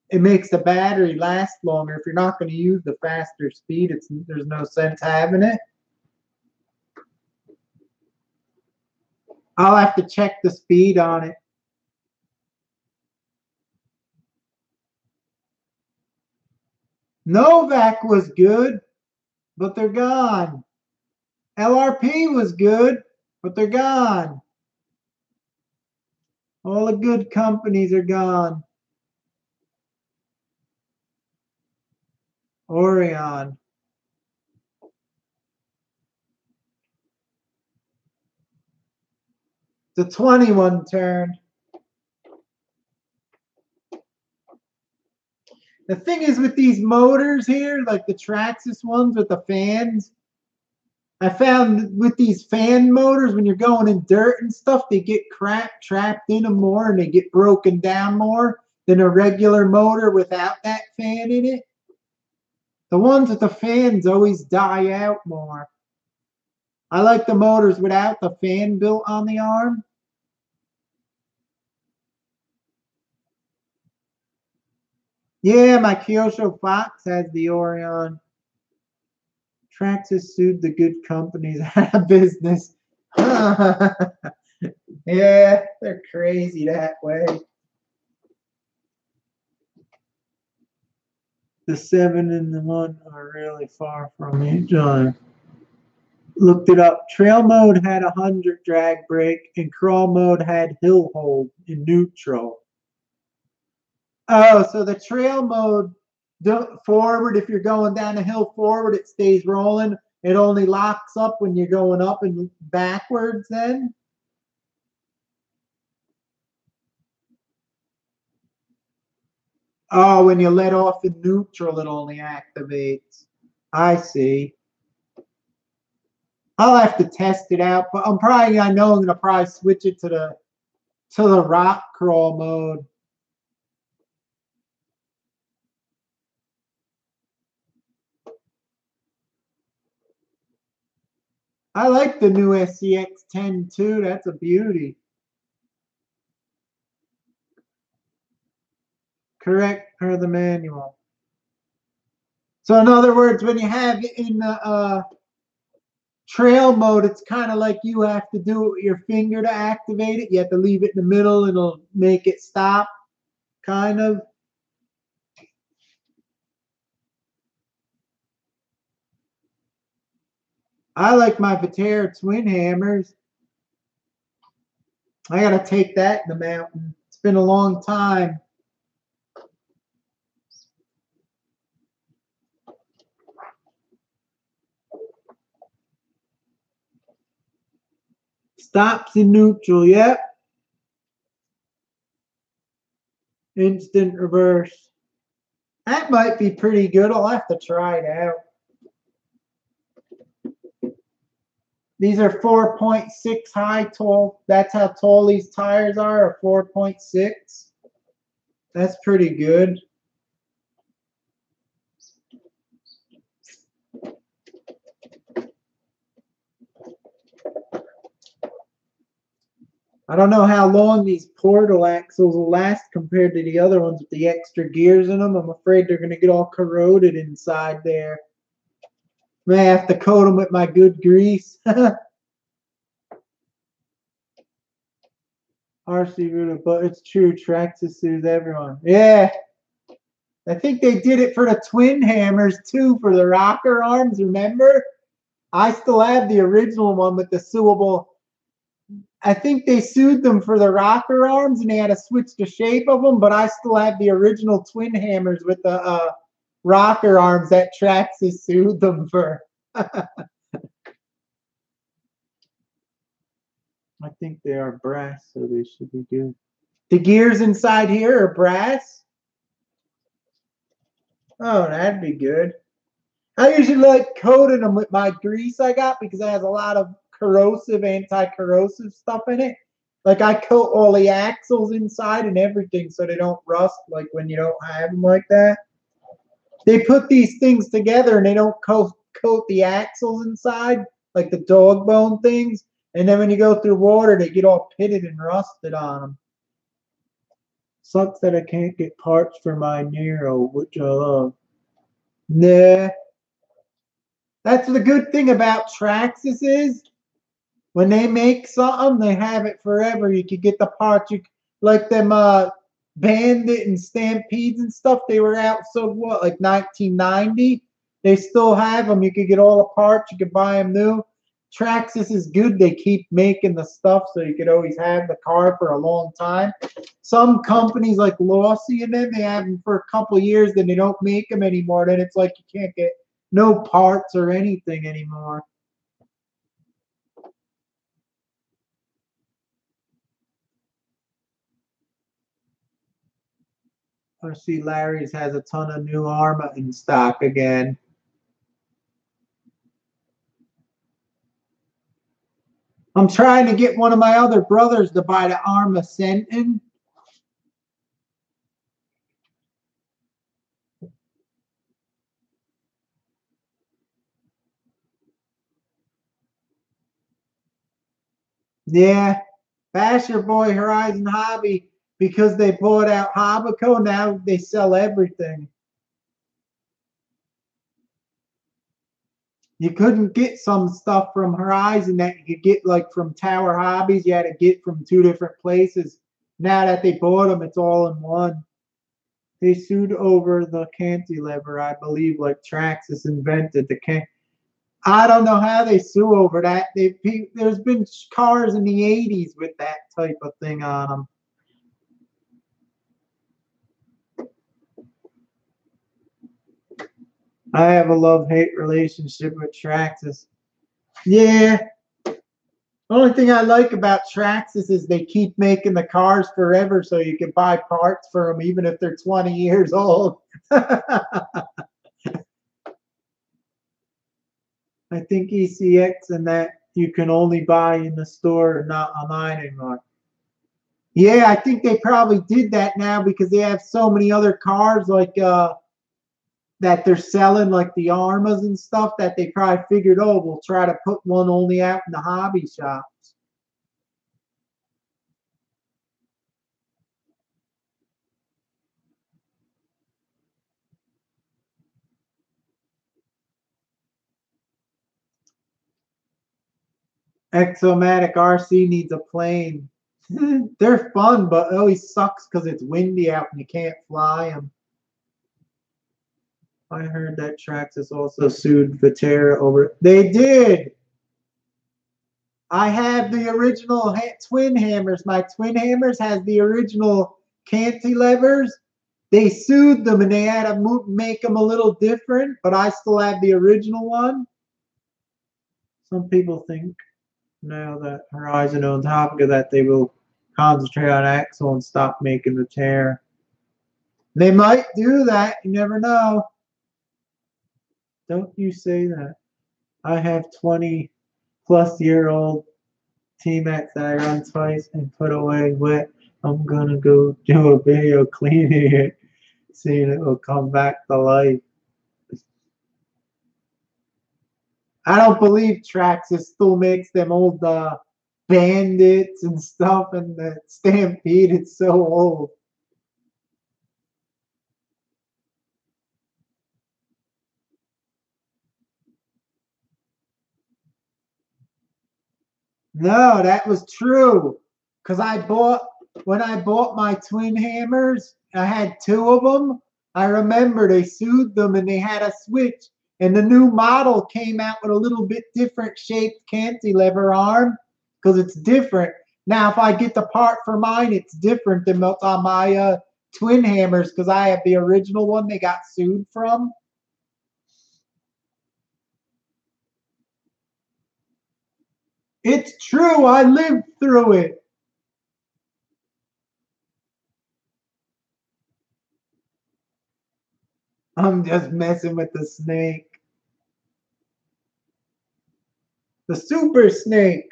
it makes the battery last longer. If you're not going to use the faster speed, there's no sense having it. I'll have to check the speed on it. Novak was good, but they're gone. LRP was good, but they're gone. All the good companies are gone. Orion. The 21 turn. The thing is with these motors here, like the Traxxas ones with the fans, I found with these fan motors, when you're going in dirt and stuff, they get crap trapped in them more and they get broken down more than a regular motor without that fan in it. The ones with the fans always die out more. I like the motors without the fan built on the arm. Yeah, my Kyosho Fox has the Orion. Traxxas sued the good companies out of business. Yeah, they're crazy that way. The 7 and the 1 are really far from each other. Looked it up. Trail mode had 100 drag brake, and crawl mode had hill hold in neutral. Oh, so the trail mode forward, if you're going down the hill forward, it stays rolling. It only locks up when you're going up and backwards then? Oh, when you let off in neutral, it only activates. I see. I'll have to test it out, but I know I'm gonna probably switch it to the rock crawl mode. I like the new SCX10 too. That's a beauty. Correct per the manual. So in other words, when you have it in the trail mode, it's kind of like you have to do it with your finger to activate it. You have to leave it in the middle and it'll make it stop, kind of. I like my Viterra twin hammers. I gotta take that in the mountain. It's been a long time. Stops in neutral, yep. Instant reverse. That might be pretty good. I'll have to try it out. These are 4.6 high tall. That's how tall these tires are 4.6. That's pretty good. I don't know how long these portal axles will last compared to the other ones with the extra gears in them. I'm afraid they're going to get all corroded inside there. May have to coat them with my good grease. RC Ruta, but it's true. Traxxas sues everyone. Yeah. I think they did it for the twin hammers too, for the rocker arms, remember? I still have the original one with the suable I think they sued them for the rocker arms and they had to switch the shape of them, but I still have the original twin hammers with the rocker arms that Traxxas sued them for. I think they are brass, so they should be good. The gears inside here are brass. Oh, that'd be good. I usually like coating them with my grease I got because it has a lot of corrosive, anti-corrosive stuff in it. Like I coat all the axles inside and everything so they don't rust like when you don't have them like that. They put these things together and they don't coat the axles inside, like the dog bone things. And then when you go through water, they get all pitted and rusted on them. Sucks that I can't get parts for my Nero, which I love. Nah. That's the good thing about Traxxas is when they make something, they have it forever. You could get the parts. You like them Bandit and Stampedes and stuff. They were out so what, like 1990. They still have them. You could get all the parts. You could buy them new. Traxxas is good. They keep making the stuff so you could always have the car for a long time. Some companies like Lossy and them, they have them for a couple of years, then they don't make them anymore. Then it's like you can't get no parts or anything anymore. I see Larry's has a ton of new Arma in stock again. I'm trying to get one of my other brothers to buy the Arma Sentin. Yeah, bash your boy Horizon Hobby because they bought out Hobbico. Now they sell everything. You couldn't get some stuff from Horizon that you could get like from Tower Hobbies. You had to get from two different places. Now that they bought them, it's all in one. They sued over the cantilever, I believe, like Traxxas invented the can. I don't know how they sue over that. There's been cars in the 80s with that type of thing on them. I have a love-hate relationship with Traxxas. Yeah. Only thing I like about Traxxas is they keep making the cars forever so you can buy parts for them even if they're 20 years old. I think ECX and that you can only buy in the store, not online anymore. Yeah, I think they probably did that now because they have so many other cars like that they're selling, like the Armas and stuff, that they probably figured, oh, we'll try to put one only out in the hobby shops. Exomatic RC needs a plane. They're fun, but it always sucks because it's windy out and you can't fly them. I heard that Traxxas also sued Viterra over. They did. I have the original twin hammers. My twin hammers has the original cantilevers. They sued them and they had to make them a little different, but I still have the original one. Some people think now that Horizon owns Hopka that they will concentrate on axle and stop making the tear. They might do that. You never know. Don't you say that. I have 20-plus-year-old T-Max that I run twice and put away wet. I'm gonna go do a video cleaning it, seeing it will come back to life. I don't believe Traxxas still makes them old Bandits and stuff, and the Stampede. It's so old. No, that was true. Cause when I bought my twin hammers, I had two of them. I remember they sued them and they had a switch. And the new model came out with a little bit different shaped cantilever arm. because it's different. Now, if I get the part for mine, it's different than what's on my twin hammers because I have the original one they got sued from. It's true. I lived through it. I'm just messing with the snake. The super snake.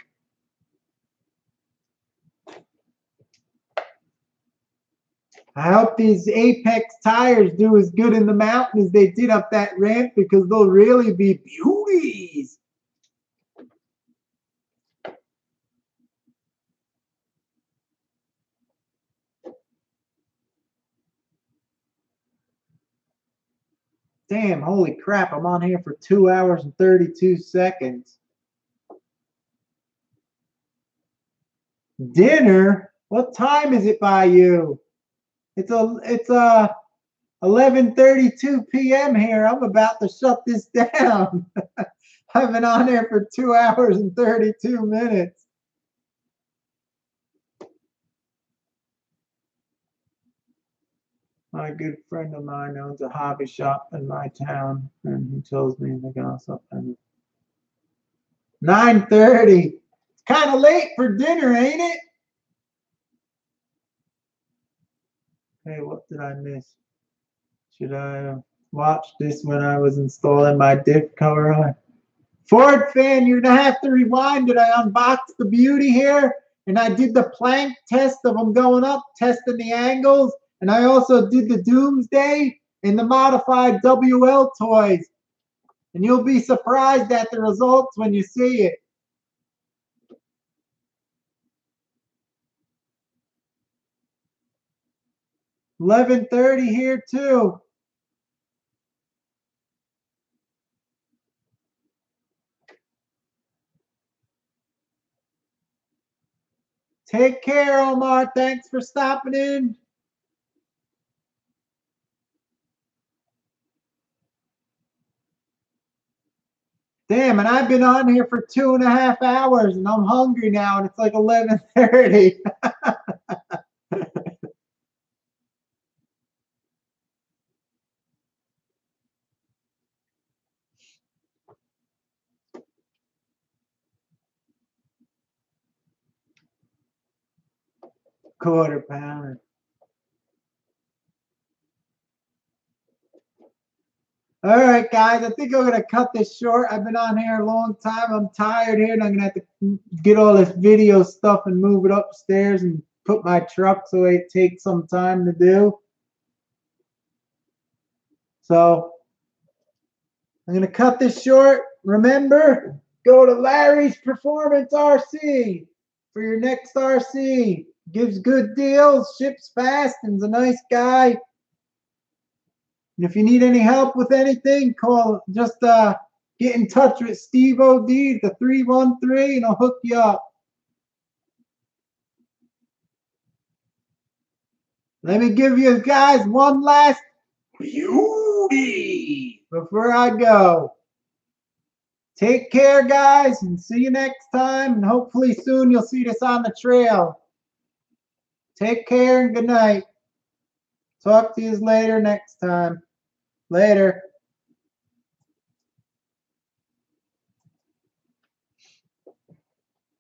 I hope these Apex tires do as good in the mountain as they did up that ramp because they'll really be beauties. Damn, holy crap, I'm on here for 2 hours and 32 seconds. Dinner? What time is it by you? It's 11:32 p.m. here. I'm about to shut this down. I've been on here for 2 hours and 32 minutes. My good friend of mine owns a hobby shop in my town, and he tells me to go something. 9:30. It's kind of late for dinner, ain't it? Hey, what did I miss? Should I watch this when I was installing my diff cover? Ford fan, you're gonna have to rewind it. I unboxed the beauty here, and I did the plank test of them going up, testing the angles, and I also did the Doomsday and the modified WL toys. And you'll be surprised at the results when you see it. $11:30 here too. Take care, Omar. Thanks for stopping in. Damn, and I've been on here for 2.5 hours, and I'm hungry now, and it's like 11:30. Quarter pounder. All right, guys, I think I'm going to cut this short. I've been on here a long time. I'm tired here, and I'm going to have to get all this video stuff and move it upstairs and put my truck so it takes some time to do. So I'm going to cut this short. Remember, go to Larry's Performance RC for your next RC. Gives good deals, ships fast, and is a nice guy. And if you need any help with anything, just get in touch with Steve O.D. the 313 and I'll hook you up. Let me give you guys one last beauty before I go. Take care, guys, and see you next time. And hopefully soon you'll see this on the trail. Take care and good night. Talk to you later next time. Later.